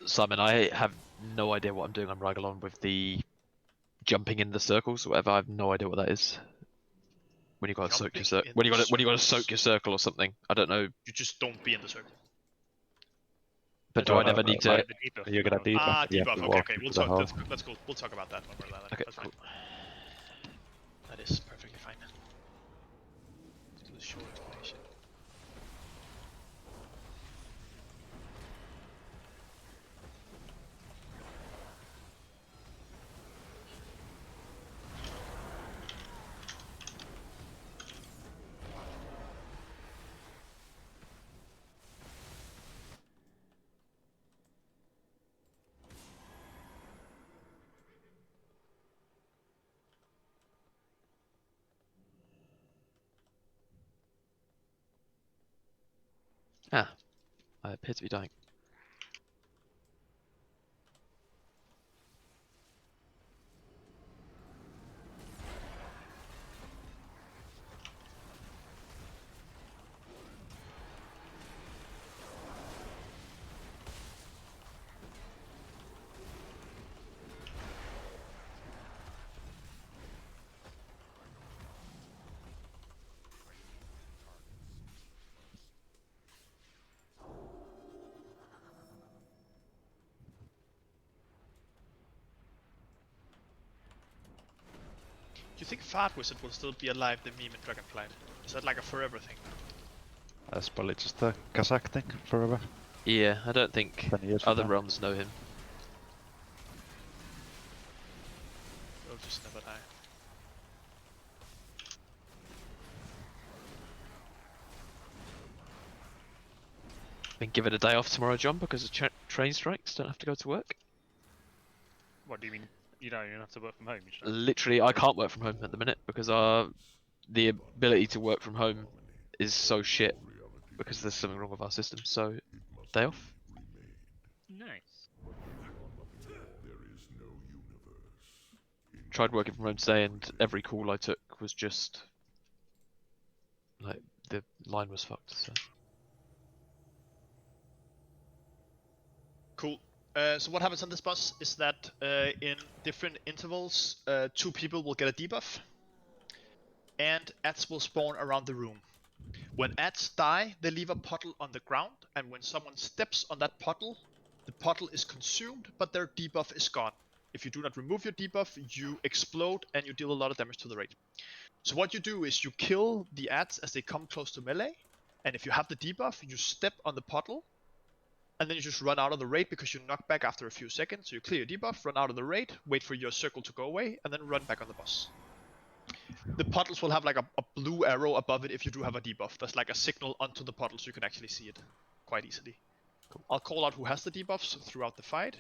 Simon, I have no idea what I'm doing on Rygalon with the jumping in the circles or whatever. I have no idea what that is. When you gotta soak your circle, when you gotta soak your circle or something. I don't know. You just don't be in the circle. But do I never need to? You're gonna debuff. Ah, You have debuff. to Okay, walk okay. We'll into the talk. hole. That's cool. We'll talk about that when we're there. Okay, That's cool. fine. That is perfectly fine. Let's do the short explanation. Ah, I appear to be dying. you think Fart Wizard will still be alive, the meme in Dragonflight? Is that like a forever thing? That's probably just a Kazakh thing forever. Yeah, I don't think 20 years from other now. realms know him. He'll just never die. Been given a day off tomorrow, John, because of train strikes. Don't have to go to work. What do you mean? You don't even have to work from home. You just Literally, I can't work from home at the minute because the ability to work from home is so shit because there's something wrong with our system. So, day off. Nice. Tried working from home today, and every call I took was just like the line was fucked. So. Cool. So what happens on this boss is that in different intervals, 2 people will get a debuff, and ads will spawn around the room. When ads die, they leave a puddle on the ground, and when someone steps on that puddle, the puddle is consumed, but their debuff is gone. If you do not remove your debuff, you explode and you deal a lot of damage to the raid. So what you do is you kill the ads as they come close to melee, and if you have the debuff, you step on the puddle, and then you just run out of the raid because you knock back after a few seconds. So you clear your debuff, run out of the raid, wait for your circle to go away, and then run back on the boss. The puddles will have like a blue arrow above it if you do have a debuff. There's like a signal onto the puddle so you can actually see it quite easily. I'll call out who has the debuffs throughout the fight.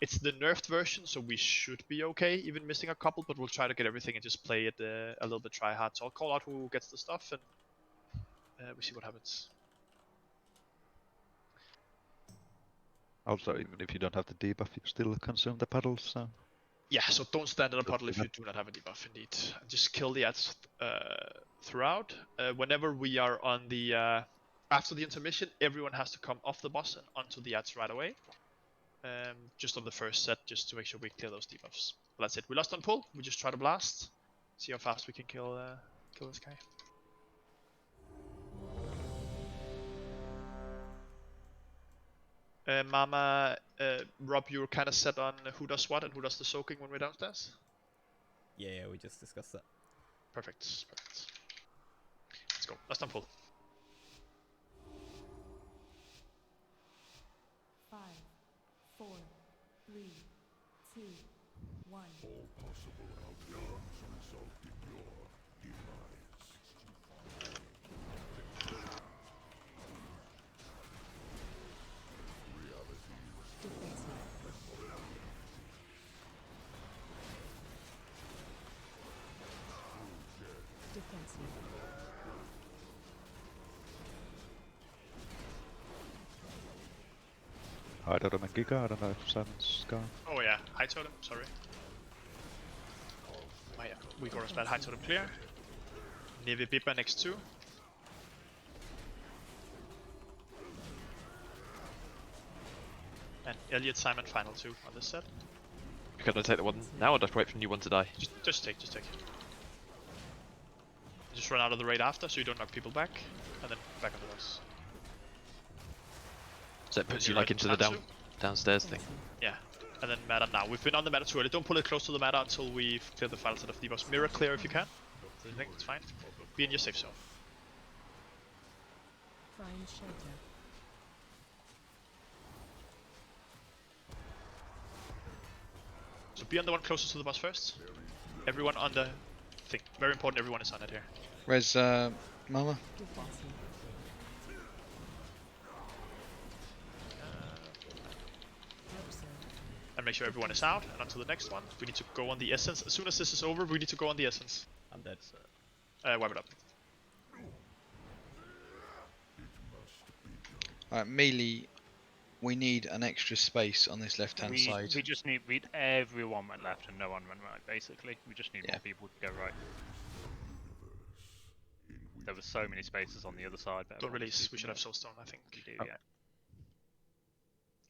It's the nerfed version, so we should be okay, even missing a couple, but we'll try to get everything and just play it a little bit try hard. So I'll call out who gets the stuff and we see what happens. Also, even if you don't have the debuff, you still consume the puddles, so... Yeah, so don't stand in a puddle if you do not have a debuff, indeed. And just kill the ads throughout. Whenever we are on the... after the intermission, everyone has to come off the boss and onto the ads right away. Just on the first set, just to make sure we clear those debuffs. But that's it. We lost on pull. We just try to blast. See how fast we can kill this guy. Mama, Rob, you're kind of set on who does what and who does the soaking when we're downstairs? Yeah, we just discussed that. Perfect. Let's go. Last time pull. 5, 4, 3, 2, 1. All possible outcomes result in your demise. Defensive. I don't know Giga, I don't know if Simon's gone. Oh yeah, high totem, sorry. Oh yeah, we got us bad high totem clear. Neve Bippa next 2. And Elliot Simon final 2 on this set. Can I take the one now or just wait for the new one to die? Just take. Just run out of the raid after so you don't knock people back, and then back on the boss. So it puts you like into the downstairs thing. Yeah, and then matter now. We've been on the matter too early. Don't pull it close to the matter until we've cleared the final set of debuffs. Mirror clear if you can. I think it's fine. Be in your safe zone. Find shelter. So be on the one closest to the boss first. Everyone on the thing. Very important, everyone is on it here. Where's Mama? And make sure everyone is out, and on to the next one. We need to go on the essence. As soon as this is over, we need to go on the essence. I'm dead. Wipe it up. Alright, melee. We need an extra space on this left-hand side. We just need everyone went left and no one went right. Basically, we just need more people to go right. There were so many spaces on the other side. That Don't release. We should have soulstone, I think. We do, yeah.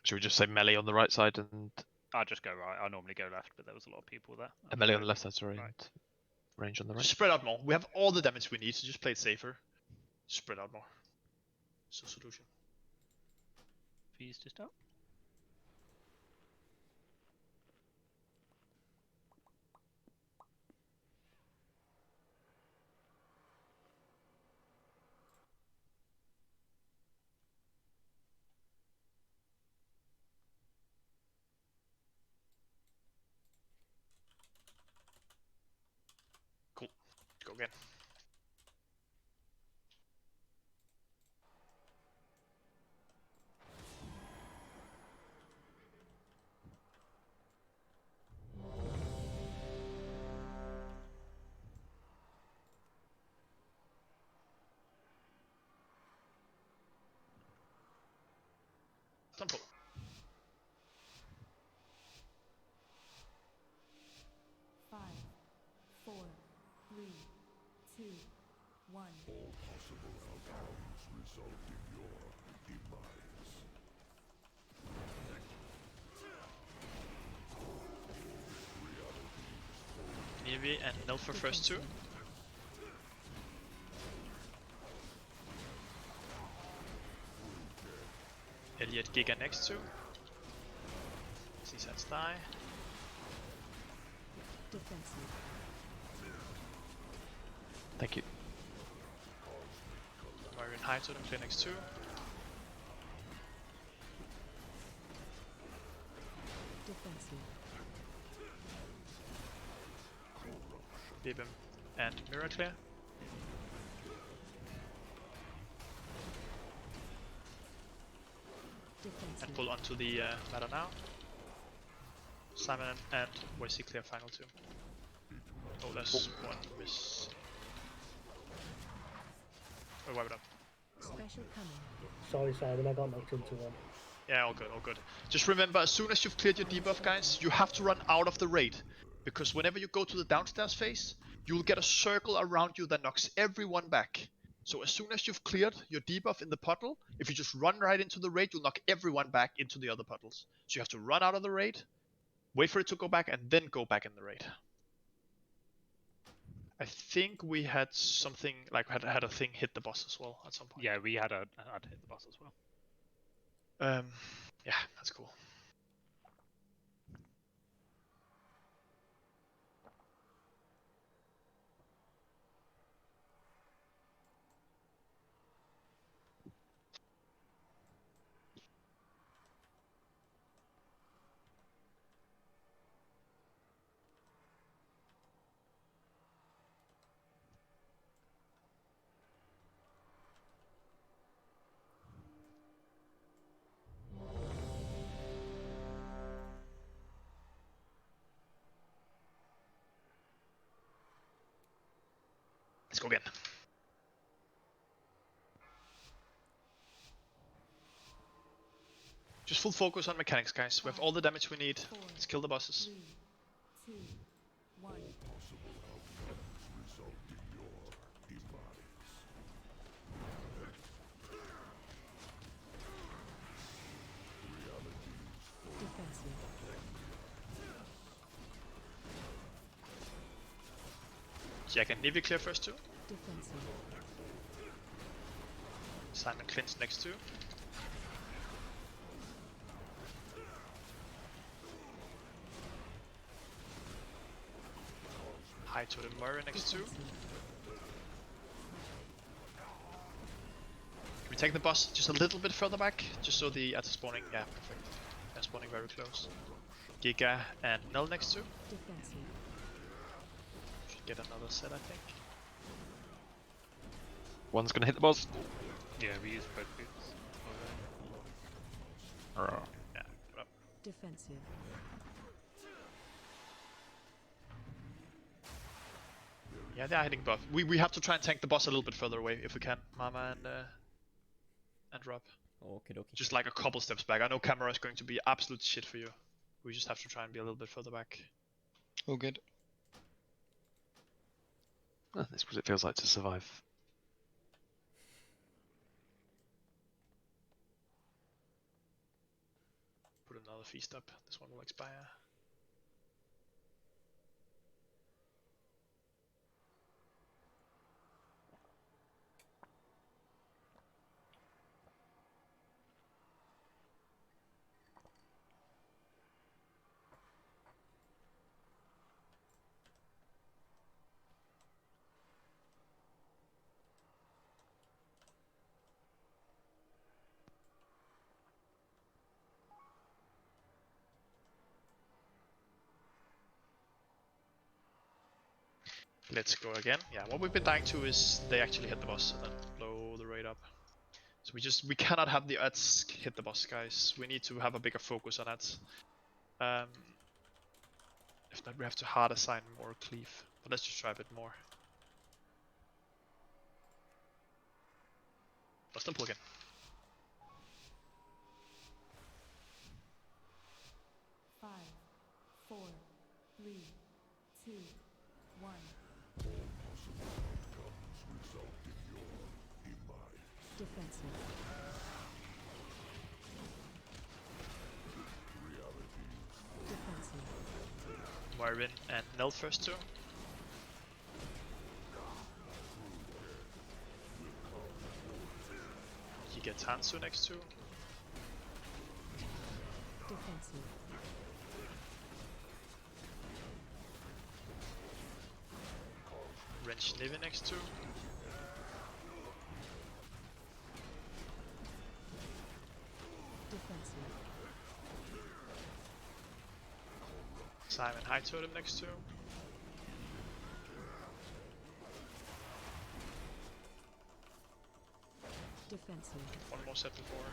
Should we just say melee on the right side and I'll just go right. I normally go left, but there was a lot of people there. a melee on the left side, sorry, and range on the right? Just spread out more. We have all the damage we need, so just play it safer. Spread out more. So solution. Fees just up. go again. Simple. Five, four, three, two, one. All possible outcomes result in your demise. Navy and Nil for first two. Elliot Giga next two. Seasons die. Defensive. Thank you. Marion High to them, clear next two. Defensive. Bibim and Mirror clear. Defensive. And pull onto the ladder now. Simon and Wesley clear final two. Oh, there's one miss. Oh, wipe it up. Special coming. Sorry, Simon, I got knocked into one. Yeah, all good, all good. Just remember, as soon as you've cleared your debuff, guys, you have to run out of the raid. Because whenever you go to the downstairs phase, you'll get a circle around you that knocks everyone back. So as soon as you've cleared your debuff in the puddle, if you just run right into the raid, you'll knock everyone back into the other puddles. So you have to run out of the raid, wait for it to go back, and then go back in the raid. I think we had something, like had a thing hit the boss as well at some point. Yeah, we had hit the boss as well. Yeah, that's cool. Let's go again. Just full focus on mechanics, guys. We have all the damage we need. Let's kill the bosses. 3, 2, 1. Possible outcomes result in your demise. Defensive. Jack and Navy clear first two. Defensive. Simon cleanse next two. High to the Murray next two. Can we take the boss just a little bit further back? Just so the ads are spawning. Yeah, perfect. They're spawning very close. Giga and Null next two. Defensive. Should get another set, I think. One's gonna hit the boss. Yeah, we use both boots. Yeah, put up. Defensive. Yeah, they are hitting buff. We have to try and tank the boss a little bit further away if we can, Mama and Rob. Okie dokie. Just like a couple steps back. I know camera is going to be absolute shit for you. We just have to try and be a little bit further back. All good. Oh, that's what it feels like to survive. Put another feast up. This one will expire. Let's go again. Yeah, what we've been dying to is they actually hit the boss and then blow the raid up. So we cannot have the ads hit the boss, guys. We need to have a bigger focus on ads. If not, we have to hard assign more cleave. But let's just try a bit more. Let's still plug in. Five, 4, 3, 2, 1. Defensive. Defensive. Marvin and Nell first too. He gets Hansu next to. Defensive. Wrench Nivi next to. Defensive. Simon High Totem next to. Defensive. One more set before.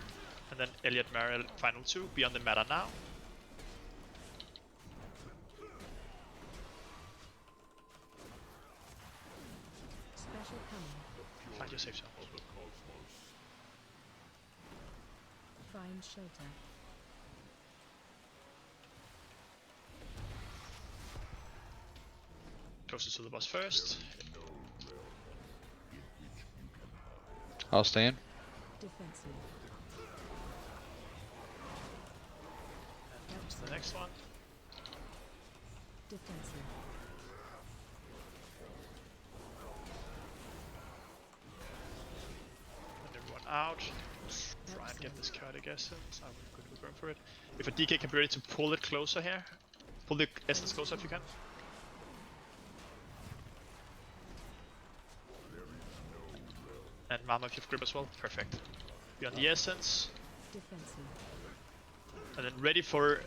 And then Elliot Merrill final 2. Be on the meta now. Special coming. Find your safe zone. Find shelter. Closest to the boss first. I'll stay in. Defensive. And the next one. Defensive. And everyone out. Try and get this card, I guess. I would quickly go for it. If a DK can be ready to pull it closer here. Pull the essence closer if you can. And Mama if you have grip as well. Perfect. Be on the essence. Defensive. And then ready for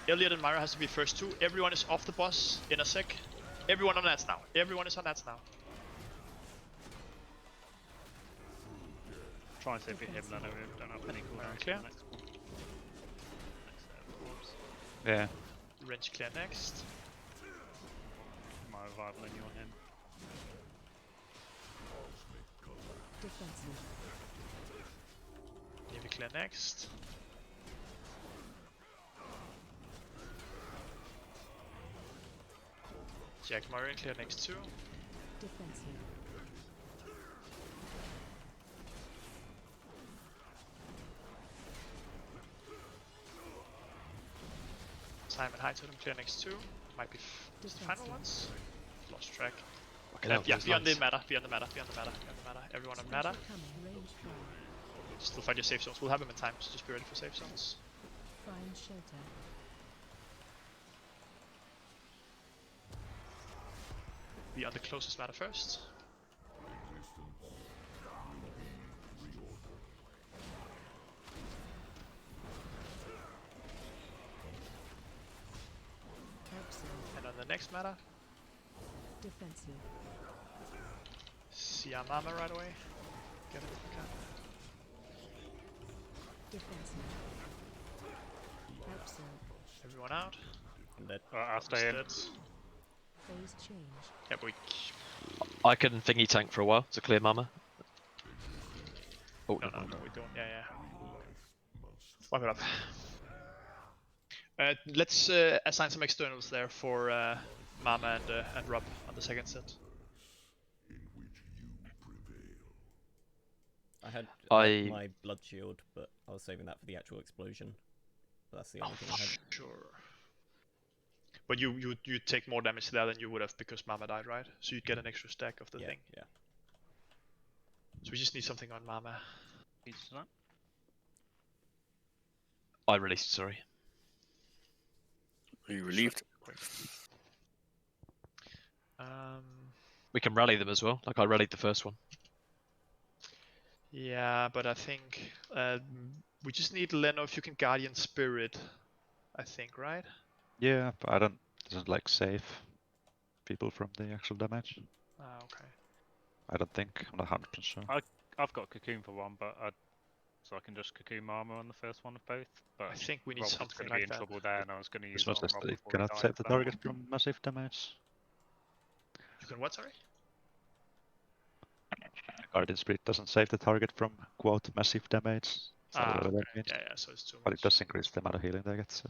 Elliot and Myra has to be first too. Everyone is off the boss in a sec. Everyone on nats now. Everyone is on nats now. Try and see if we hit him, then we don't have any cooldown. Clear. Next one. Yeah. Wrench clear next. My revival on you on him. Defensive. Navy clear next. Jack Marion clear next too. Defensive. Simon High Totem clear next too. Might be the final Defensive. ones. Lost track. Fucking hell, Yeah, those be on the lights. meta, be on the meta, be on the meta, be on the meta. Everyone on meta. Special coming. Range fire. Still find your safe zones. We'll have them in time, so just be ready for safe zones. Find shelter. Be on the closest meta first. Absent. And on the next meta, Defensive. see our mama right away. Get it if you can. Defensive. Absent. Everyone out. I'm dead. I'll stay in. Dead. Phase change. Yeah, but we... I can thingy tank for a while to clear Mama. Oh, No, we don't. Yeah, yeah. Wipe it up. Let's assign some externals there for Mama and Rob on the second set. I had my blood shield, but I was saving that for the actual explosion. But that's the only thing I had. Sure. But you take more damage there than you would have because Mama died, right? So you'd get an extra stack of the thing. Yeah. So we just need something on Mama. I released, sorry. Are you relieved? We can rally them as well, like I rallied the first one. Yeah, but I think we just need Leno if you can Guardian Spirit, I think, right? Yeah, but I don't. Doesn't like safe. people from the actual damage. Ah, okay. I don't think. I'm not 100% sure. I've got cocoon for one, but so I can just cocoon my armor on the first one of both. But I think we need Rob was something going to like be in that. trouble there, and I was going to use It's it on mostly Rob that it before he cannot died save the for that target one. from massive damage. You can what, sorry? Guardian Spirit doesn't save the target from quote massive damage. That's not Ah, what okay. that means. Yeah, so it's too But much. it does increase the amount of healing they get. So.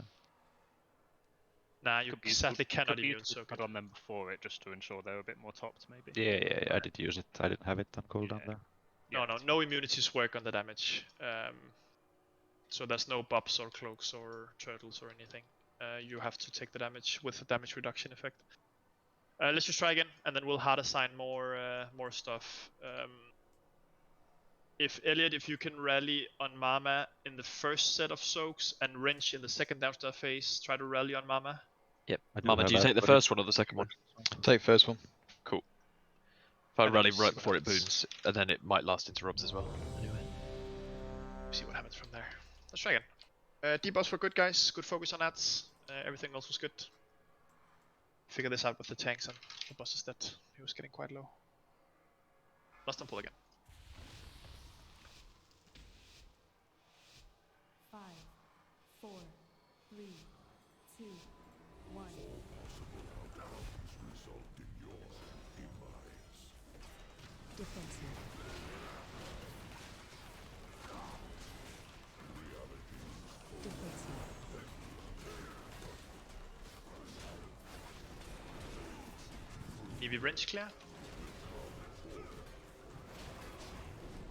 Nah, you sadly cannot immune so soak it. put on them before it just to ensure they were a bit more topped, maybe. Yeah, I did use it. I didn't have it on cooldown there. No immunities work on the damage. So there's no bobs or cloaks or turtles or anything. You have to take the damage with the damage reduction effect. Let's just try again, and then we'll hard assign more stuff. If you can rally on Mama in the first set of soaks and wrench in the second downstairs phase, try to rally on Mama. Yep. I do Mama, have do you that, take the but first one or the second one? Take first one. Cool. If I And then rally you see right what before it happens. booms, and then it might last into Rob's as well. Anyway. See what happens from there. Let's try again. Debuffs were good, guys. Good focus on ads. Everything else was good. Figure this out with the tanks and the bosses that he was getting quite low. Last time pull again. 5, 4, 3, 2, 1. Defensive. Defensive. Eevee wrench clear.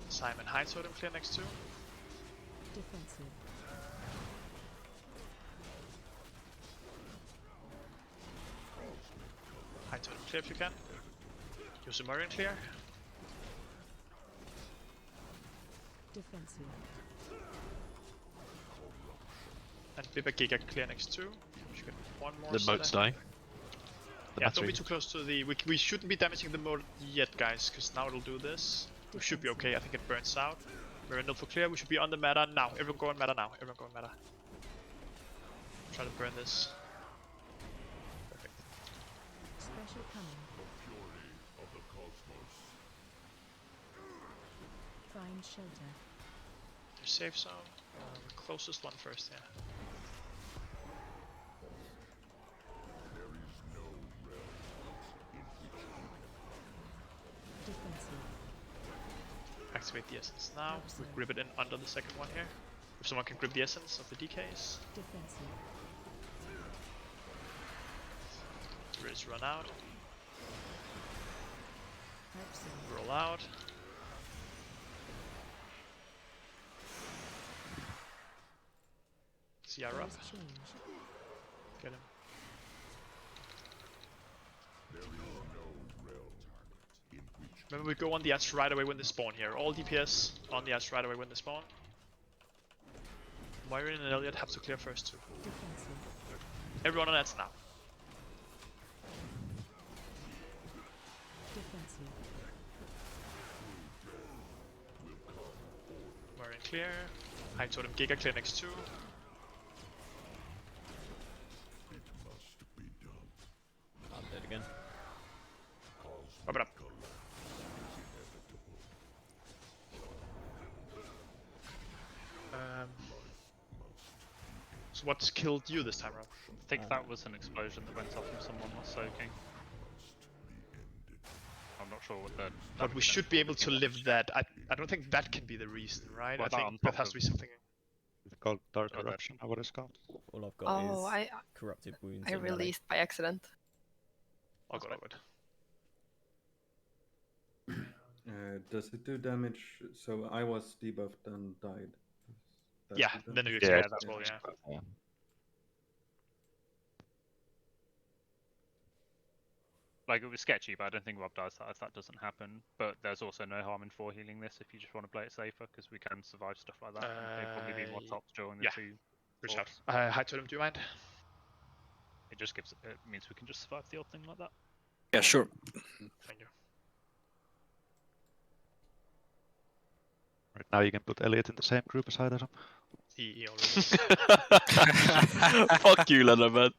Simon high totem clear next to. Defensive. High totem clear if you can. Use a Murian clear. Defensive. And Biba Giga clear next to. We should get one more. The moat's dying. Yeah, don't be too close to the. We shouldn't be damaging the moat yet, guys, because now it'll do this. We should be okay. I think it burns out. We're in for clear. We should be on the meta now. Everyone go on meta now. Everyone go on meta. Try to burn this. Perfect. Special coming. Find shelter. Your safe zone. Closest one first, yeah. Defensive. Activate the essence now. We grip it in under the second one here. If someone can grip the essence of the DKs. Defensive. Ready to run out. Absolute. Roll out. CR up. Phase change. Get him. Remember, we go on the edge right away when they spawn here. All DPS on the edge right away when they spawn. Myron and Elliot have to clear first too. Defensive. Everyone on edge now. Defensive. Myron clear. High totem Giga clear next to. I'm dead again. Wrap it up. So what's killed you this time, Rob? I think that was an explosion that went off when someone was soaking. I'm not sure what the. But we should be able to live that. I don't think that can be the reason, right? Well, I think that has to be something. It's called Dark Corruption, or what it's called. All I've got Oh, is corrupted wounds. I and melee. released by accident. I'll go over it. Does it do damage? So I was debuffed and died. Does Yeah, it do then you damage? expect that well, yeah. Like, it was sketchy, but I don't think Rob does that if that doesn't happen. But there's also no harm in 4 healing this if you just want to play it safer, because we can survive stuff like that. And they'd probably be more topped during the yeah. 2. Good shout. forks. High totem, do you mind? It just gives it means we can just survive the odd thing like that. Yeah, sure. Thank you. Right now you can put Elliot in the same group as Hyderum. He already is. Fuck you, Leonard, man.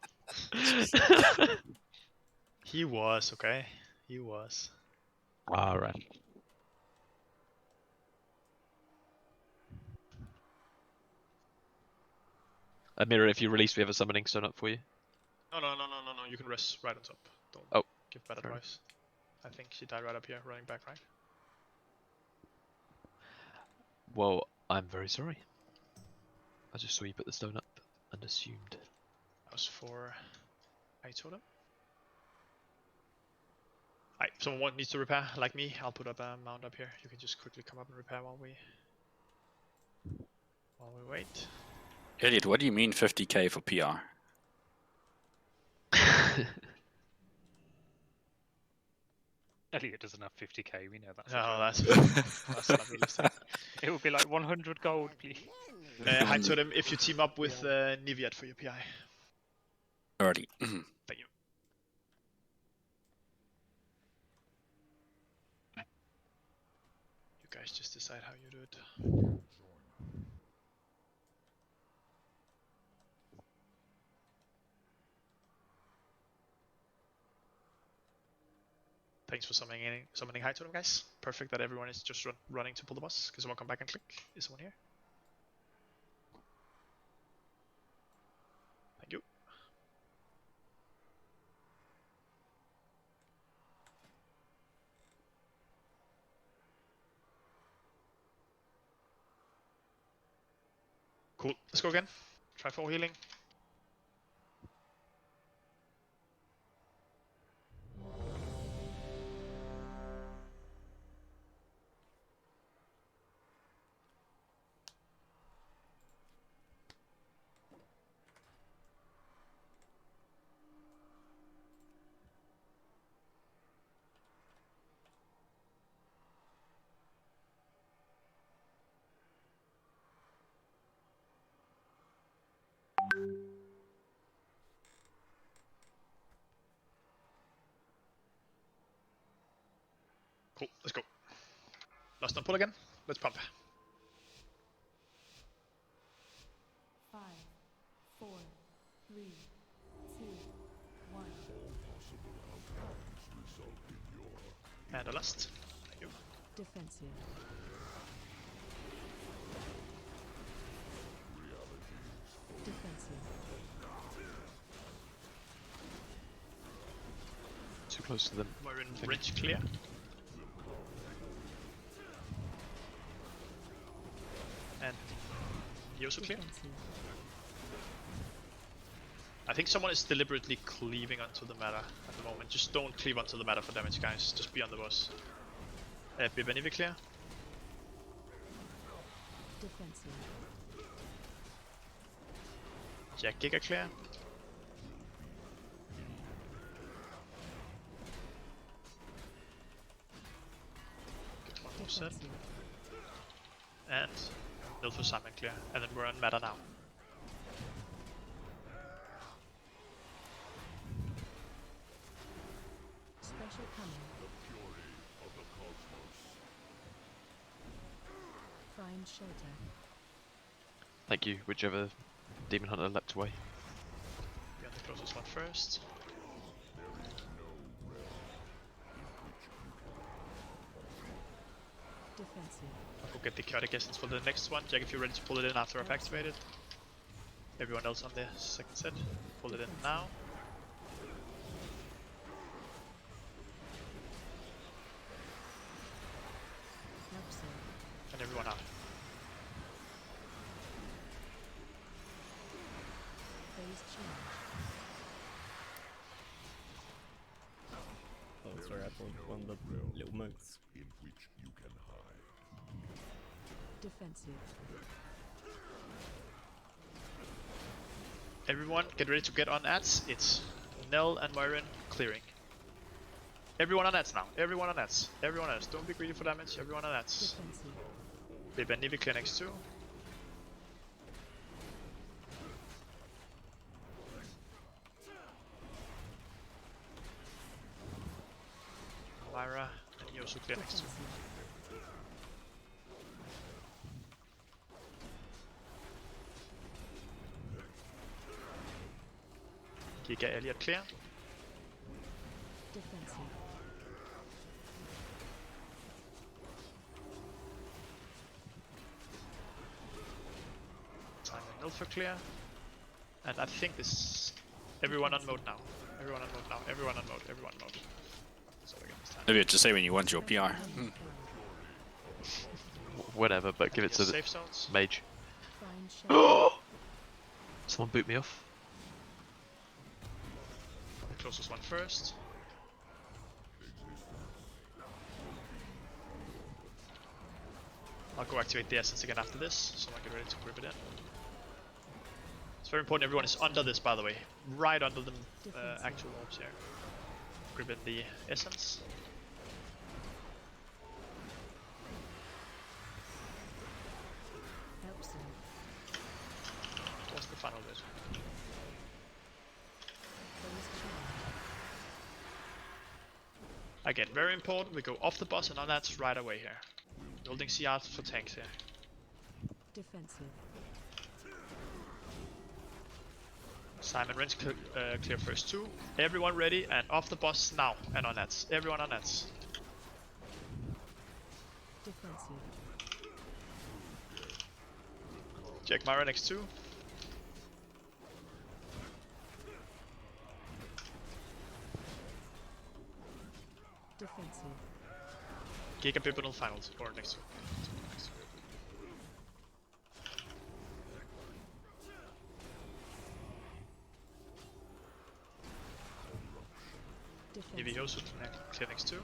He was, okay? He was. Alright. Mirror, if you release, we have a summoning stone up for you. No, you can rest right on top. Don't give bad advice. I think she died right up here, running back, right? Well, I'm very sorry. I just saw you put the stone up and assumed. That was for I told him. Alright, if someone needs to repair, like me, I'll put up a mount up here. You can just quickly come up and repair while we wait. Elliot, what do you mean 50k for PR? Elliot doesn't have 50k, we know that. No, that's not realistic. It would be like 100 gold, please. Hi to them if you team up with Niviat for your PI. Already. Thank you. You guys just decide how you do it. Thanks for summoning high totem, guys. Perfect that everyone is just running to pull the boss. Can someone come back and click? Is someone here? Thank you. Cool. Let's go again. Try 4 healing. Cool, let's go. Last one pull again. Let's pump. 5, 4, 3, 2, 1. And the last. Thank you. Defensive. Defensive. Too close to them. We're in bridge clear. And you also clear. I think someone is deliberately cleaving onto the meta at the moment. Just don't cleave onto the meta for damage, guys. Just be on the boss. Bibenivi clear. Defensive. Jack Giga clear. Get one more set. And Nilf for Simon clear. And then we're on meta now. Special coming. Find shelter. Thank you, whichever demon hunter leapt away. Be on the closest one first. Defensive. I'll go get the chaotic essence for the next one. Jack, if you're ready to pull it in after I've activated. Everyone else on the second set, pull it in now. And everyone out. Phase change. Oh, sorry, I thought one of the little moats. In which you can hide. Defensive. Everyone, get ready to get on ads. It's Nell and Myron clearing. Everyone on ads now. Everyone on ads. Everyone else. Don't be greedy for damage. Everyone on ads. Defensive. Bib and Nivi clear next to. Lyra and you also clear next to. Giga Elliot clear. Alpha clear. And I think this... Everyone on mode now. Everyone on mode now. Everyone on mode. Everyone on mode. That's all I get this time. Maybe just say when you want your PR. Whatever, but give it to the safe zones. mage. Someone boot me off. The closest one first. I'll go activate the essence again after this, so I get ready to grip it in. It's very important everyone is under this, by the way. Right under the actual orbs here. Grip in the essence. What's the final bit? Again, very important, we go off the boss and on that's right away here. Building CRs for tanks here. Defensive. Simon Wrench clear first two. Everyone ready and off the boss now and on nets. Everyone on nets. Defensive. Check Myra next two. Defensive. Giga Pivotal finals or next two. EV Hosu clear next two.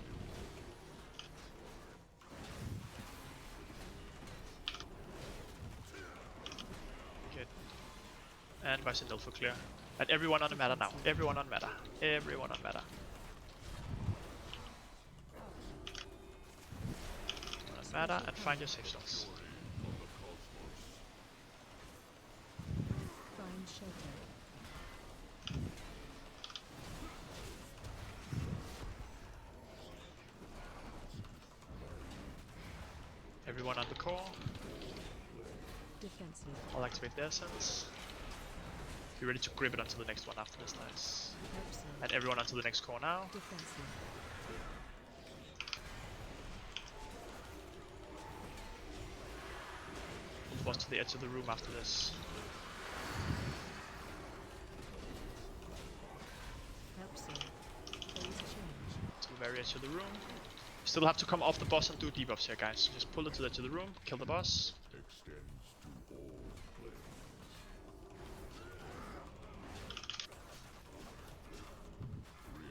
Good. And Bison for clear. And everyone on the meta now. Everyone on meta. Everyone on meta. Meta and find your safe zones. Find shelter. Everyone on the core. Defensive. I'll activate the essence. Be ready to grip it onto the next one after this, nice. And everyone onto the next core now. Defensive. Boss to the edge of the room after this. To the very edge of the room. Still have to come off the boss and do debuffs here, guys. So just pull it to the edge of the room, kill the boss.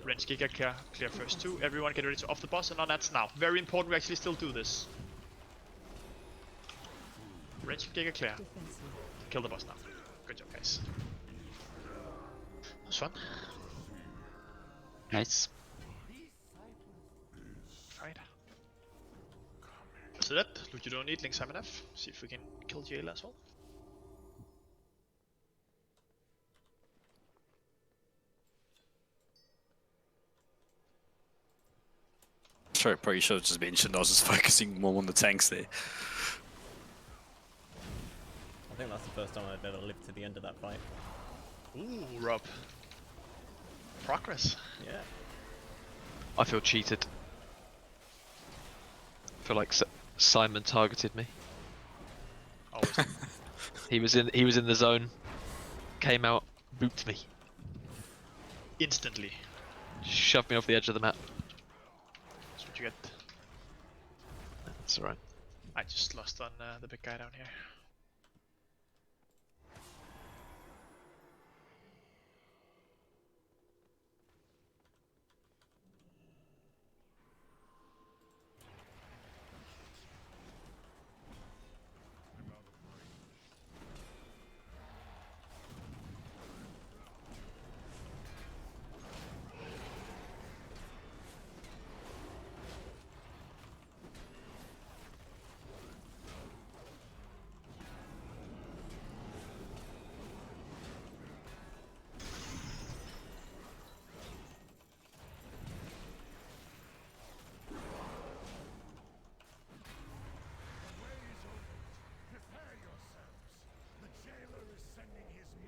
Wrench Giga clear first two. Everyone get ready to off the boss and on that's now. Very important we actually still do this. Wrench Giga clear. Kill the boss now. Good job, guys. That was fun. Nice. Alright. So that, look, you don't need Link Simon F. See if we can kill Jayla as well. Sorry, probably should have just mentioned I was just focusing more on the tanks there. I think that's the first time I've ever lived to the end of that fight. Ooh, Rob. Progress. Yeah. I feel cheated. I feel like Simon targeted me. Always. He was in the zone. Came out, booped me. Instantly. Shoved me off the edge of the map. That's what you get. That's alright. I just lost on the big guy down here.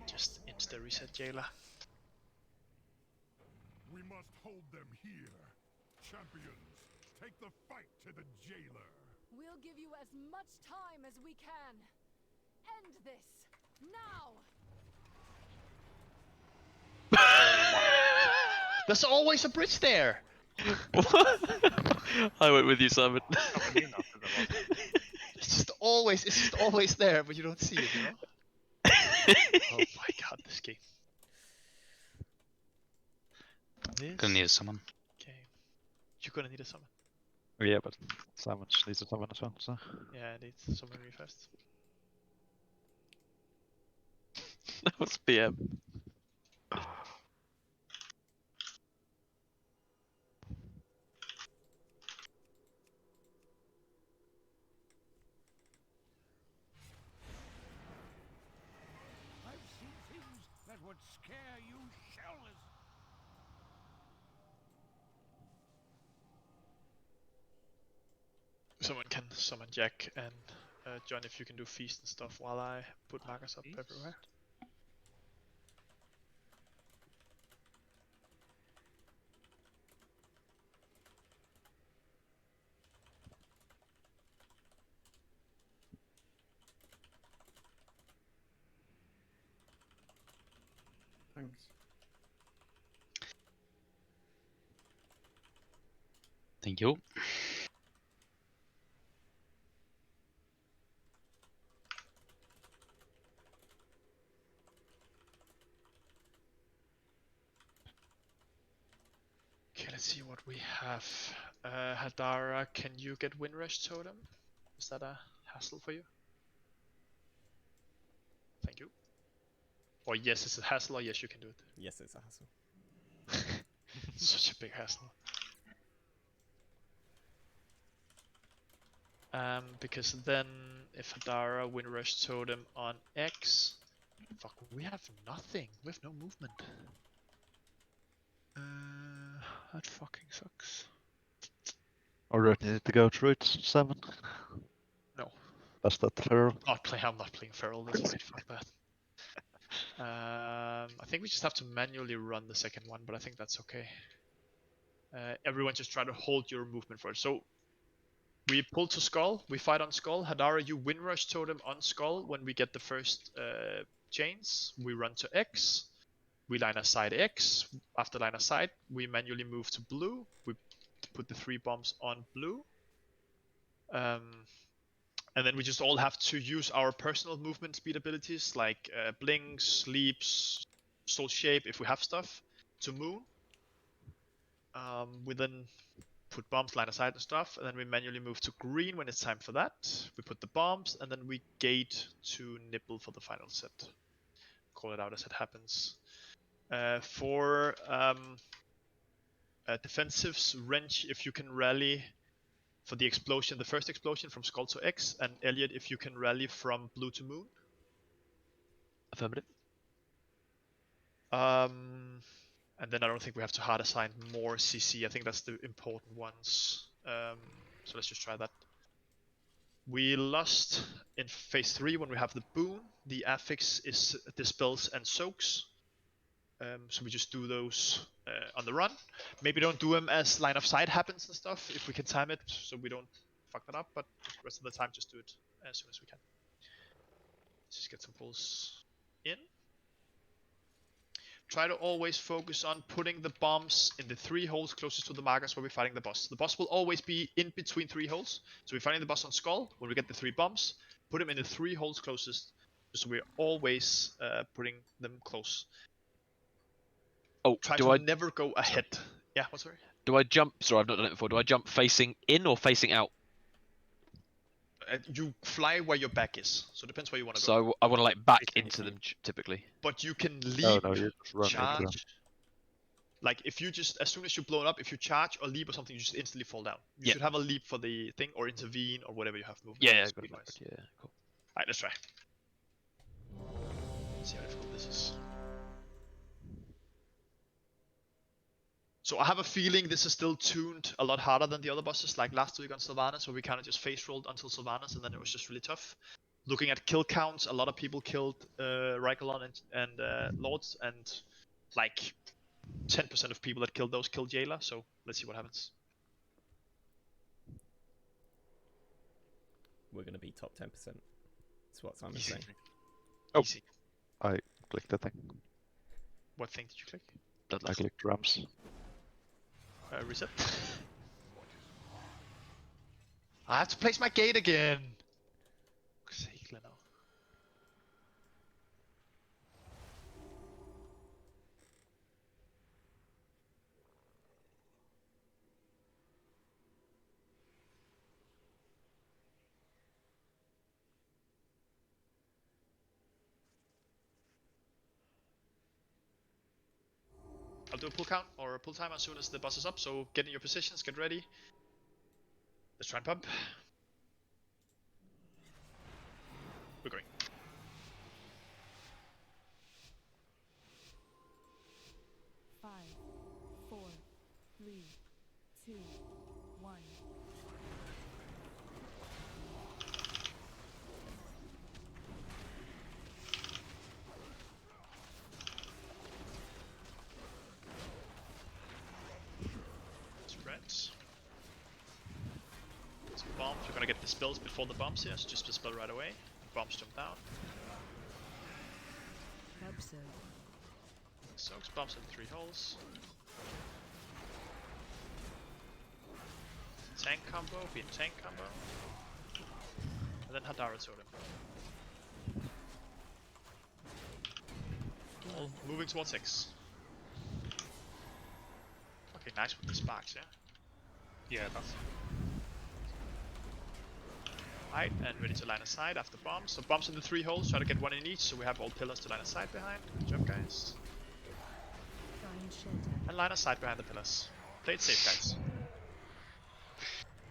Just insta reset Jayla. We must hold them here. Champions, take the fight to the jailer. We'll give you as much time as we can. End this. There's always a bridge there! I went with you, Simon. It's just always there, but you don't see it, you know? Oh my god, this game. Gonna need a summon. Okay. You're gonna need a summon. Yeah, but Simon needs a summon as well, so. Yeah, I need summon me first. That was PM. I've seen things that would scare you shellless. Someone can summon Jack, and John, if you can do feast and stuff while I put markers up everywhere. Thanks. Thank you. Okay, let's see what we have. Hadara, can you get Windrush Totem? Is that a hassle for you? Thank you. Or yes, it's a hassle, or yes, you can do it. Yes, it's a hassle. Such a big hassle. Because then if Hadara Windrush Totem on X, fuck, we have nothing. We have no movement. That fucking sucks. Alright, you need to go through it, Simon. No. That's that feral. I'm not playing Feral this fight, fuck that. I think we just have to manually run the second one, but I think that's okay. Everyone just try to hold your movement for it. So we pull to Skull, we fight on Skull. Hadara, you Windrush Totem on Skull when we get the first chains. We run to X. We line aside X. After line aside, we manually move to blue. We put the 3 bombs on blue. And then we just all have to use our personal movement speed abilities like blinks, leaps, soul shape if we have stuff to moon. We then put bombs line aside and stuff, and then we manually move to green when it's time for that. We put the bombs, and then we gate to nipple for the final set. Call it out as it happens. For defensives, wrench if you can rally for the explosion, the first explosion from Skull to X, and Elliot if you can rally from blue to moon. Affirmative. And then I don't think we have to hard assign more CC. I think that's the important ones. So let's just try that. We lost in phase 3 when we have the boon. The affix is dispels and soaks. So we just do those on the run. Maybe don't do them as line of sight happens and stuff if we can time it so we don't fuck that up, but the rest of the time just do it as soon as we can. Let's just get some pulls in. Try to always focus on putting the bombs in the 3 holes closest to the markers where we're fighting the boss. The boss will always be in between 3 holes. So we're fighting the boss on Skull. When we get the 3 bombs, put them in the 3 holes closest. So we're always putting them close. Oh, try to never go ahead. Yeah, what's sorry? Do I jump? Sorry, I've not done it before. Do I jump facing in or facing out? You fly where your back is, so it depends where you want to go. So I want to like back into them typically. But you can leap, you just run into them. charge. Like if you just, as soon as you blow it up, if you charge or leap or something, you just instantly fall down. You should have a leap for the thing, or intervene, or whatever you have movement. Yeah, got it. Yeah, cool. Alright, let's try. Let's see how difficult this is. So I have a feeling this is still tuned a lot harder than the other bosses, like last week on Sylvanas, where we kind of just face rolled until Sylvanas, and then it was just really tough. Looking at kill counts, a lot of people killed Rykalon and Lords, and like 10% of people that killed those killed Jailer, so let's see what happens. We're going to be top 10%. That's what Simon's saying. Oh. Easy. I clicked the thing. What thing did you click? I clicked drums. Reset. I have to place my gate again. Fuck's sake, Leno. I'll do a pull count or a pull time as soon as the boss is up, so get in your positions, get ready. Let's try and pump. We're going. Five, 4, 3, 2, 1. Spreads. Some bombs. We're gonna get the spells before the bombs here, so just dispel right away. Bombs jump down. Observe. Soaks bombs in 3 holes. Tank combo, being tank combo. And then Hadara Totem. All moving towards 6. Okay, nice with the sparks, yeah? Yeah, that's... Right, and ready to line of sight after bombs. So bombs in the 3 holes, try to get 1 in each, so we have all pillars to line of sight behind. Good job, guys. Find shelter. And line of sight behind the pillars. Play it safe, guys.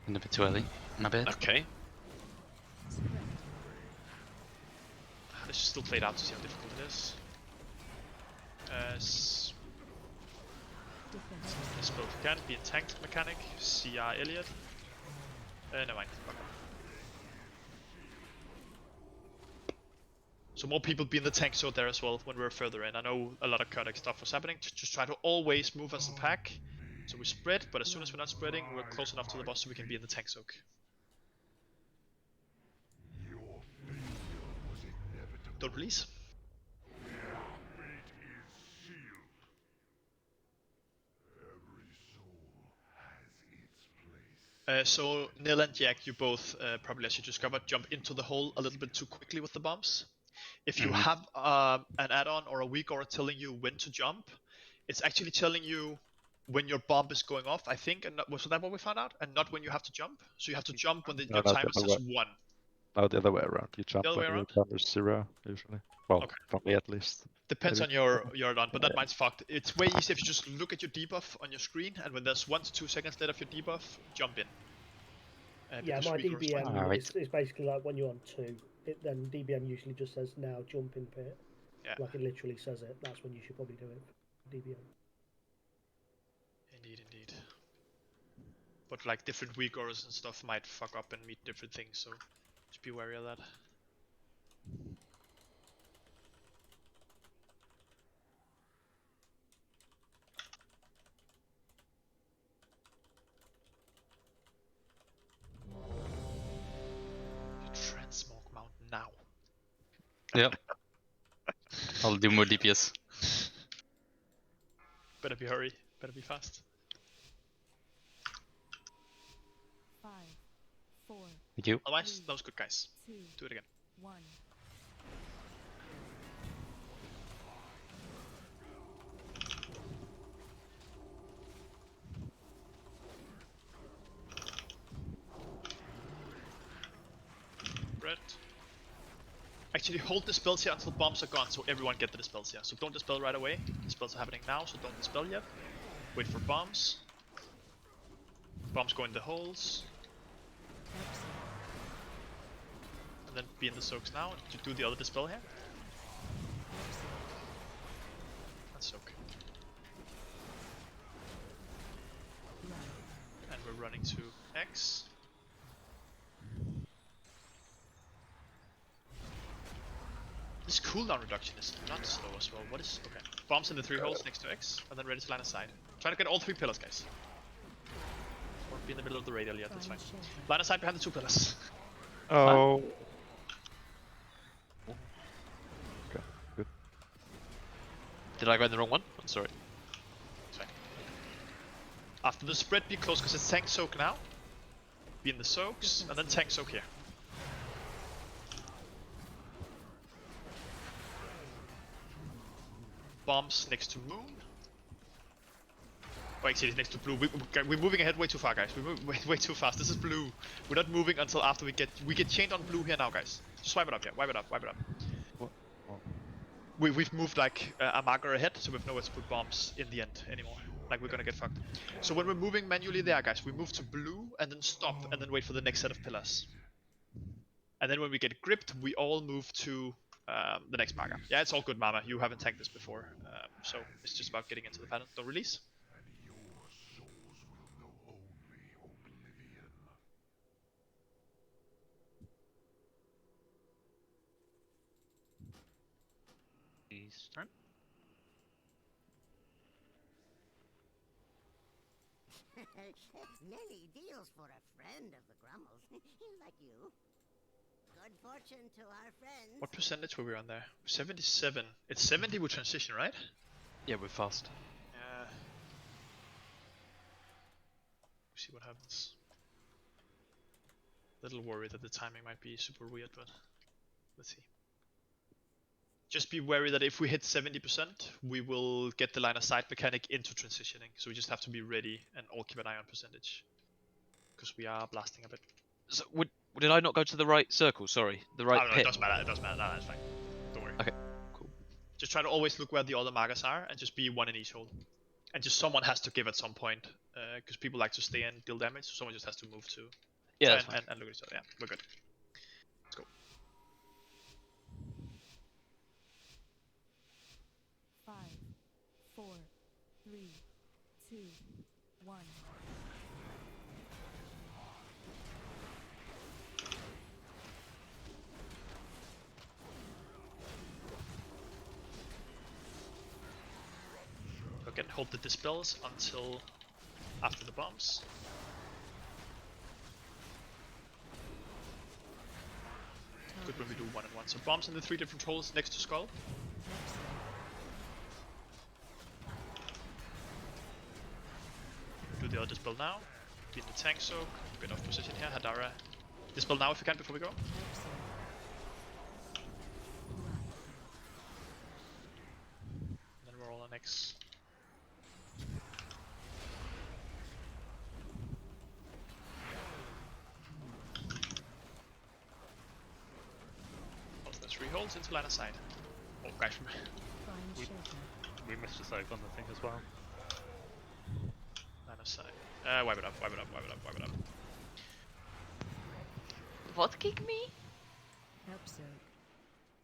And a bit too early. My bad. Okay. Let's just still play it out to see how difficult it is. Spell again, be a tank mechanic, CR Elliot. Never mind. Fuck off. So more people be in the tank sword there as well when we're further in. I know a lot of Kurdic stuff was happening. Just try to always move as a pack. So we spread, but as soon as we're not spreading, we're close enough to the boss so we can be in the tank soak. Don't release. So Nil and Jack, you both probably, as you discovered, jump into the hole a little bit too quickly with the bombs. If you have an add-on or a weak aura telling you when to jump, it's actually telling you when your bomb is going off, I think, and was that what we found out? And not when you have to jump? So you have to jump when your timer says 1. No, the other way around. You jump when your timer is 0, usually. Well, for me at least. Depends on your add-on, but that mine's fucked. It's way easier if you just look at your debuff on your screen, and when there's 1 to 2 seconds left of your debuff, jump in. Yeah, my DBM is basically like when you're on 2, then DBM usually just says now jump in pit. Yeah. Like it literally says it. That's when you should probably do it. DBM. Indeed. But like different weak auras and stuff might fuck up and meet different things, so just be wary of that. Transmog Mountain now. Yep. I'll do more DPS. Better be hurry. Better be fast. 5, 4. Thank you. Otherwise, that was good, guys. 2, do it again. 1. Red. Actually, hold the spells here until bombs are gone, so everyone get the dispels here. So don't dispel right away. The spells are happening now, so don't dispel yet. Wait for bombs. Bombs go in the holes. And then be in the soaks now to do the other dispel here. That's soak. And we're running to X. This cooldown reduction is not slow as well. What is... okay. Bombs in the 3 holes next to X, and then ready to line aside. Try to get all 3 pillars, guys. Or be in the middle of the radial, yeah, that's fine. Line aside behind the 2 pillars. Oh. Did I go in the wrong one? I'm sorry. It's fine. After the spread, be close because it's tank soak now. Be in the soaks, and then tank soak here. Bombs next to moon. Oh, actually, it's next to blue. We're moving ahead way too far, guys. We're moving way too fast. This is blue. We're not moving until after we get chained on blue here now, guys. Just wipe it up, yeah. Wipe it up, wipe it up. What? Oh. We've moved like a marker ahead, so we have nowhere to put bombs in the end anymore. Like we're gonna get fucked. So when we're moving manually there, guys, we move to blue and then stop and then wait for the next set of pillars. And then when we get gripped, we all move to the next marker. Yeah, it's all good, Mama. You haven't tanked this before, so it's just about getting into the pattern. Don't release. Turn. Nelly deals for a friend of the Grummels, like you. Good fortune to our friends. What percentage were we on there? 77. It's 70 with transition, right? Yeah, we're fast. Yeah. See what happens. Little worried that the timing might be super weird, but let's see. Just be wary that if we hit 70%, we will get the line of sight mechanic into transitioning. So we just have to be ready and all keep an eye on percentage. Because we are blasting a bit. So, did I not go to the right circle? Sorry, the right no, pit. it doesn't matter. It doesn't matter. No, that's fine. Don't worry. Okay, cool. Just try to always look where the other markers are and just be one in each hole. And just someone has to give at some point. Because people like to stay and deal damage. So someone just has to move to. Yeah, and look at each other. Yeah, we're good. Let's go. 5, 4, 3, 2, 1. Again, hold the dispels until after the bombs. Good when we do one and one. So bombs in the 3 different holes next to skull. Do the other dispel now. Be in the tank soak. Bit off position here. Hadara. Dispel now if you can before we go. Then we're all on X. Also, 3 holes into line of sight. Oh, guys, we missed a soak on the thing as well. Line of sight. Wipe it up, wipe it up, wipe it up, wipe it up. What kick me?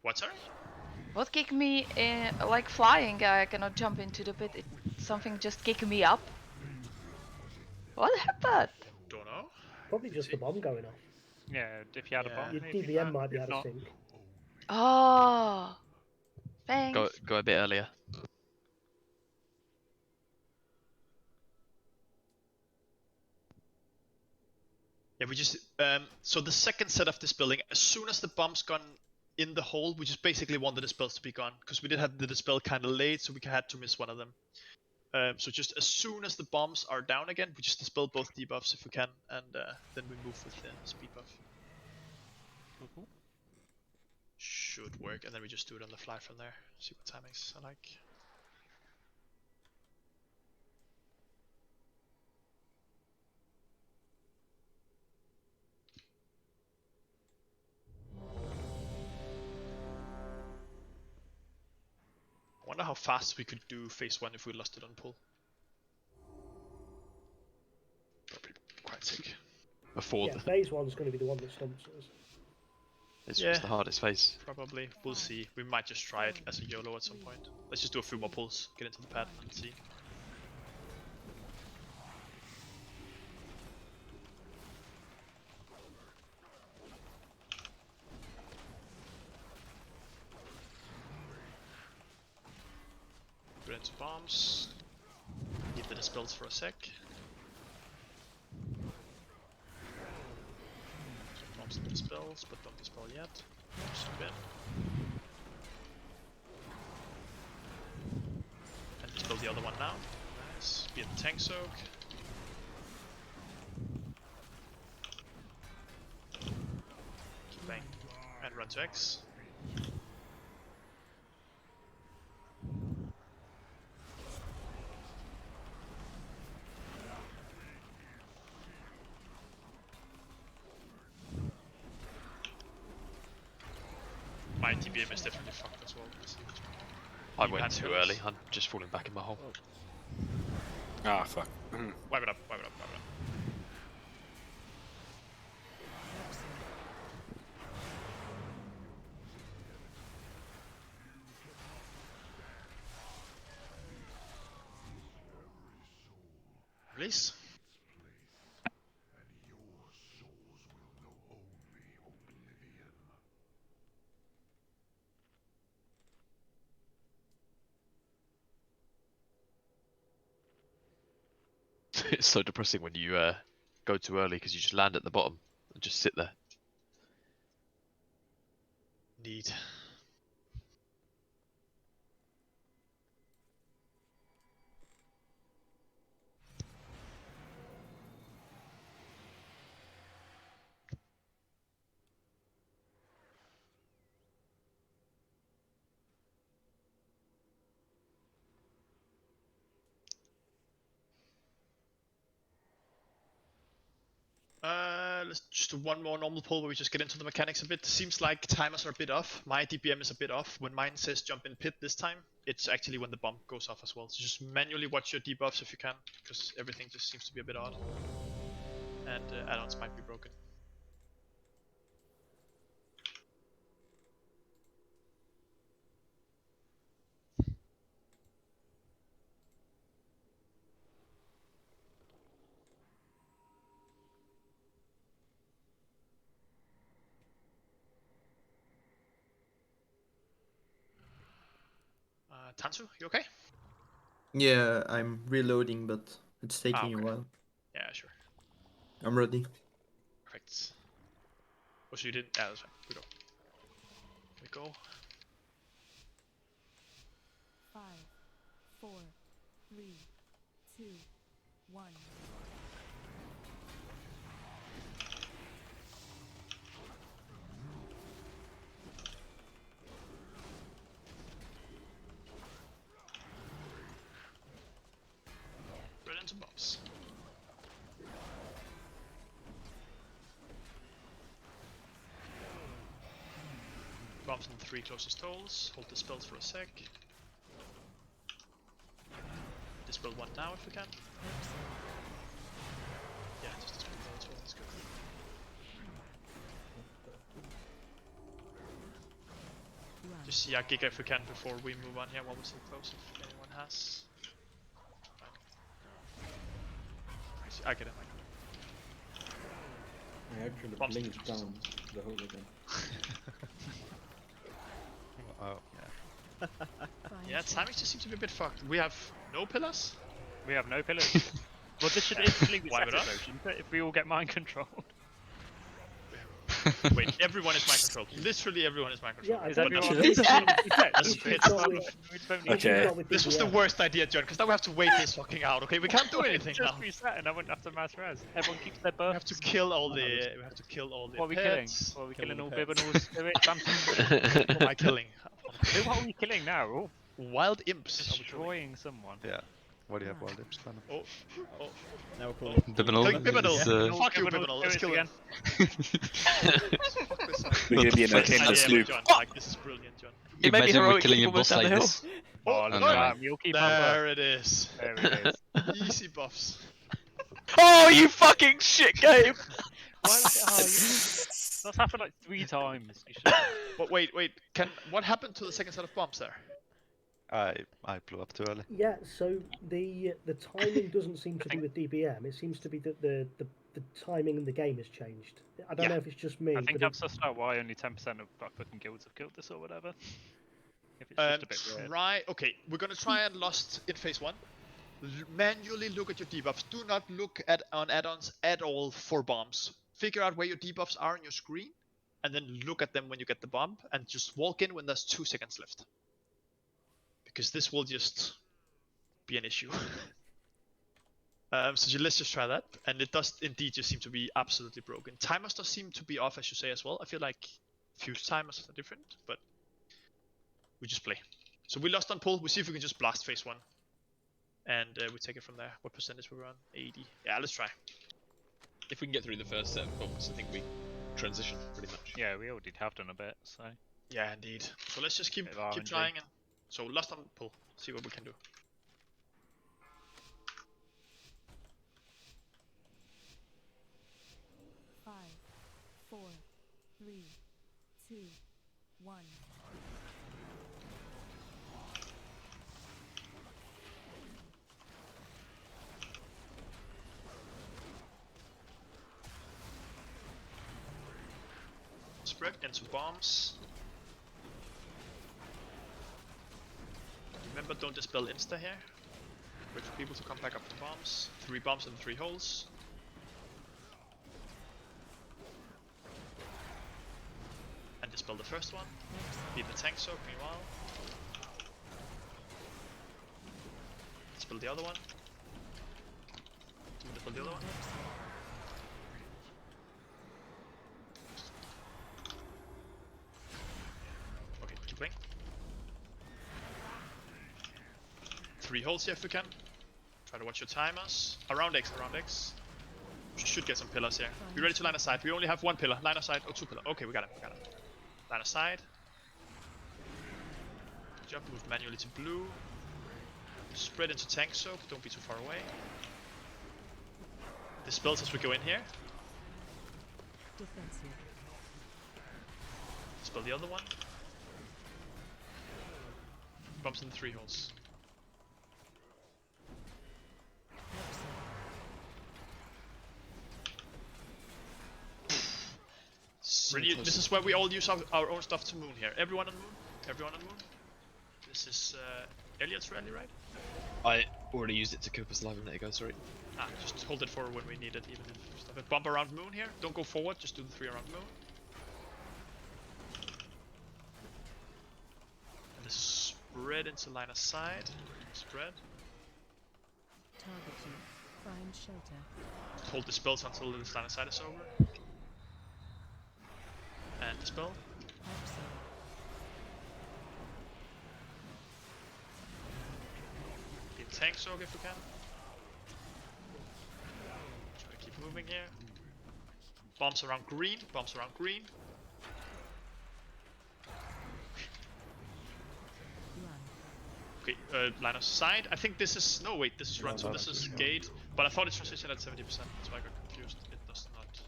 What, sorry? What kick me like flying? I cannot jump into the pit. Something just kicked me up. What happened? Don't know. Probably just the bomb going off. Yeah, if you had a bomb. Your DBM might be out of sync. Oh, thanks. Go a bit earlier. Yeah, we just so the second set of dispelling, as soon as the bomb's gone in the hole, we just basically want the dispels to be gone because we did have the dispel kind of late, so we had to miss one of them. So just as soon as the bombs are down again, we just dispel both debuffs if we can, and then we move with the speed buff. Should work, and then we just do it on the fly from there. See what timings I like. I wonder how fast we could do phase 1 if we lost it on pull. Probably quite sick. Before Yeah, phase 1's going to be the one that stumps us. It's just the hardest phase. Probably. We'll see. We might just try it as a YOLO at some point. Let's just do a few more pulls, get into the pattern and see. Put into bombs. Leave the dispels for a sec. Bombs and dispels, but don't dispel yet. Just a bit. the other one now. Nice. Be in the tank soak. Bang. And run to X. My TBM is definitely fucked as well. I went too early. I'm just falling back in my hole. Ah, fuck. Wipe it up, wipe it up, wipe it up. Release. It's so depressing when you go too early because you just land at the bottom and just sit there. Indeed. Let's just do one more normal pull where we just get into the mechanics a bit. Seems like timers are a bit off. My DPM is a bit off. When mine says jump in pit this time, it's actually when the bomb goes off as well. So just manually watch your debuffs if you can, because everything just seems to be a bit odd. And add-ons might be broken. Tansu, you okay? Yeah, I'm reloading, but it's taking okay. a while. Yeah, sure. I'm ready. Perfect. Oh, so you didn't? Yeah, that's fine. We go. We go. 5, 4, 3, 2, 1. Right into bombs. Bombs in the 3 closest holes. Hold the spells for a sec. Dispel 1 now if we can. Yeah, just dispel that as well. That's good. Just see our Giga if we can before we move on here while we're still close, if anyone has. I get it, I actually Bombs blinked down the hole again. Oh, yeah. Yeah, timing just seems to be a bit fucked. We have no pillars? We have no pillars. Well, this should instantly Wipe reset it it up? though, shouldn't it? If we all get mind controlled. Wait, everyone is mind controlled. Literally everyone is mind controlled. Yeah, Is I everyone think it's This was the worst idea, John, because now we have to wait this fucking out, okay? We can't do anything now. Just reset and I wouldn't have to mass res. Everyone keeps their buffs. We have to kill all the. We have to kill all the. What are we killing? pets. What are we Kill killing? All the Bib and pets. all Spirits? What am I killing? Who are we killing now? All wild imps. Destroying someone. Yeah. What do you have, wild imps? Kind of? Oh. Now we're calling. Bibinal Fuck you, Bibinal. Let's kill him. We're gonna be in a endless loop. John. Like, this is brilliant, John. Imagine we're killing a boss like this. Oh, no. You'll keep there it is. There it is. Easy buffs. Oh, you fucking shit game! Why was it? Oh, that's happened like 3 times. You should... But wait. What happened to the second set of bombs there? I blew up too early. Yeah, so the timing doesn't seem to do with DBM. It seems to be that the timing in the game has changed. I don't know if it's just me. I think but I've sussed out why only 10% of fucking guilds have killed this or whatever. If it's just a bit weird. Try. Okay, we're gonna try and Lost in phase 1. Manually look at your debuffs. Do not look at on add-ons at all for bombs. Figure out where your debuffs are on your screen, and then look at them when you get the bomb, and just walk in when there's 2 seconds left. Because this will just be an issue. So let's just try that, and it does indeed just seem to be absolutely broken. Timers does seem to be off, as you say as well. I feel like fuse timers are different, but we just play. So we lost on pull. We see if we can just blast phase 1, and we take it from there. What percentage were we on? 80. Yeah, let's try. If we can get through the first set of bumps, I think we transition pretty much. Yeah, we already have done a bit, so. Yeah, indeed. So let's just keep trying, and so lost on pull. See what we can do. Five, 4, 3, 2, 1. Spread into bombs. Remember, don't dispel insta here. Wait for people to come back up to bombs. 3 bombs in 3 holes. And dispel the first one. Beat the tank soak meanwhile. Dispel the other one. Dispel the other one. Okay, keep playing. 3 holes here if we can. Try to watch your timers. Around X, around X. We should get some pillars here. Be ready to line aside. We only have 1 pillar. Line aside. Oh, 2 pillar. Okay, we got it. We got it. Line aside. Jump, move manually to blue. Spread into tank soak. Don't be too far away. Dispels as we go in here. Defensive. Dispel the other one. Bumps in the 3 holes. Really, this is where we all use our own stuff to moon here. Everyone on moon. Everyone on moon. This is Elliot's rally, right? I already used it to keep us alive a minute ago, sorry. Ah, just hold it for when we need it, even if stuff. Bump around moon here. Don't go forward, just do the 3 around moon. And this is spread into line of sight. Spread. Target you. Find shelter. Hold the spells until this line of sight is over. And dispel. Get tank soak if we can. Try to keep moving here. Bombs around green. Bombs around green. Okay, line of sight. I think this is no wait. This is run. So this is gate. But I thought it transitioned at 70%. So I got confused. It does not.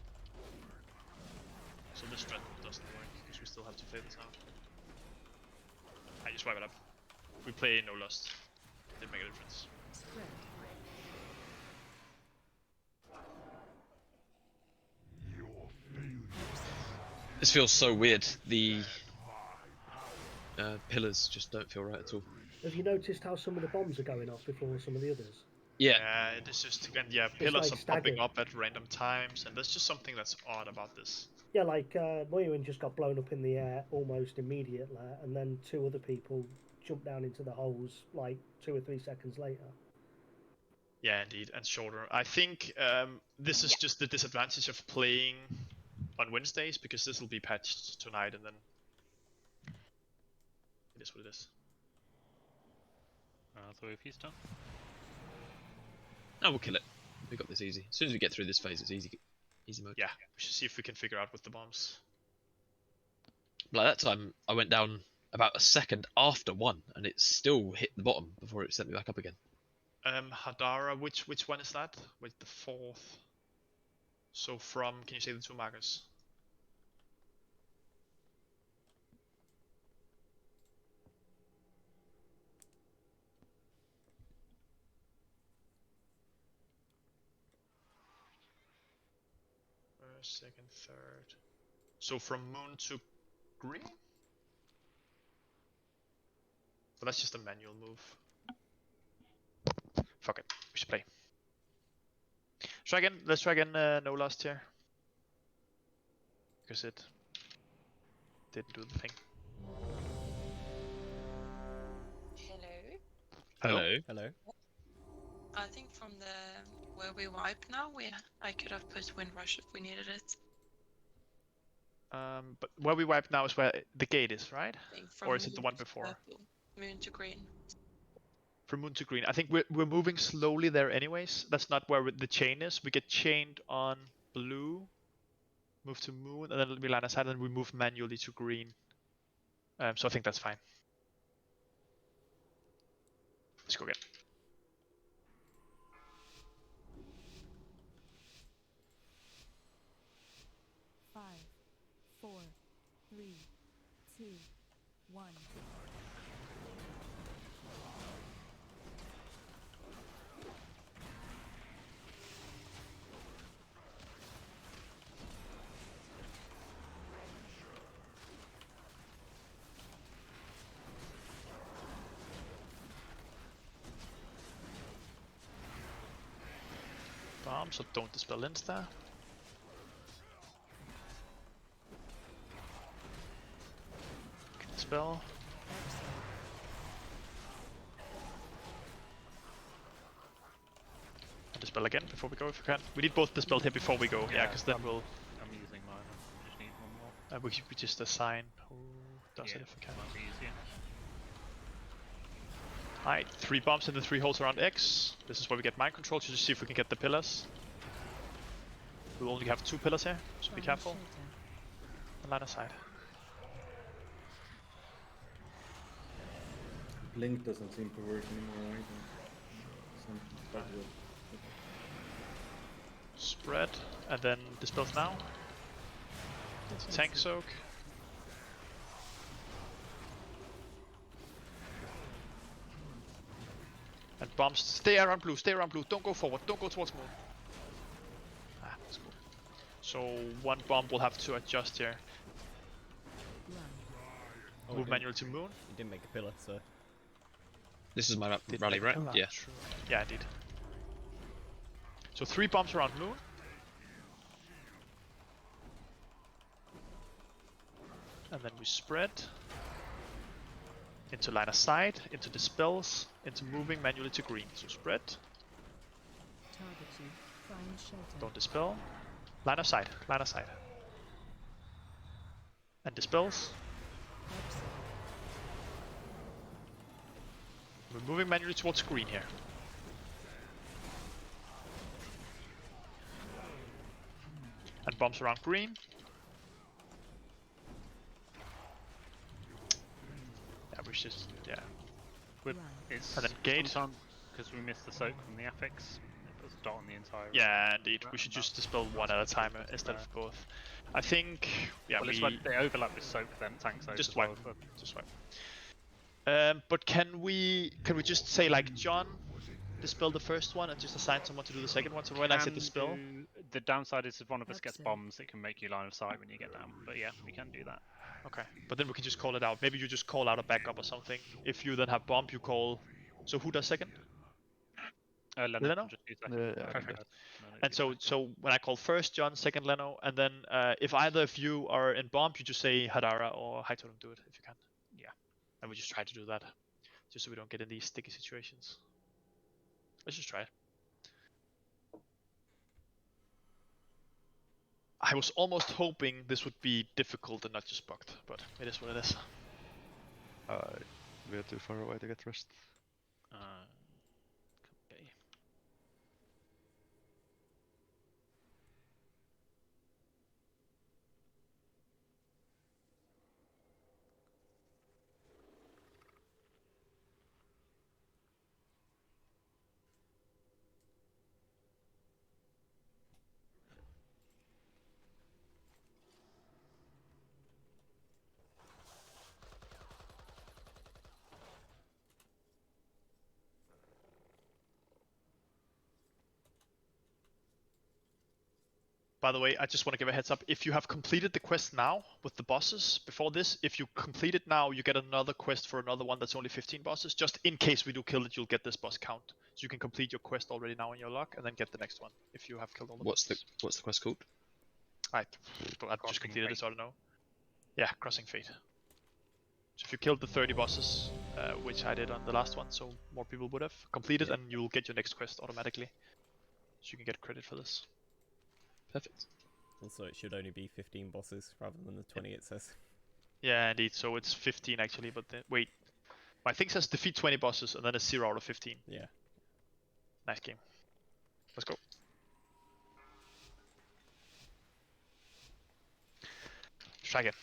So this strat doesn't work, because we still have to play this out. I just wipe it up. We play no lost. Didn't make a difference. This feels so weird. The pillars just don't feel right at all. Have you noticed how some of the bombs are going off before some of the others? Yeah. It is just, and yeah, pillars like are popping staggered. up at random times, and there's just something that's odd about this. Yeah, like Moyuin just got blown up in the air almost immediately, and then 2 other people jumped down into the holes like 2 or 3 seconds later. Yeah, indeed, and shorter. I think this is just the disadvantage of playing on Wednesdays, because this will be patched tonight, and then it is what it is. So if he's done. No, we'll kill it. We got this easy. As soon as we get through this phase, it's easy mode. Yeah, we should see if we can figure out with the bombs. Like that time, I went down about a second after 1, and it still hit the bottom before it sent me back up again. Hadara, which one is that? Wait, the 4th. So from, can you say the 2 markers? First, 2nd, 3rd. So from moon to green? But that's just a manual move. Fuck it, we should play. Try again, let's try again, no last here. Because it didn't do the thing. Hello. Hello. Hello. I think from the where we wipe now, I could have put Windrush if we needed it. But where we wipe now is where the gate is, right? I think from Or is it the moon one to before? purple, moon to green. From moon to green. I think we're moving slowly there anyways. That's not where the chain is. We get chained on blue, move to moon, and then we line aside, and we move manually to green. So I think that's fine. Let's go again. Five, 4, 3, 2, 1. Bomb, so don't dispel insta. Dispel. Dispel again before we go if we can. We need both dispelled here before we go, yeah, because then we'll... I'm using mine. I just need one more. we just assign who does it if we can. Might be easier. Alright, 3 bombs in the 3 holes around X. This is where we get mind control to just see if we can get the pillars. We'll only have 2 pillars here, so be careful. And line aside. Blink doesn't seem to work anymore either. Something's bad with it. Spread, and then dispels now. Tank soak. And bombs. Stay around blue, don't go forward, don't go towards moon. Ah, that's cool. So 1 bomb will have to adjust here. Move manually to moon. You didn't make a pillar, so... This is my rally, right? Yeah. True. Yeah, indeed. So 3 bombs around moon. And then we spread. Into line of sight, into dispels, into moving manually to green. So spread. Target you. Find shelter. Don't dispel. Line of sight, line of sight. And dispels. We're moving manually towards green here. And bombs around green. Yeah, we should just, yeah. It's and then gate. Because we missed the soak from the affix. It puts a dot on the entire. Yeah, indeed. We should just dispel one at a time instead of both. I think, yeah, well, it's like they overlap with soak, then tank soak. Just as well, wipe. but... Just wipe. But can we just say like John dispel the first one and just assign someone to do the second one? So when I say dispel, the downside is if one of us gets bombs, it can make you line of sight when you get down. But yeah, we can do that. okay. But then we can just call it out. Maybe you just call out a backup or something. If you then have bomb, you call. So who does second? Leno? Just use that. Yeah, Perfect. And so when I call first John, second Leno, and then if either of you are in bomb, you just say Hadara or High Totem, do it if you can. Yeah. And we just try to do that, just so we don't get in these sticky situations. Let's just try it. I was almost hoping this would be difficult and not just bugged, but it is what it is. We are too far away to get rest. Okay. By the way, I just want to give a heads up. If you have completed the quest now with the bosses before this, if you complete it now, you get another quest for another one that's only 15 bosses. Just in case we do kill it, you'll get this boss count. So you can complete your quest already now in your luck, and then get the next one if you have killed all the bosses. What's the quest called? I've just completed it, so I don't know. Yeah, Crossing Fate. So if you killed the 30 bosses, which I did on the last one, so more people would have completed, and you'll get your next quest automatically. So you can get credit for this. Perfect. Also, it should only be 15 bosses rather than the 20 it says. Yeah, indeed. So it's 15 actually, but then, wait. My thing says defeat 20 bosses and then it's 0 out of 15. Yeah. Nice game. Let's go. Let's try again.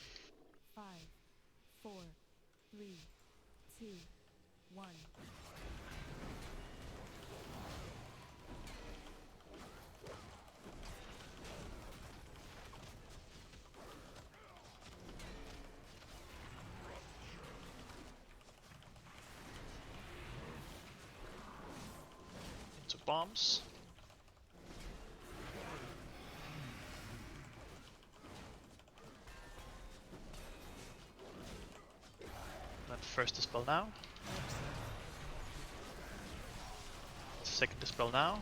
5, 4, 3, 2, 1. Into bombs. Then first dispel now. Second dispel now.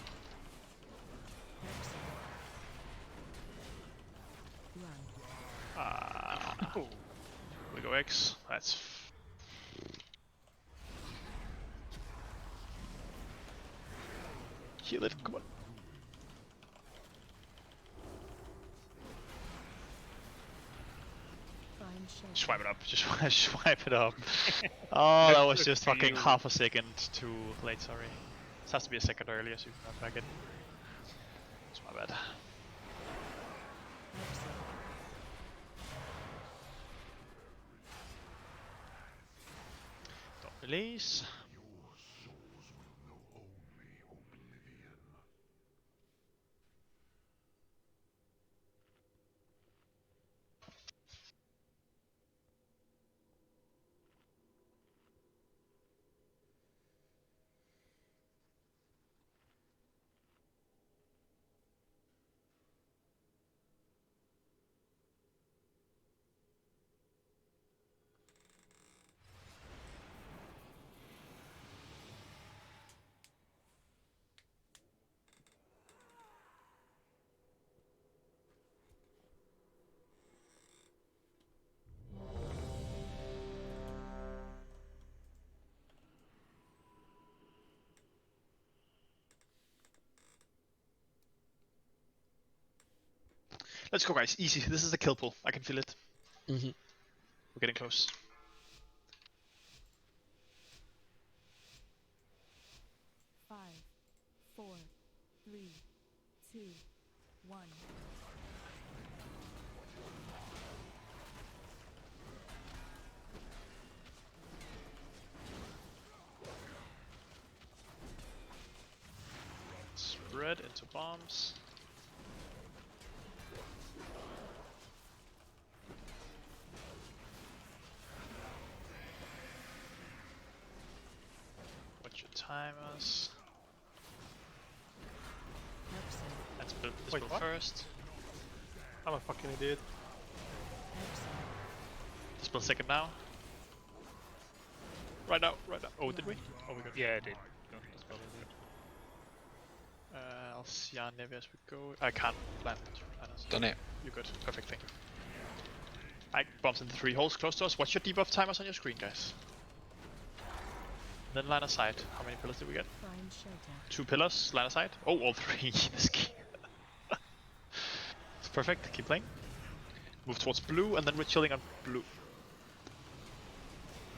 We go X. That's. Heal it, come on. Swipe it up, just swipe it up. Oh, that was just fucking half a second too late, sorry. This has to be a second earlier so you can run back in. It's my bad. Don't release. Let's go, guys. Easy. This is a kill pull. I can feel it. Mm-hmm. We're getting close. Five, 4, 3, 2, 1. Spread into bombs. Watch your timers. Let's build this Wait, build what? first. I'm a fucking idiot. This build second now. Right now, right now. Oh, did we? Oh, we got. Yeah, it did. Go on, dispel it. I'll see on Nevi as we go. I can't plant. Done it. You're good. Perfect, thank you. Alright, bombs in the 3 holes close to us. Watch your debuff timers on your screen, guys. Then line of sight. How many pillars did we get? 2 pillars, line of sight. Oh, all 3. This key. It's perfect. Keep playing. Move towards blue and then we're chilling on blue.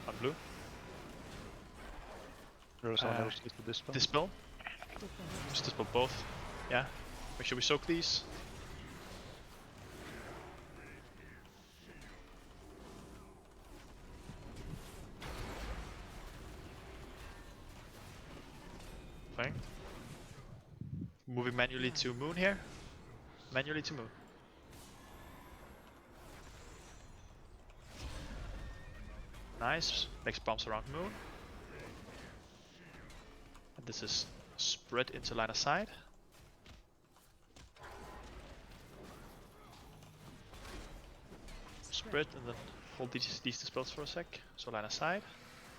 On blue. There's someone else with the dispel. Dispel. Just dispel both. Yeah. Make sure we soak these. Playing. Moving manually to moon here. Manually to moon. Nice. Makes bombs around moon. And this is spread into line of sight. Spread and then hold these dispels for a sec. So line of sight.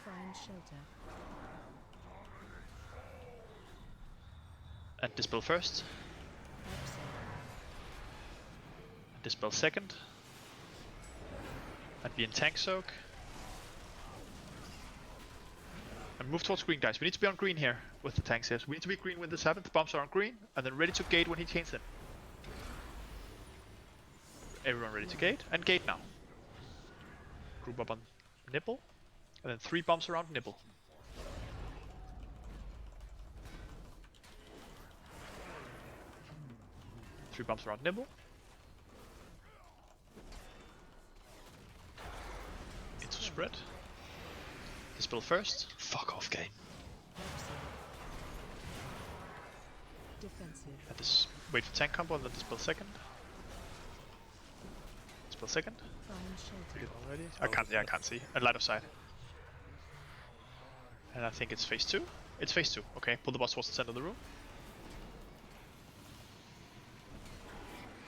Find shelter. And dispel first. And dispel second. And be in tank soak. And move towards green, guys. We need to be on green here with the tanks here. So we need to be green when the 7th bombs are on green, and then ready to gate when he chains them. Everyone ready to gate? And gate now. Group up on nipple, and then 3 bombs around nipple. Three bombs around nibble. Into spread. Dispel first. Fuck off, game. Defensive. And this wait for tank combo and then dispel second. Dispel second. Read it already. I can't. Yeah, I can't see. And light of sight. And I think it's phase 2. It's phase 2. Okay, pull the boss towards the center of the room.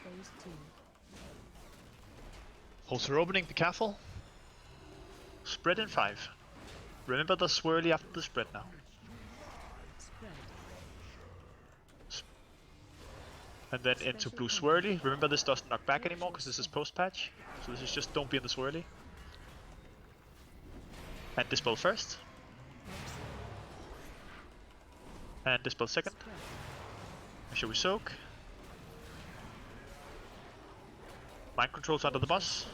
Phase 2. Holes are opening. Be careful. Spread in 5. Remember the swirly after the spread now. Spread. And then into blue swirly. Remember this doesn't knock back anymore because this is post patch. So this is just don't be in the swirly. And dispel first. And dispel second. Make sure we soak. Mind controls under the boss.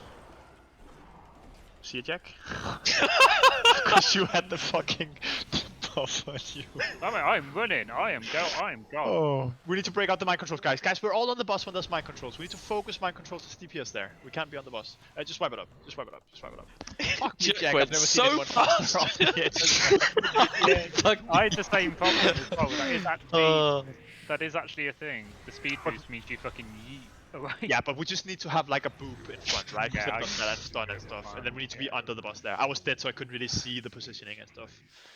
See ya, Jack? Because you had the fucking buff on you. I'm running. I am gone. Oh, we need to break out the mind controls, guys. Guys, we're all on the boss when there's mind controls. We need to focus mind controls as DPS there. We can't be on the boss. Just wipe it up. Just wipe it up. Just wipe it up. Fuck me, Jack. I've never seen anyone faster off the edge. I had the same problem as well. That is actually a thing. The speed boost means you fucking yeet away. Yeah, but we just need to have like a boop in front, right? Yeah, And stun and stuff. And then we need to be under the boss there. I was dead, so I couldn't really see the positioning and stuff.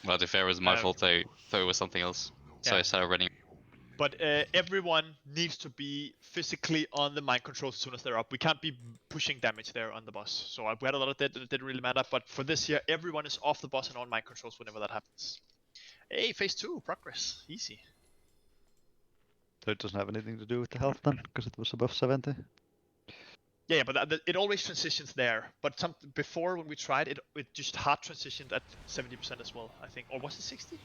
Well, to be fair, it was my fault. I thought it was something else. So Yeah. I started running. But everyone needs to be physically on the mind controls as soon as they're up. We can't be pushing damage there on the boss. So we had a lot of that, it didn't really matter. But for this year, everyone is off the boss and on mind controls whenever that happens. Hey, phase 2, progress. Easy. So it doesn't have anything to do with the health then, because it was above 70? Yeah, but it always transitions there. But before when we tried it, it just hard transitioned at 70% as well, I think. Or was it 60?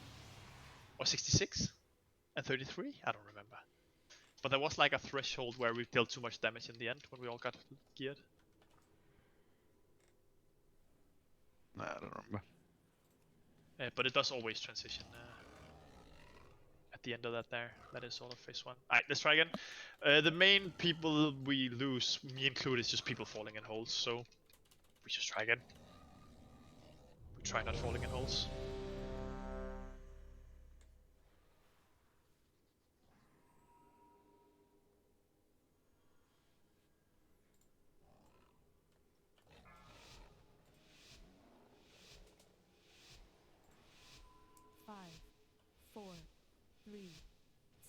Or 66? And 33? I don't remember. But there was like a threshold where we dealt too much damage in the end when we all got geared. Nah, I don't remember. But it does always transition at the end of that there. That is all of phase 1. Alright, let's try again. The main people we lose, me included, is just people falling in holes. So we just try again. We try not falling in holes. Five, 4, 3,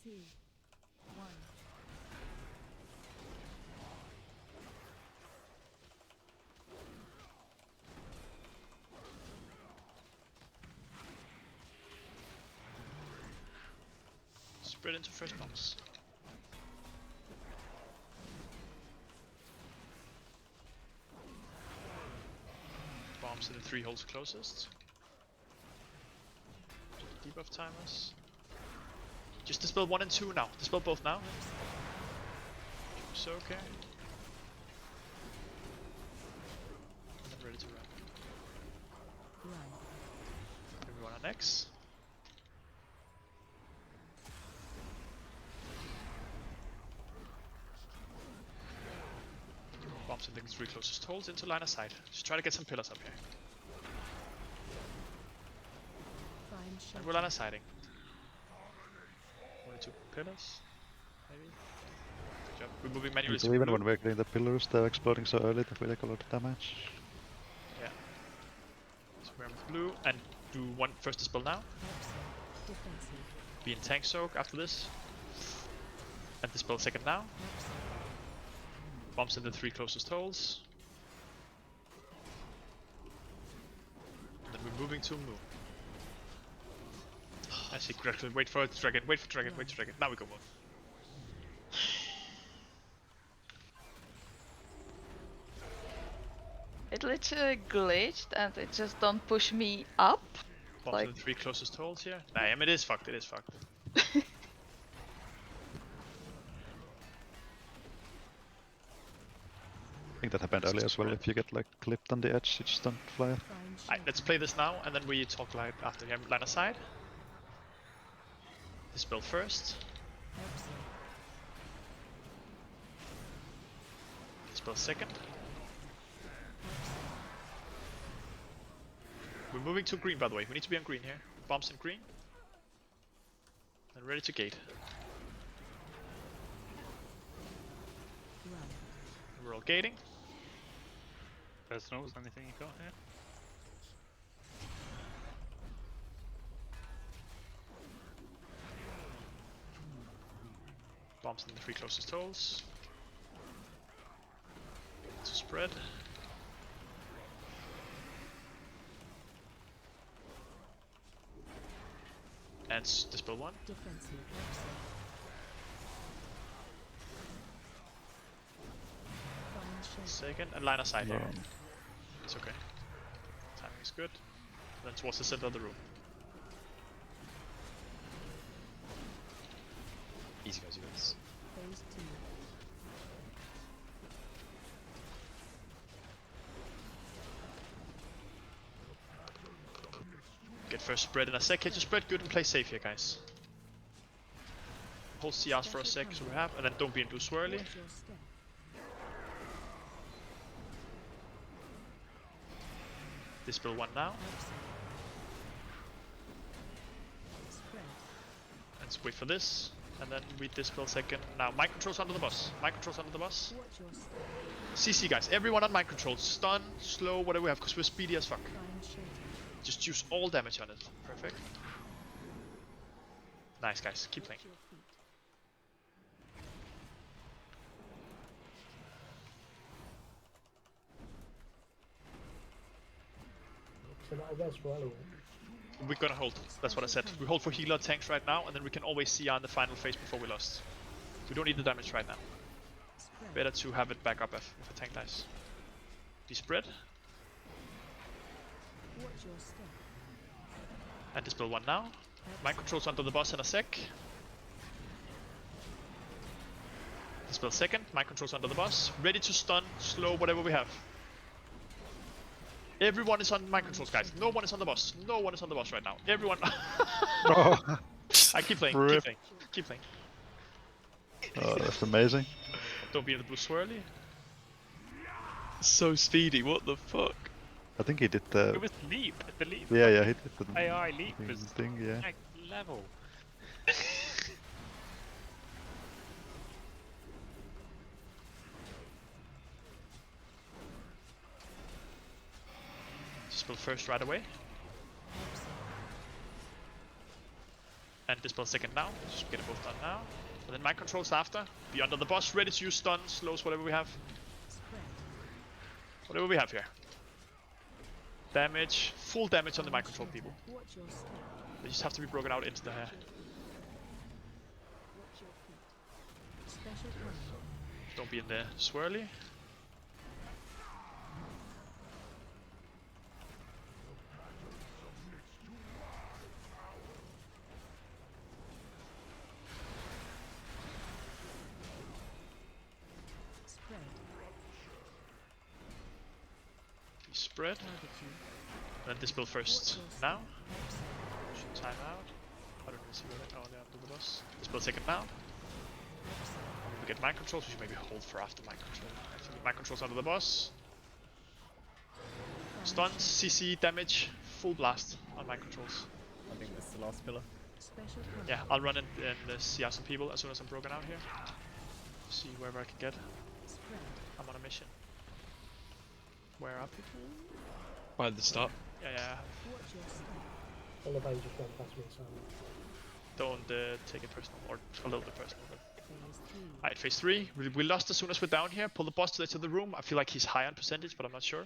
2, 1. Spread into first bombs. Bombs in the 3 holes closest. Debuff timers. Just dispel 1 and 2 now. Dispel both now. So okay. I'm ready to run. Everyone on X. Bombs in the 3 closest holes into line of sight. Just try to get some pillars up here. And we're line of sighting. 1 or 2 pillars, maybe. Good job. We're moving manually. So even when we're getting the pillars, they're exploding so early that we take a lot of damage. Yeah. So we're with blue and do 1 first dispel now. Be in tank soak after this. And dispel second now. Bombs in the 3 closest holes. And then we're moving to Moo. I see correctly. Wait for dragon, wait for dragon, wait for dragon. Now we go move. It literally glitched and it just don't push me up. Bombs like. in the 3 closest holes here. Nah, I mean, it is fucked. It is fucked. I think that happened earlier as well. If you get like clipped on the edge, you just don't fly up. Alright, let's play this now, and then we talk like after we have line aside. Dispel first. Dispel second. We're moving to green, by the way. We need to be on green here. Bombs in green. And ready to gate. We're all gating. Personals, anything you got here? Bombs in the 3 closest holes. To spread. And dispel 1. Second, and line aside here. It's okay. Timing is good. Then towards the center of the room. Easy guys, you guys. Phase 2. Get first spread in a sec. Hit your spread good and play safe here, guys. Hold CRs for a sec so we have, and then don't be in blue swirly. Dispel 1 now. Let's wait for this, and then we dispel second. Now, mind controls under the bus. Mind controls under the bus. CC guys, everyone on mind controls. Stun, slow, whatever we have, because we're speedy as fuck. Just use all damage on it. Perfect. Nice guys, keep playing. So not a res for Elliot. We're gonna hold, that's what I said. We hold for healer tanks right now, and then we can always see on the final phase before we lost. We don't need the damage right now. Better to have it back up if a tank dies. Be spread. And dispel 1 now. Mind controls under the boss in a sec. Dispel second. Mind controls under the boss. Ready to stun, slow, whatever we have. Everyone is on mind controls, guys. No one is on the boss. No one is on the boss right now. Everyone. Oh. I keep playing. Rip. Keep playing. Keep playing. Oh, that's amazing. Don't be in the blue swirly. So speedy. What the fuck? I think he did the. It was leap. The leap. Yeah, he did the AI leap was thing. Yeah. next level. Dispel first right away. And dispel second now. Just get it both done now. And then mind controls after. Be under the boss, ready to use stun, slows, whatever we have. Whatever we have here. Damage, full damage on the mind control people. They just have to be broken out into the hair. Don't be in the swirly. Spread. Then dispel first now. Should time out. I don't even see where they are. Oh, they're under the bus. Dispel second now. We get mind controls. We should maybe hold for after mind control. Actually, mind controls under the boss. Stuns, CC, damage, full blast on mind controls. I think this is the last pillar. Yeah, I'll run in and see out some people as soon as I'm broken out here. See wherever I can get. I'm on a mission. Where are people? By the start. Yeah. Elevator just went past me, so. Don't take it personal, or a little bit personal. Alright, phase 3. We lost as soon as we're down here. Pull the boss to the edge of the room. I feel like he's high on percentage, but I'm not sure.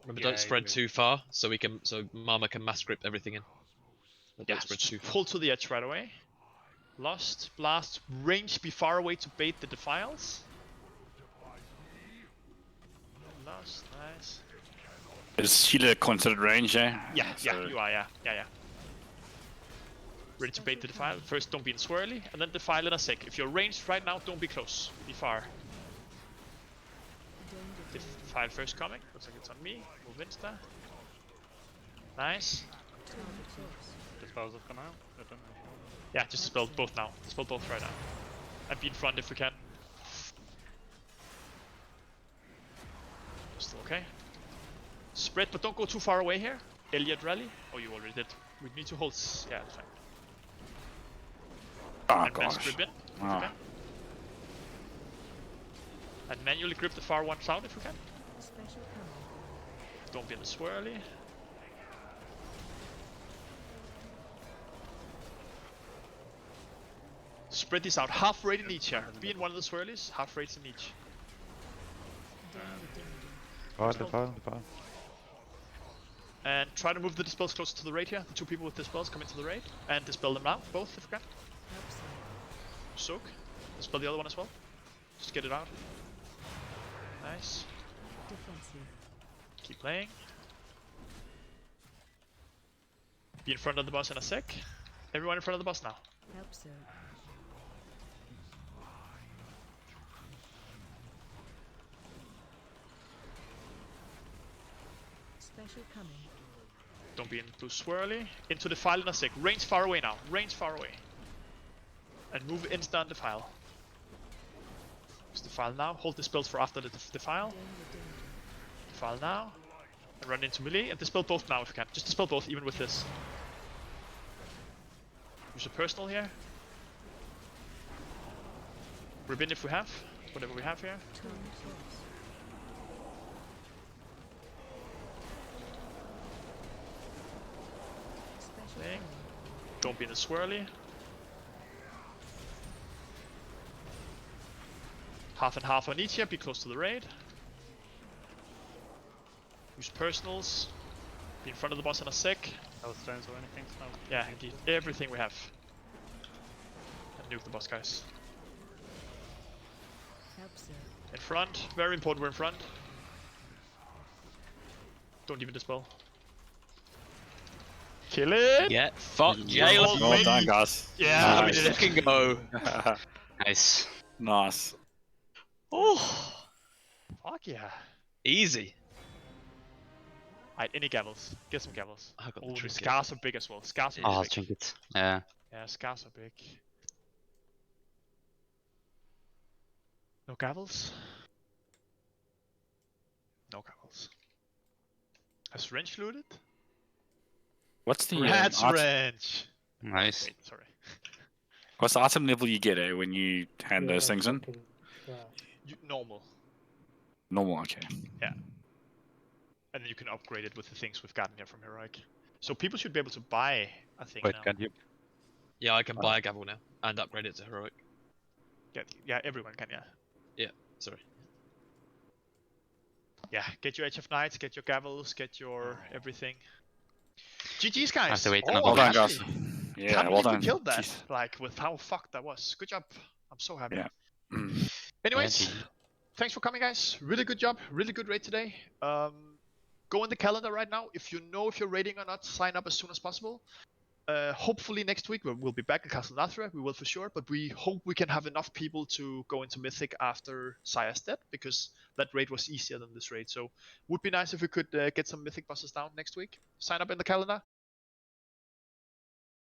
Remember, don't spread too far, so Mama can mass grip everything in. Yeah, just pull to the edge right away. Lost, blast, range, be far away to bait the defiles. Lost, nice. Is healer considered range, eh? Yeah, you are, yeah. Ready to bait the defile. First, don't be in swirly, and then defile in a sec. If you're ranged right now, don't be close. Be far. Defile first coming. Looks like it's on me. Move insta. Nice. The spells have come out. I don't know. Yeah, just dispel both now. Dispel both right now. And be in front if we can. Still okay. Spread, but don't go too far away here. Elliot rally. Oh, you already did. We need to hold. Yeah, that's fine. Oh And gosh. grip in. Oh. Okay. And manually grip the far ones out if we can. Don't be in the swirly. Spread these out. Half rate in each here. Be in one of the swirlies. Half rates in each. Defile. And try to move the dispels closer to the raid here. The two people with dispels come into the raid. And dispel them now, both if you can. Soak. Dispel the other one as well. Just get it out. Nice. Keep playing. Be in front of the boss in a sec. Everyone in front of the boss now. Special coming. Don't be in too swirly. Into the file in a sec. Range far away now. Range far away. And move instant defile. Use defile now. Hold the spells for after the defile. Defile now. And run into melee. And dispel both now if you can. Just dispel both even with this. Use a personal here. Ribbon if we have. Whatever we have here. Thing. Don't be in the swirly. Half and half on each here, be close to the raid. Use personals. Be in front of the boss in a sec. No stones or anything? No. Yeah, indeed. Everything we have. And nuke the boss, guys. In front. Very important we're in front. Don't even dispel. Kill it! Yeah, fuck Yeah, jail. Well done, guys. Yeah, Nice. we did it. Fucking go. Nice. Nice. Oh, Fuck yeah. easy. Alright, any gavels. Get some gavels. I got the Oh, the trinket. scars are big as well. Scars are Oh, big. trinket. Yeah. Yeah, scars are big. No gavels? No gavels. Has wrench looted? What's the Rat's wrench! Nice. Wait, sorry. what's the item level you get when you hand those things in? Normal. Normal, okay. Yeah. And then you can upgrade it with the things we've gotten here from Heroic. So people should be able to buy a thing Wait, now. can you? Yeah, I can buy a gavel now and upgrade it to heroic. Yeah, everyone can, yeah. Yeah, sorry. Yeah, get your Edge of Knights, get your gavels, get your everything. GG's, guys! I have to wait oh, another Well done, actually, guys. can't Yeah, well believe done. we killed that, Jeez. like, with how fucked that was. Good job. I'm so happy. Yeah. Anyways, Yeah, thanks for coming, guys. Really good job. Really good raid today. Go in the calendar right now. If you know if you're raiding or not, sign up as soon as possible. Hopefully next week we'll be back in Castle Nathra. We will for sure, but we hope we can have enough people to go into Mythic after Sire's death, because that raid was easier than this raid. So would be nice if we could get some Mythic bosses down next week. Sign up in the calendar.